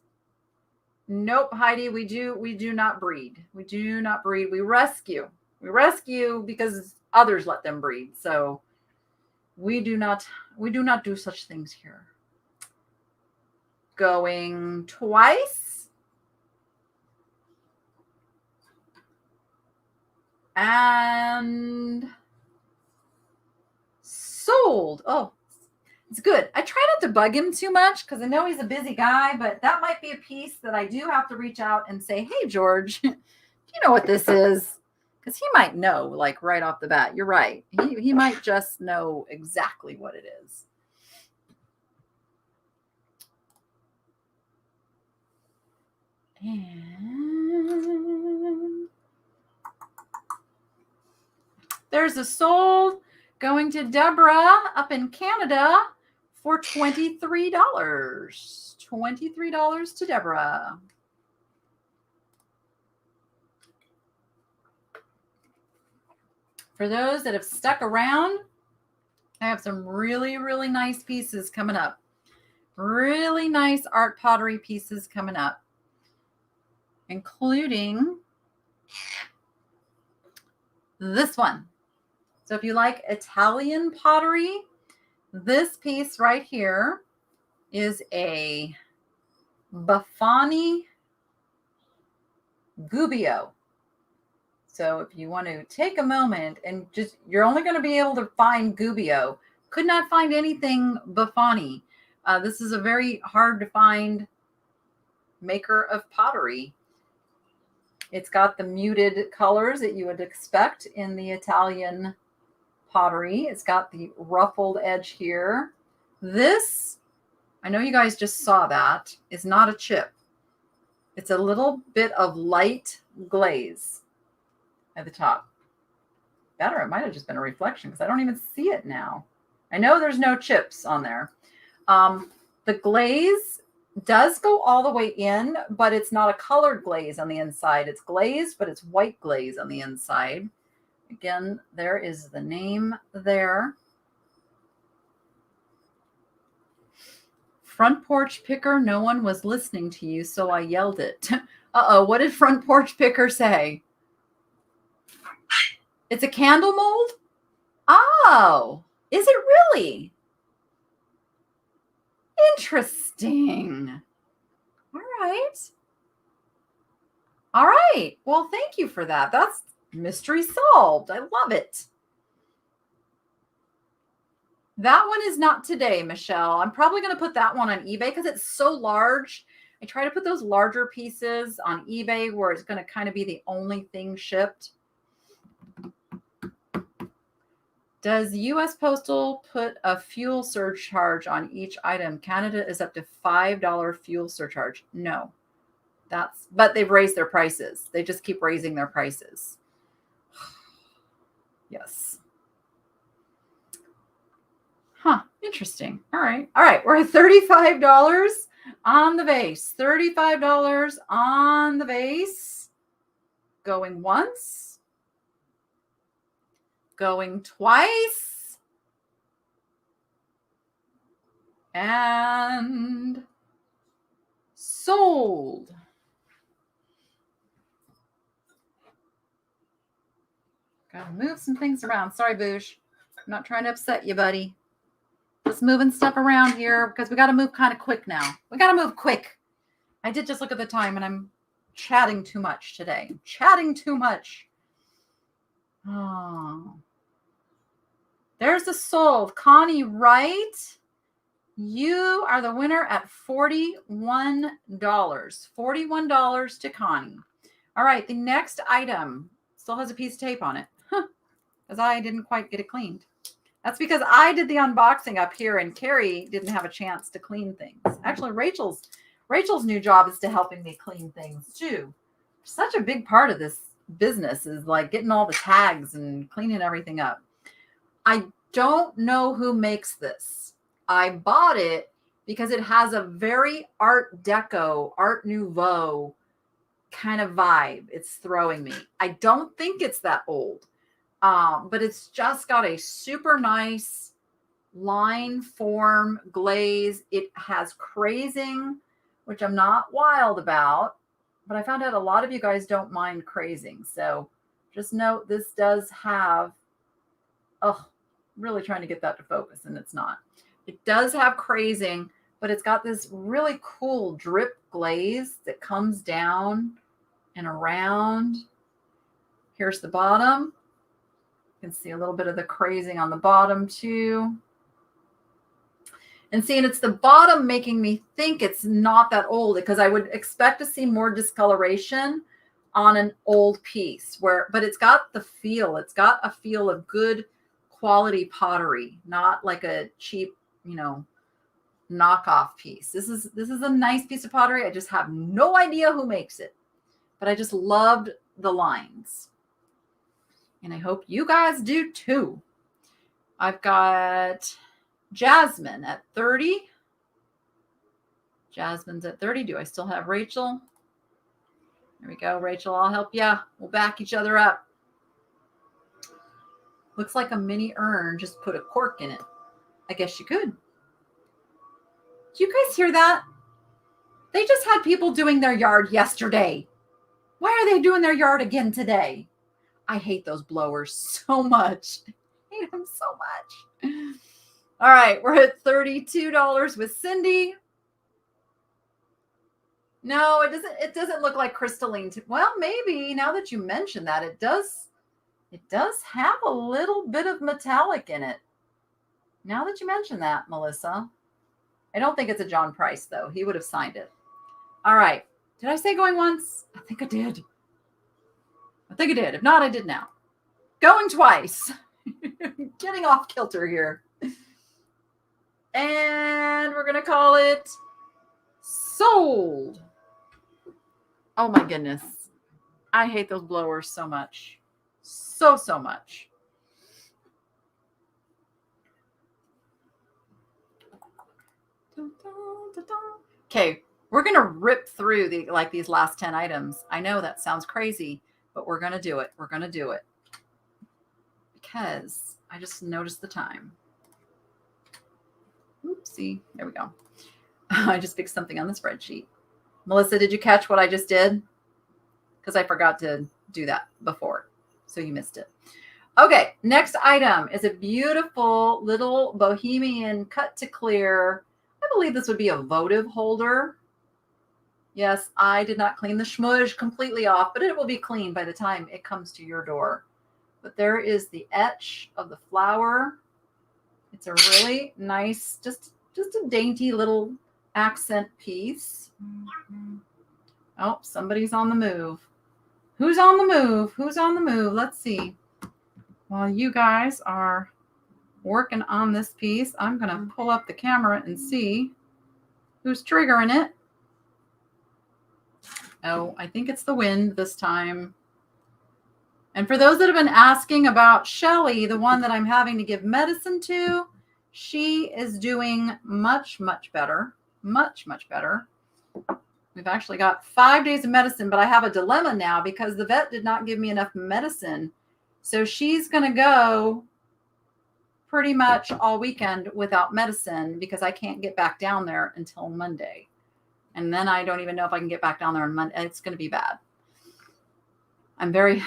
Nope, Heidi, we do not breed. We do not breed. We rescue. We rescue because others let them breed. So we do not do such things here. Going twice. And sold. Oh, it's good. I try not to bug him too much because I know he's a busy guy, but that might be a piece that I do have to reach out and say, hey, George, do you know what this is? Because he might know, like, right off the bat. You're right. He might just know exactly what it is. And there's a sold going to Deborah up in Canada for $23. $23 to Deborah. For those that have stuck around, I have some really, really nice pieces coming up. Really nice art pottery pieces coming up, including this one. So if you like Italian pottery, this piece right here is a Buffoni Gubbio. So if you want to take a moment and just, you're only going to be able to find Gubbio. Could not find anything Buffoni. This is a very hard to find maker of pottery. It's got the muted colors that you would expect in the Italian pottery. It's got the ruffled edge here. This, I know you guys just saw that, is not a chip. It's a little bit of light glaze at the top. That, or it might have just been a reflection because I don't even see it now. I know there's no chips on there. The glaze does go all the way in, but it's not a colored glaze on the inside. It's glazed, but it's white glaze on the inside. Again, there is the name there. Front porch picker, no one was listening to you, so I yelled it. Uh-oh, what did front porch picker say? It's a candle mold? Oh, is it really? Interesting. All right. All right. Well, thank you for that. That's mystery solved. I love it. That one is not today, Michelle. I'm probably going to put that one on eBay because it's so large. I try to put those larger pieces on eBay where it's going to kind of be the only thing shipped. Does U.S. Postal put a fuel surcharge on each item? Canada is up to $5 fuel surcharge. No, but they've raised their prices. They just keep raising their prices. Yes. Huh. Interesting. All right. All right. We're at $35 on the vase. $35 on the vase. Going once. Going twice. And sold. Gotta move some things around. Sorry, Boosh. I'm not trying to upset you, buddy. Just moving stuff around here because we got to move kind of quick now. We got to move quick. I did just look at the time and I'm chatting too much today. Chatting too much. Oh. There's the sold. Connie Wright, you are the winner at $41. $41 to Connie. All right, the next item still has a piece of tape on it because I didn't quite get it cleaned. That's because I did the unboxing up here and Carrie didn't have a chance to clean things. Actually, Rachel's new job is to helping me clean things too. Such a big part of this business is like getting all the tags and cleaning everything up. I don't know who makes this. I bought it because it has a very Art Deco, Art Nouveau kind of vibe it's throwing me. I don't think it's that old, but it's just got a super nice line form glaze. It has crazing, which I'm not wild about, but I found out a lot of you guys don't mind crazing. So just note this does have, really trying to get that to focus and it's not. It does have crazing, but it's got this really cool drip glaze that comes down and around. Here's the bottom. You can see a little bit of the crazing on the bottom too. And seeing it's the bottom making me think it's not that old because I would expect to see more discoloration on an old piece but it's got the feel. It's got a feel of good quality pottery, not like a cheap, knockoff piece. This is a nice piece of pottery. I just have no idea who makes it, but I just loved the lines. And I hope you guys do too. I've got Jasmine at 30. Jasmine's at 30. Do I still have Rachel? There we go. Rachel, I'll help you. We'll back each other up. Looks like a mini urn. Just put a cork in it. I guess you could. Do you guys hear that? They just had people doing their yard yesterday. Why are they doing their yard again today? I hate those blowers so much. I hate them so much. All right, we're at $32 with Cindy. No, it doesn't look like crystalline. Well, maybe now that you mention that, it does have a little bit of metallic in it. Now that you mention that, Melissa. I don't think it's a John Price, though. He would have signed it. All right. Did I say going once? I think I did. If not, I did now. Going twice. Getting off kilter here. And we're going to call it sold. Oh, my goodness. I hate those blowers so much. So much. Okay, we're going to rip through these last 10 items. I know that sounds crazy, but we're going to do it. We're going to do it. Because I just noticed the time. Oopsie. There we go. I just fixed something on the spreadsheet. Melissa, did you catch what I just did? Because I forgot to do that before. So you missed it. Okay, next item is a beautiful little bohemian cut to clear. I believe this would be a votive holder. Yes, I did not clean the schmudge completely off, but it will be clean by the time it comes to your door. But there is the etch of the flower. It's a really nice, just a dainty little accent piece. Oh, somebody's on the move. Who's on the move? Who's on the move? Let's see. While you guys are working on this piece, I'm going to pull up the camera and see who's triggering it. Oh, I think it's the wind this time. And for those that have been asking about Shelly, the one that I'm having to give medicine to, she is doing much, much better. Much, much better. We've actually got 5 days of medicine, but I have a dilemma now because the vet did not give me enough medicine. So she's going to go pretty much all weekend without medicine because I can't get back down there until Monday. And then I don't even know if I can get back down there on Monday. It's going to be bad. I'm very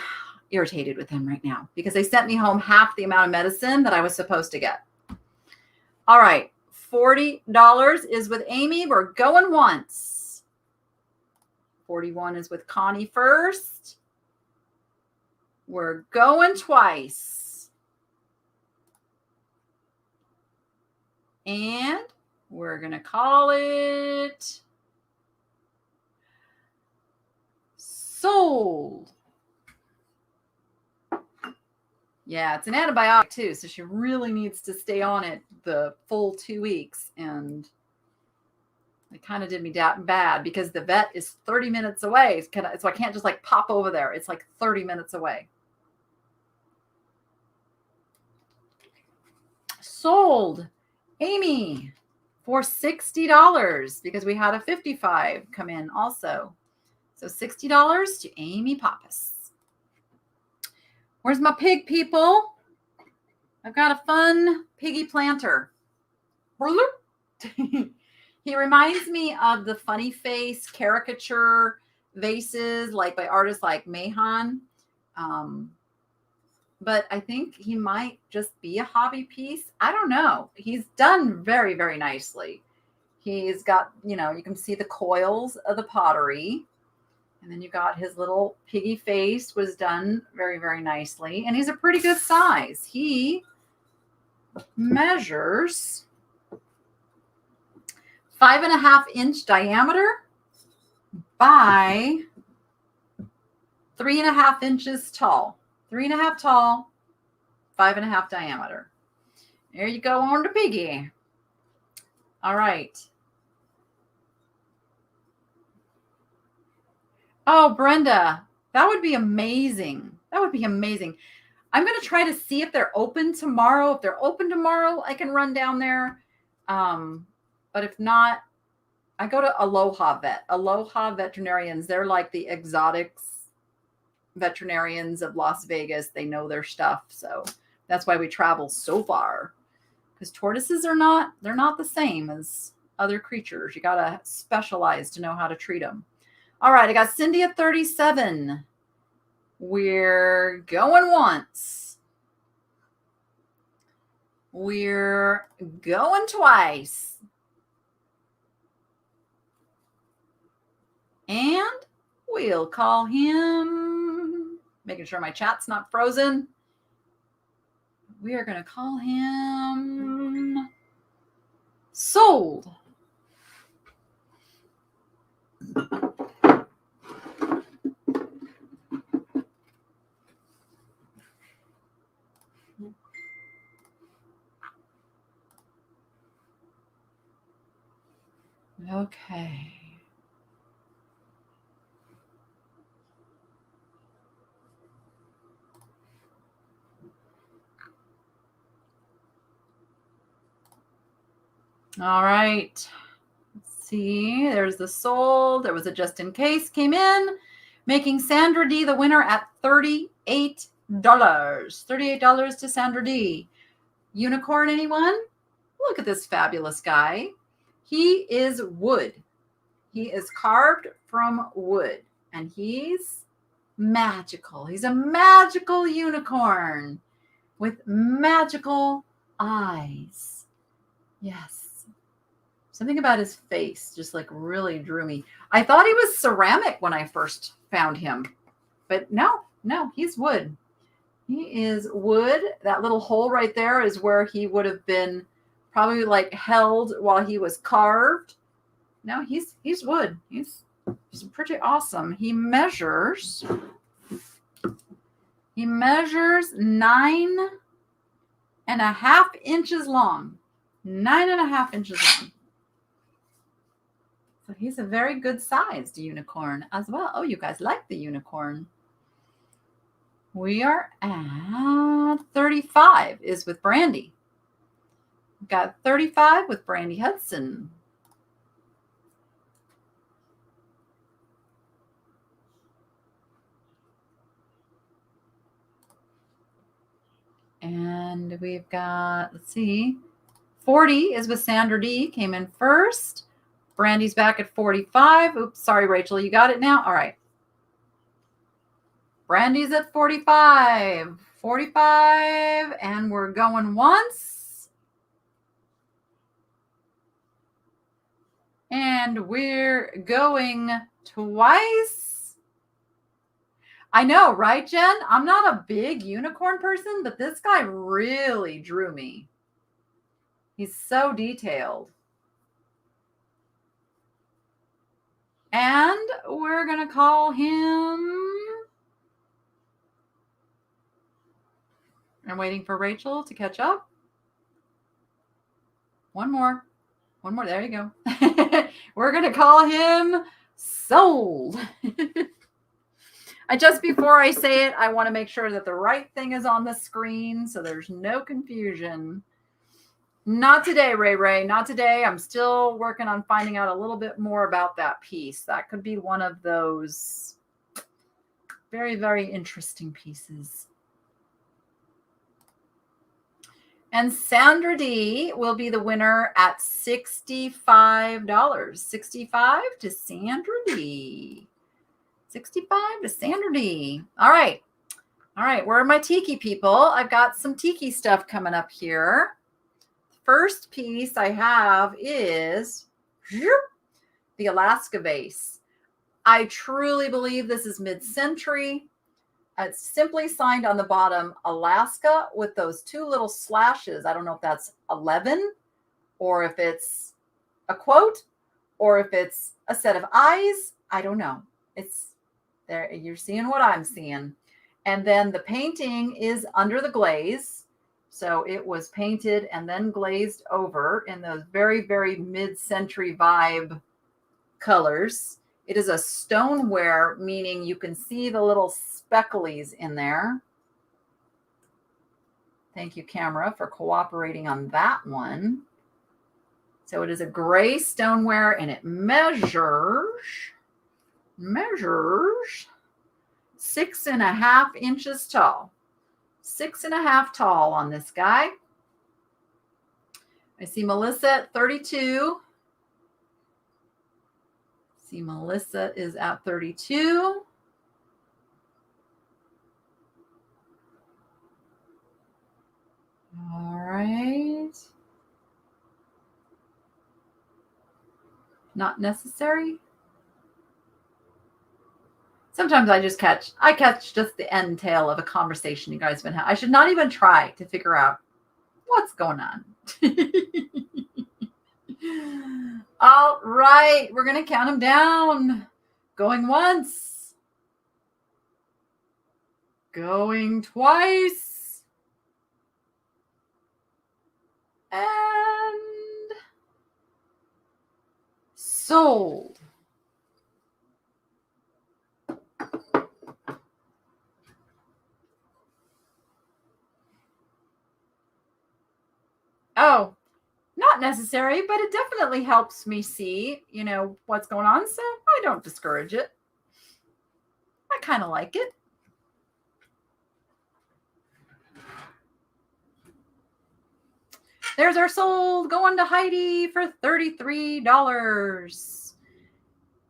irritated with them right now because they sent me home half the amount of medicine that I was supposed to get. All right. $40 is with Amy. We're going once. 41 is with Connie first. We're going twice. And we're going to call it sold. Yeah, it's an antibiotic too, so she really needs to stay on it the full 2 weeks. And it kind of did me bad because the vet is 30 minutes away. So I can't just like pop over there. It's like 30 minutes away. Sold. Amy for $60 because we had a 55 come in also. So $60 to Amy Pappas. Where's my pig, people? I've got a fun piggy planter. He reminds me of the funny face caricature vases like by artists like Mahan. But I think he might just be a hobby piece. I don't know. He's done very, very nicely. He's got, you can see the coils of the pottery. And then you got his little piggy face was done very, very nicely. And he's a pretty good size. He measures 5.5-inch diameter by 3.5 inches tall. 3.5 tall, 5.5 diameter. There you go on the piggy. All right. Oh, Brenda, that would be amazing. That would be amazing. I'm going to try to see if they're open tomorrow. If they're open tomorrow, I can run down there. But if not, I go to Aloha Vet. Aloha Veterinarians, they're like the exotics veterinarians of Las Vegas. They know their stuff. So that's why we travel so far. Because tortoises they're not the same as other creatures. You got to specialize to know how to treat them. All right, I got Cindy at 37. We're going once. We're going twice. And we'll call him, making sure my chat's not frozen. We are going to call him sold. Okay. All right. Let's see. There's the sold. There was a just in case came in, making Sandra D the winner at $38. $38 to Sandra D. Unicorn, anyone? Look at this fabulous guy. He is wood. He is carved from wood, and he's magical. He's a magical unicorn with magical eyes. Yes. Something about his face just like really drew me. I thought he was ceramic when I first found him, but no, he's wood. He is wood. That little hole right there is where he would have been probably like held while he was carved. No, he's wood. He's pretty awesome. He measures 9.5 inches long. 9.5 inches long. So he's a very good sized unicorn as well. Oh, you guys like the unicorn. We are at 35 is with Brandy. We've got 35 with Brandy Hudson. And we've got, let's see, 40 is with Sandra D. Came in first. Brandy's back at 45. Oops, sorry, Rachel. You got it now? All right. Brandy's at 45. 45, and we're going once. And we're going twice. I know, right, Jen? I'm not a big unicorn person, but this guy really drew me. He's so detailed. And we're going to call him. I'm waiting for Rachel to catch up. One more. There you go. We're going to call him sold. Just before I say it, I want to make sure that the right thing is on the screen so there's no confusion. Not today, Ray. Not today. I'm still working on finding out a little bit more about that piece. That could be one of those very, very interesting pieces. And Sandra D will be the winner at $65. 65 to Sandra D. 65 to Sandra D. All right. Where are my tiki people? I've got some tiki stuff coming up here. First piece I have is the Alaska vase. I truly believe this is mid-century. It's simply signed on the bottom, Alaska, with those two little slashes. I don't know if that's 11 or if it's a quote or if it's a set of eyes. I don't know. It's there. You're seeing what I'm seeing. And then the painting is under the glaze. So it was painted and then glazed over in those very, very mid-century vibe colors. It is a stoneware, meaning you can see the little specklies in there. Thank you, camera, for cooperating on that one. So it is a gray stoneware, and it measures 6.5 inches tall. 6.5 tall on this guy. I see Melissa at 32. See, Melissa is at 32. All right. Not necessary. Sometimes I catch just the end tail of a conversation you guys have been having. I should not even try to figure out what's going on. All right, we're going to count them down. Going once. Going twice. And sold. Oh, not necessary, but it definitely helps me see, what's going on. So I don't discourage it. I kind of like it. There's our sold, going to Heidi for $33.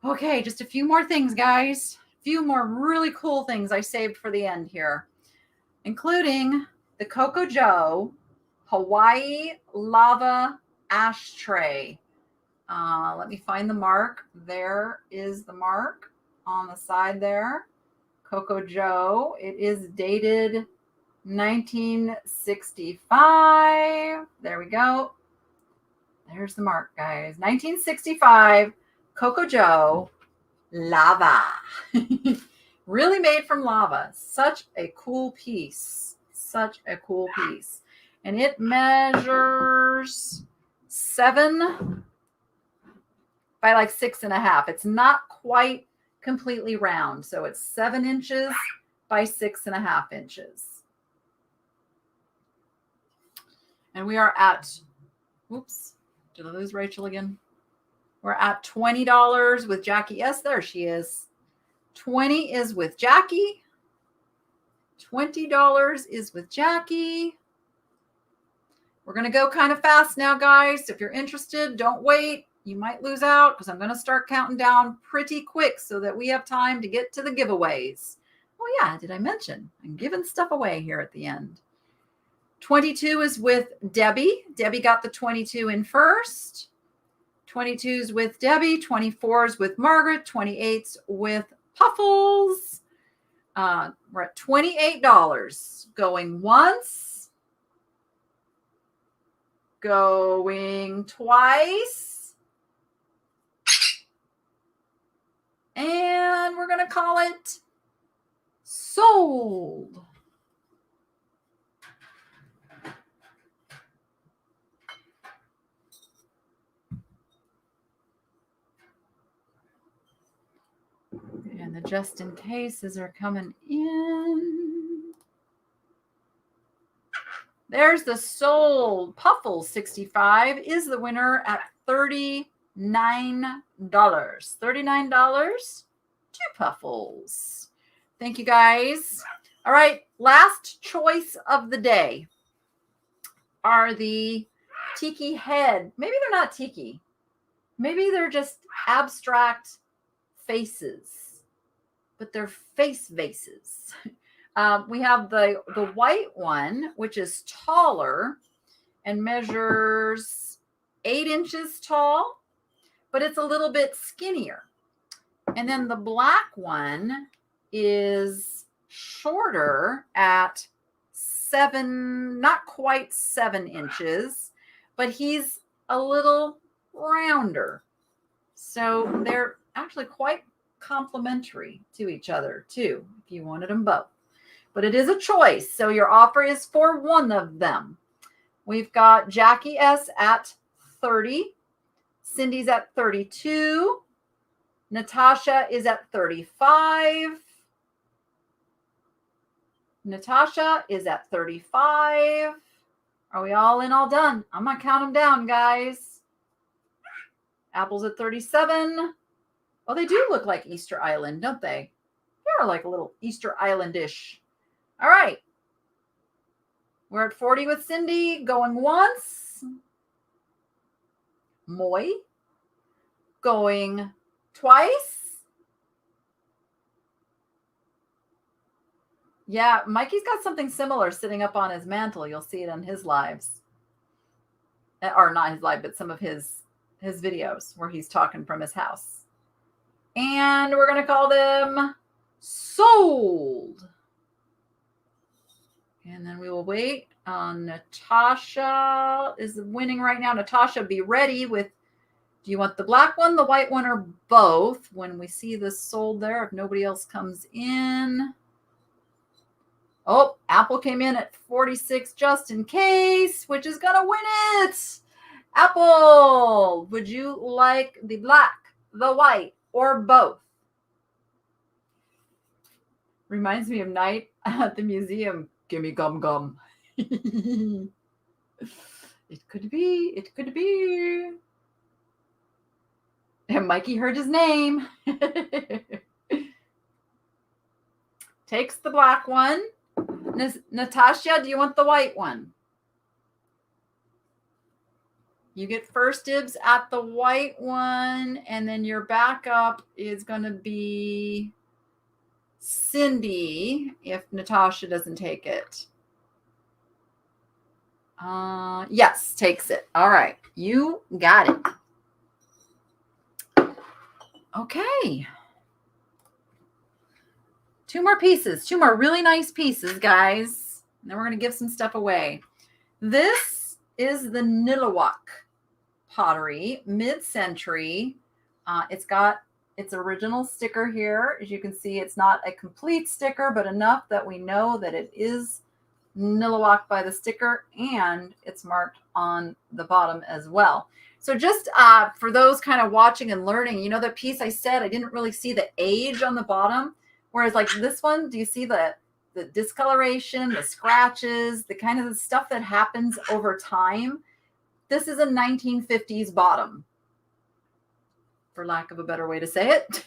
Okay, just a few more things, guys. A few more really cool things I saved for the end here, including the Coco Joe Hawaii lava ashtray. Let me find the mark. There is the mark on the side there. Coco Joe. It is dated 1965. There we go. There's the mark, guys. 1965 Coco Joe lava. Really made from lava. Such a cool piece. Such a cool piece. And it measures 7 by like 6.5. It's not quite completely round. So it's 7 inches by 6.5 inches. And we are at, oops, did I lose Rachel again? We're at $20 with Jackie. Yes, there she is. 20 is with Jackie. $20 is with Jackie. We're going to go kind of fast now, guys. If you're interested, don't wait. You might lose out because I'm going to start counting down pretty quick so that we have time to get to the giveaways. Oh, yeah, did I mention? I'm giving stuff away here at the end. 22 is with Debbie. Debbie got the 22 in first. 22's with Debbie. 24's with Margaret. 28's with Puffles. We're at $28. Going once. Going twice. And we're going to call it sold. And the just in cases are coming in. There's the sold. Puffles 65 is the winner at $39. $39 to Puffles. Thank you, guys. All right, last choice of the day are the tiki head. Maybe they're not tiki. Maybe they're just abstract faces, but they're face vases. We have the white one, which is taller and measures 8 inches tall, but it's a little bit skinnier. And then the black one is shorter at 7, not quite 7 inches, but he's a little rounder. So they're actually quite complementary to each other too, if you wanted them both. But it is a choice. So your offer is for one of them. We've got Jackie S at 30. Cindy's at 32. Natasha is at 35. Natasha is at 35. Are we all in, all done? I'm going to count them down, guys. Apple's at 37. Oh, they do look like Easter Island, don't they? They're like a little Easter Island-ish. All right. We're at 40 with Cindy. Going once. Moy. Going twice. Yeah, Mikey's got something similar sitting up on his mantle. You'll see it on his lives. Or not his live, but some of his videos where he's talking from his house. And we're going to call them sold. And then we will wait. Natasha is winning right now. Natasha, be ready with, do you want the black one, the white one, or both? When we see this sold there, if nobody else comes in. Oh, Apple came in at 46 just in case, which is going to win it. Apple, would you like the black, the white, or both? Reminds me of night at the museum. Give me gum gum. It could be. It could be. And Mikey heard his name. Takes the black one. Natasha, do you want the white one? You get first dibs at the white one, and then your backup is going to be Cindy if Natasha doesn't take it. Yes, takes it. All right. You got it. Okay. Two more pieces. Two more really nice pieces, guys. And then we're going to give some stuff away. This is the Nilluwak pottery, mid-century. It's got its original sticker here. As you can see, it's not a complete sticker, but enough that we know that it is Nilluwak by the sticker, and it's marked on the bottom as well. So just for those kind of watching and learning, you know, the piece I said, I didn't really see the age on the bottom. Whereas like this one, do you see the discoloration, the scratches, the kind of the stuff that happens over time? This is a 1950s bottom, for lack of a better way to say it.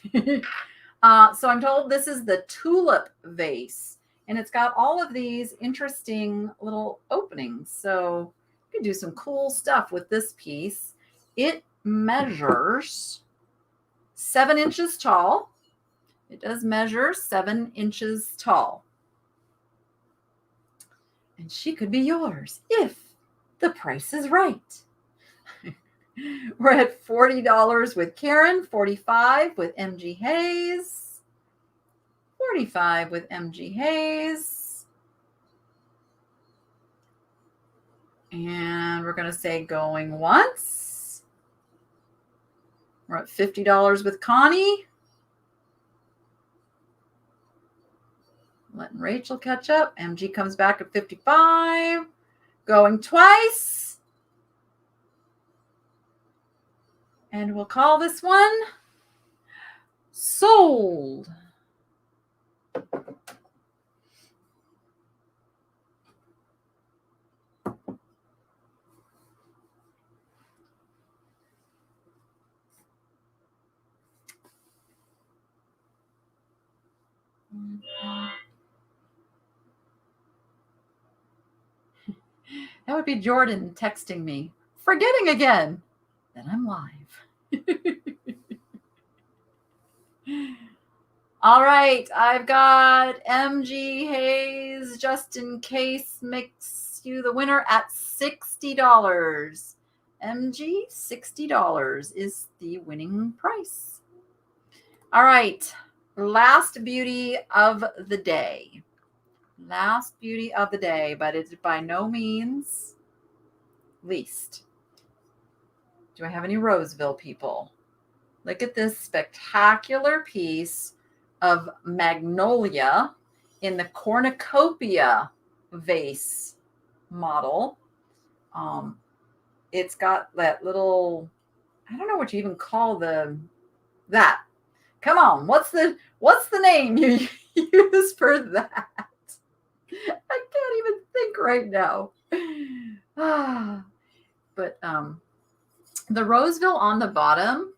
So I'm told this is the tulip vase, and it's got all of these interesting little openings. So you can do some cool stuff with this piece. It measures 7 inches tall. It does measure 7 inches tall. And she could be yours if the price is right. We're at $40 with Karen, $45 with MG Hayes, $45 with MG Hayes. And we're going to say going once. We're at $50 with Connie. Letting Rachel catch up. MG comes back at 55. Going twice. And we'll call this one sold. That would be Jordan texting me, forgetting again that I'm live. All right, I've got MG Hayes, just in case, makes you the winner at $60. MG, $60 is the winning price. All right, last beauty of the day. Last beauty of the day, but it's by no means least. Do I have any Roseville people? Look at this spectacular piece of magnolia in the cornucopia vase model. It's got that little, I don't know what you even call that. Come on, what's the name you use for that? I can't even think right now. But the Roseville on the bottom,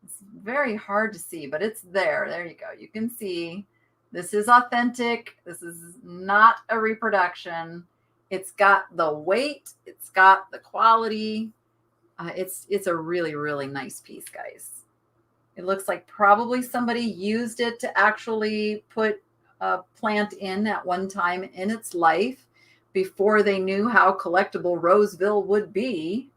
it's very hard to see, but it's there. There you go. You can see this is authentic. This is not a reproduction. It's got the weight. It's got the quality. It's a really, really nice piece, guys. It looks like probably somebody used it to actually put a plant in at one time in its life before they knew how collectible Roseville would be.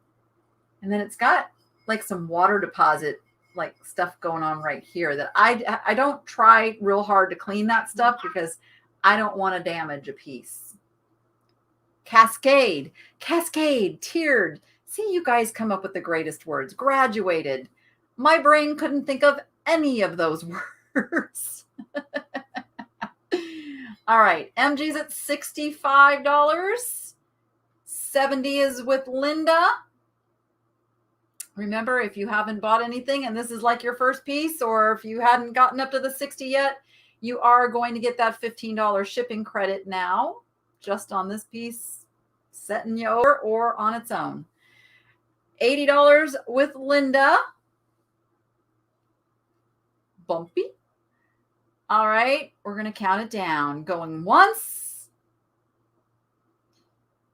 And then it's got like some water deposit like stuff going on right here that I don't try real hard to clean that stuff because I don't want to damage a piece. Cascade, tiered. See, you guys come up with the greatest words. Graduated. My brain couldn't think of any of those words. All right, MG's at $65. 70 is with Linda. Remember, if you haven't bought anything and this is like your first piece, or if you hadn't gotten up to the 60 yet, you are going to get that $15 shipping credit now, just on this piece, setting you over or on its own. $80 with Linda. Bumpy. All right, we're going to count it down. Going once.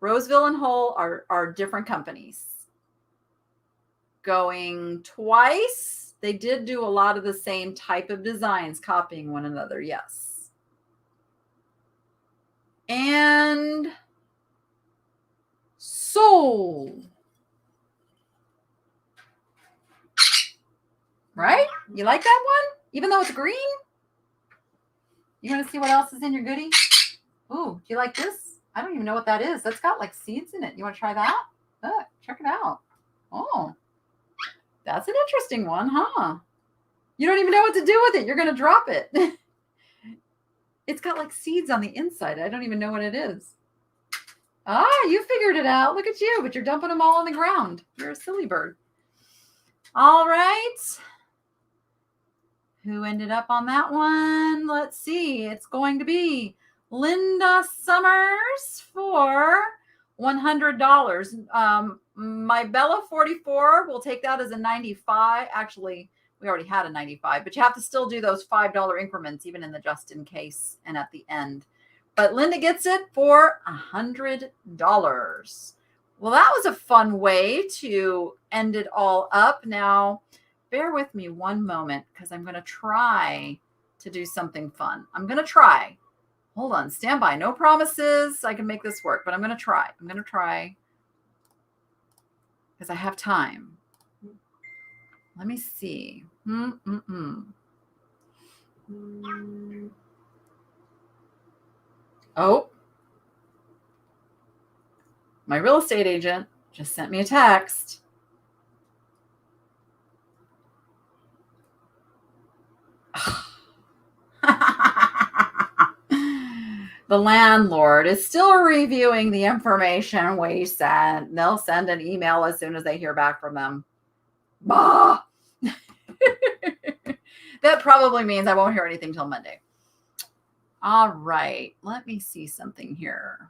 Roseville and Hull are different companies. Going twice. They did do a lot of the same type of designs, copying one another, yes. And sold. Right? You like that one? Even though it's green? You want to see what else is in your goodie? Ooh, do you like this? I don't even know what that is. That's got like seeds in it. You want to try that? Check it out. Oh, that's an interesting one, huh? You don't even know what to do with it. You're going to drop it. It's got like seeds on the inside. I don't even know what it is. Ah, you figured it out. Look at you, but you're dumping them all on the ground. You're a silly bird. All right. Who ended up on that one? Let's see. It's going to be Linda Summers for $100. My Bella 44, we'll take that as a 95. Actually, we already had a 95, but you have to still do those $5 increments, even in the just in case and at the end. But Linda gets it for $100. Well, that was a fun way to end it all up. Now, bear with me one moment because I'm going to try to do something fun. I'm going to try. Hold on, stand by. No promises I can make this work, but I'm going to try. I'm going to try because I have time. Let me see. Oh, my real estate agent just sent me a text. The landlord is still reviewing the information we sent. They'll send an email as soon as they hear back from them. Bah! That probably means I won't hear anything till Monday. All right. Let me see something here.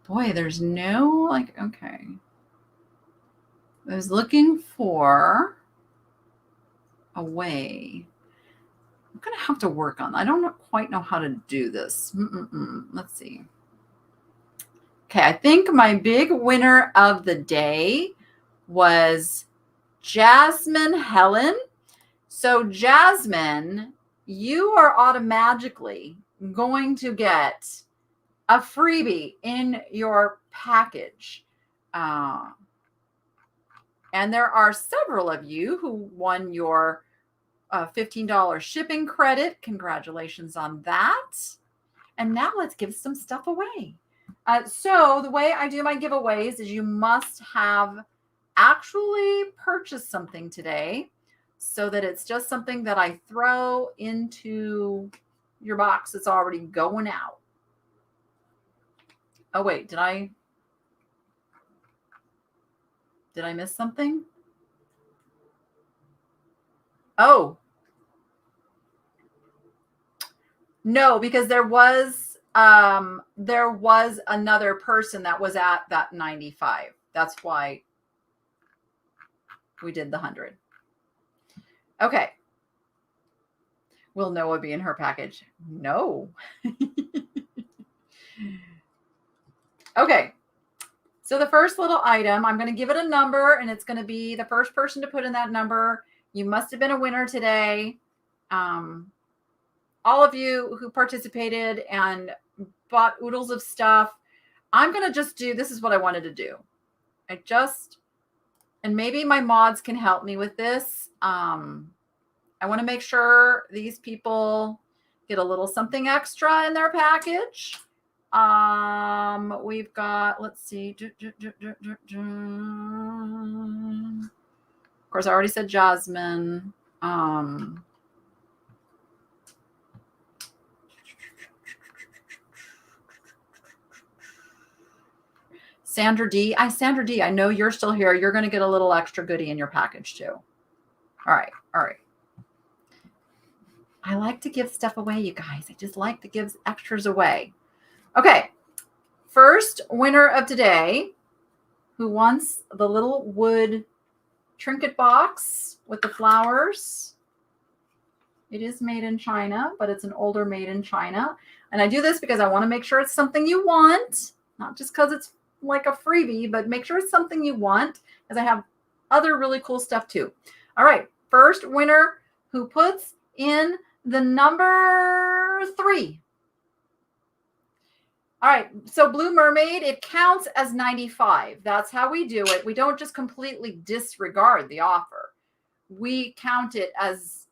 Boy, there's no, okay. I was looking for a way. I'm going to have to work on that. I don't quite know how to do this. Let's see. Okay, I think my big winner of the day was Jasmine Helen. So Jasmine, you are automatically going to get a freebie in your package. And there are several of you who won your $15 shipping credit. Congratulations on that. And now let's give some stuff away. So the way I do my giveaways is you must have actually purchased something today so that it's just something that I throw into your box that's already going out. Oh, wait, did I miss something? Oh, no, because there was another person that was at that 95. That's why we did the 100. Okay. Will Noah be in her package? No. Okay. So the first little item, I'm going to give it a number, and it's going to be the first person to put in that number. You must have been a winner today. All of you who participated and bought oodles of stuff, I'm going to just do, this is what I wanted to do. And maybe my mods can help me with this. I want to make sure these people get a little something extra in their package. We've got, let's see. Of course, I already said Jasmine. Sandra D. Sandra D, I know you're still here. You're going to get a little extra goodie in your package too. All right. All right. I like to give stuff away, you guys. I just like to give extras away. Okay. First winner of today who wants the little wood trinket box with the flowers. It is made in China, but it's an older made in China. And I do this because I want to make sure it's something you want, not just because it's like a freebie, but make sure it's something you want, because I have other really cool stuff too. All right. First winner who puts in the number 3. All right. So Blue Mermaid, it counts as 95. That's how we do it. We don't just completely disregard the offer. We count it as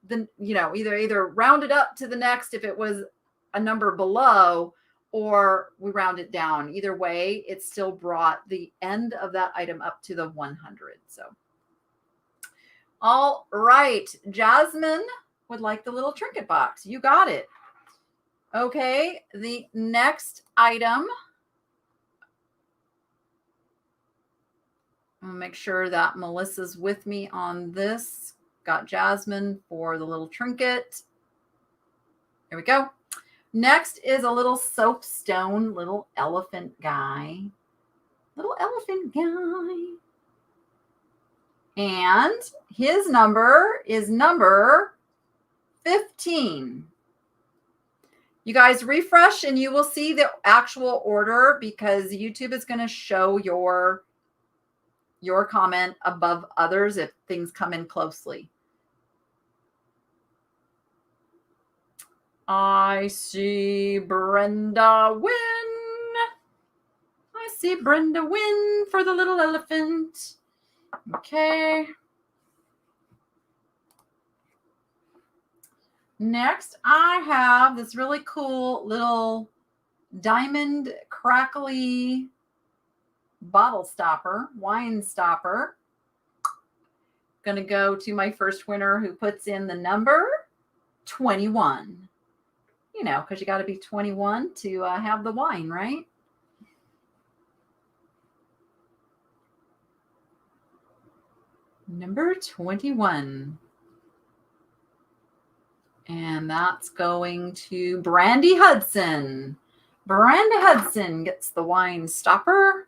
the, either round it up to the next if it was a number below, or we round it down. Either way, it still brought the end of that item up to the 100. So, all right. Jasmine would like the little trinket box. You got it. Okay. The next item. I'll make sure that Melissa's with me on this. Got Jasmine for the little trinket. Here we go. Next is a little soapstone, little elephant guy. Little elephant guy. And his number is number 15. You guys refresh and you will see the actual order, because YouTube is going to show your comment above others if things come in closely. I see Brenda win. I see Brenda win for the little elephant. Okay. Next, I have this really cool little diamond crackly bottle stopper, wine stopper. Going to go to my first winner who puts in the number 21. Because you got to be 21 to have the wine, right? Number 21. And that's going to Brandy Hudson. Brandy Hudson gets the wine stopper.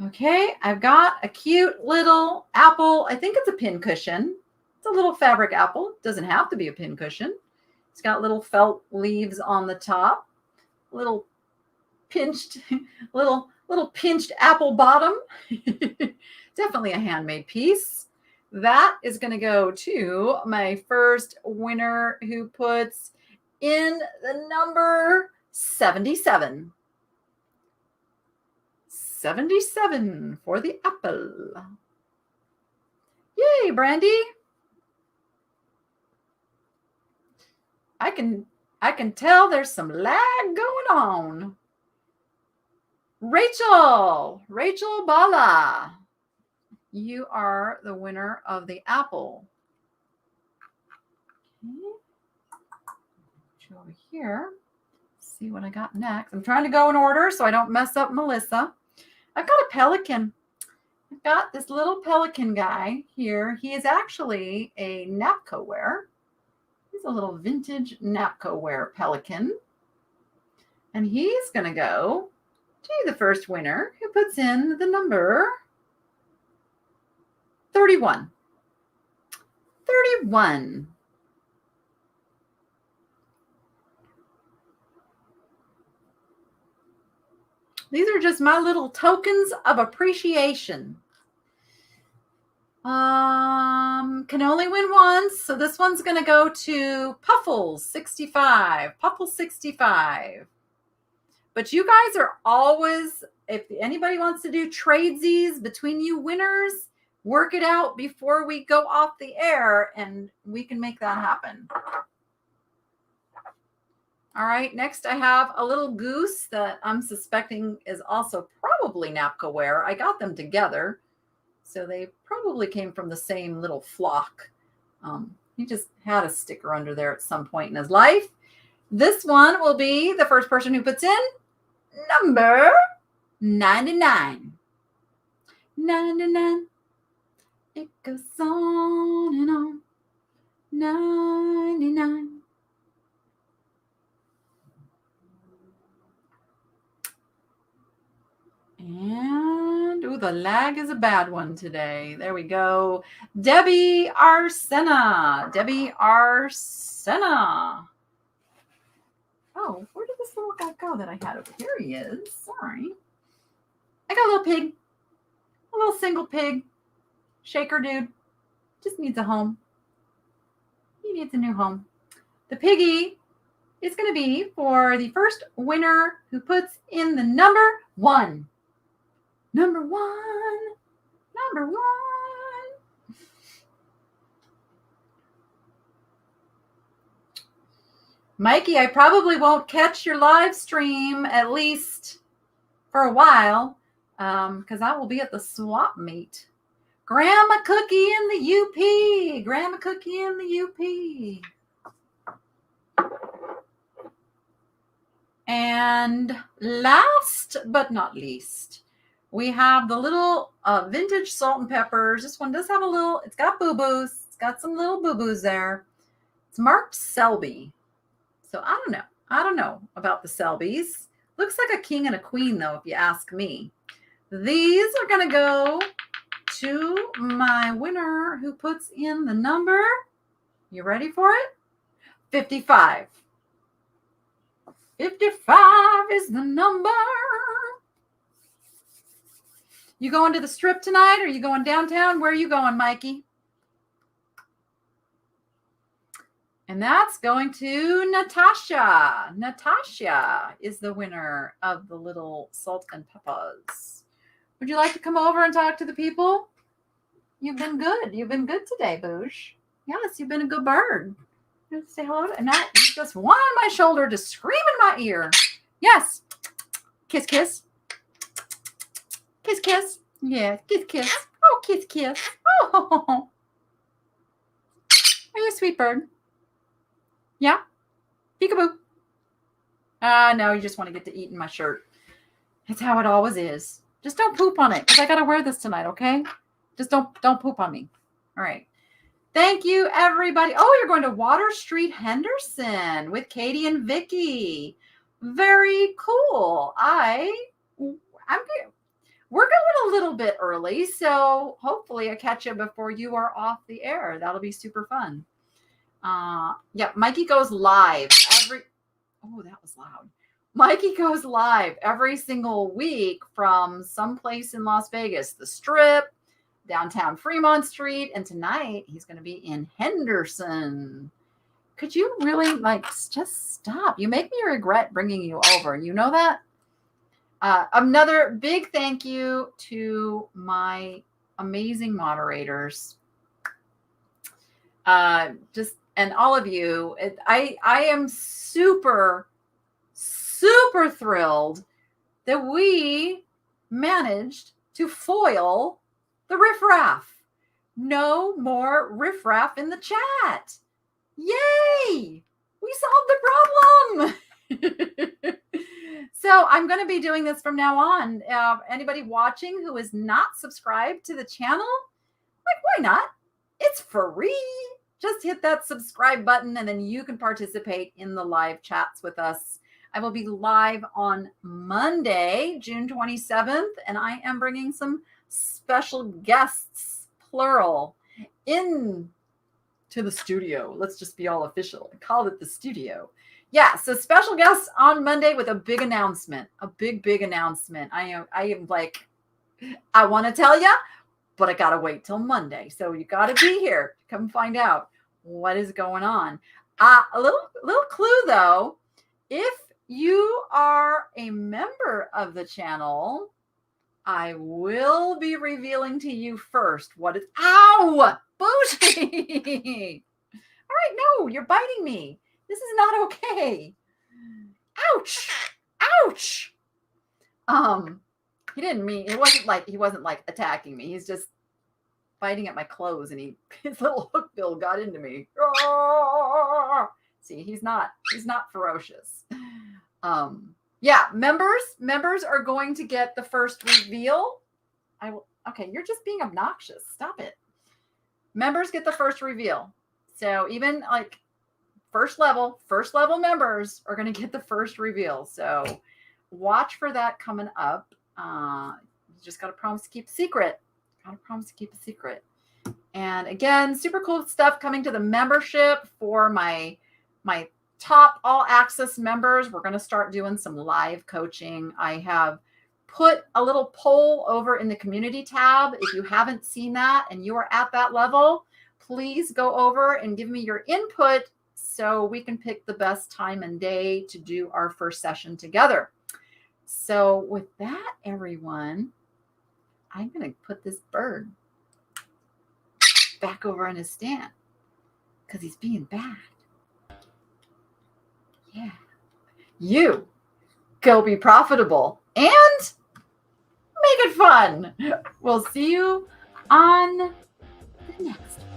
Okay, I've got a cute little apple. I think it's a pin cushion. It's a little fabric apple. Doesn't have to be a pin cushion. It's got little felt leaves on the top. Little pinched apple bottom. Definitely a handmade piece. That is going to go to my first winner who puts in the number 77. 77 for the apple. Yay, Brandy. I can tell there's some lag going on. Rachel Bala. You are the winner of the apple. Okay. Over here. See what I got next. I'm trying to go in order so I don't mess up Melissa. I've got a pelican. I've got this little pelican guy here. He is actually a Napco-ware. He's a little vintage Napco-ware pelican. And he's going to go to the first winner who puts in the number 31. 31. These are just my little tokens of appreciation. Can only win once. So this one's going to go to Puffles 65. Puffles 65. But you guys are always, if anybody wants to do tradesies between you winners, work it out before we go off the air and we can make that happen. All right, next I have a little goose that I'm suspecting is also probably Napco-ware. I got them together, so they probably came from the same little flock. He just had a sticker under there at some point in his life. This one will be the first person who puts in number 99. 99. It goes on and on. 99. And, ooh, the lag is a bad one today. There we go. Debbie Arsena. Debbie Arsena. Oh, where did this little guy go that I had over here? He is. Sorry. I got a little pig. A little single pig. Shaker dude. Just needs a home. He needs a new home. The piggy is going to be for the first winner who puts in the number 1. Number 1. Number 1. Mikey, I probably won't catch your live stream, at least for a while, because I will be at the swap meet. Grandma Cookie in the UP. Grandma Cookie in the UP. And last but not least, we have the little vintage salt and peppers. This one does have a little, it's got boo-boos. It's got some little boo-boos there. It's marked Selby. So I don't know about the Selbies. Looks like a king and a queen, though, if you ask me. These are going to go to my winner who puts in the number, you ready for it? 55. 55 is the number. You going to the strip tonight? Or are you going downtown? Where are you going, Mikey? And that's going to Natasha. Natasha is the winner of the little salt and peppers. Would you like to come over and talk to the people? You've been good. You've been good today, Boosh. Yes, you've been a good bird. Say hello. And now you just one on my shoulder to scream in my ear. Yes. Kiss, kiss. Kiss, kiss. Yeah, kiss, kiss. Oh, kiss, kiss. Oh. Are you a sweet bird? Yeah? Peekaboo. No, you just want to get to eat in my shirt. It's how it always is. Just don't poop on it, because I got to wear this tonight, okay? Just don't poop on me. All right. Thank you, everybody. Oh, you're going to Water Street Henderson with Katie and Vicky. Very cool. We're going a little bit early, so hopefully I catch you before you are off the air. That'll be super fun. Yeah, Mikey goes live oh, that was loud. Mikey goes live every single week from someplace in Las Vegas, the Strip, downtown Fremont Street, and tonight he's going to be in Henderson. Could you really just stop? You make me regret bringing you over. You know that? Another big thank you to my amazing moderators. And all of you. I am super thrilled that we managed to foil the riffraff. No more riffraff in the chat. Yay! We solved the problem. So So I'm going to be doing this from now on. Anybody watching who is not subscribed to the channel, like, why not? It's free. Just hit that subscribe button and then you can participate in the live chats with us. I will be live on Monday, June 27th, and I am bringing some special guests, plural, in to the studio. Let's just be all official and call it the studio. Yeah, so special guests on Monday with a big announcement, a big announcement. I am like, I want to tell you, but I got to wait till Monday. So you got to be here to come find out what is going on. A little clue though, if you are a member of the channel, I will be revealing to you first what is, ow, Bougie. All right, no, you're biting me. This is not okay. Ouch. Ouch. He didn't mean, he wasn't like attacking me. He's just biting at my clothes and his little hook bill got into me. See, he's not ferocious. Yeah, members are going to get the first reveal. Okay, you're just being obnoxious. Stop it. Members get the first reveal. So even like first level members are going to get the first reveal. So watch for that coming up. You just got to promise to keep a secret. And again, super cool stuff coming to the membership for my top all access members. We're going to start doing some live coaching. I have put a little poll over in the community tab. If you haven't seen that and you are at that level, please go over and give me your input so we can pick the best time and day to do our first session together. So with that, everyone, I'm going to put this bird back over on his stand because he's being bad. Yeah. You go be profitable and make it fun. We'll see you on the next one.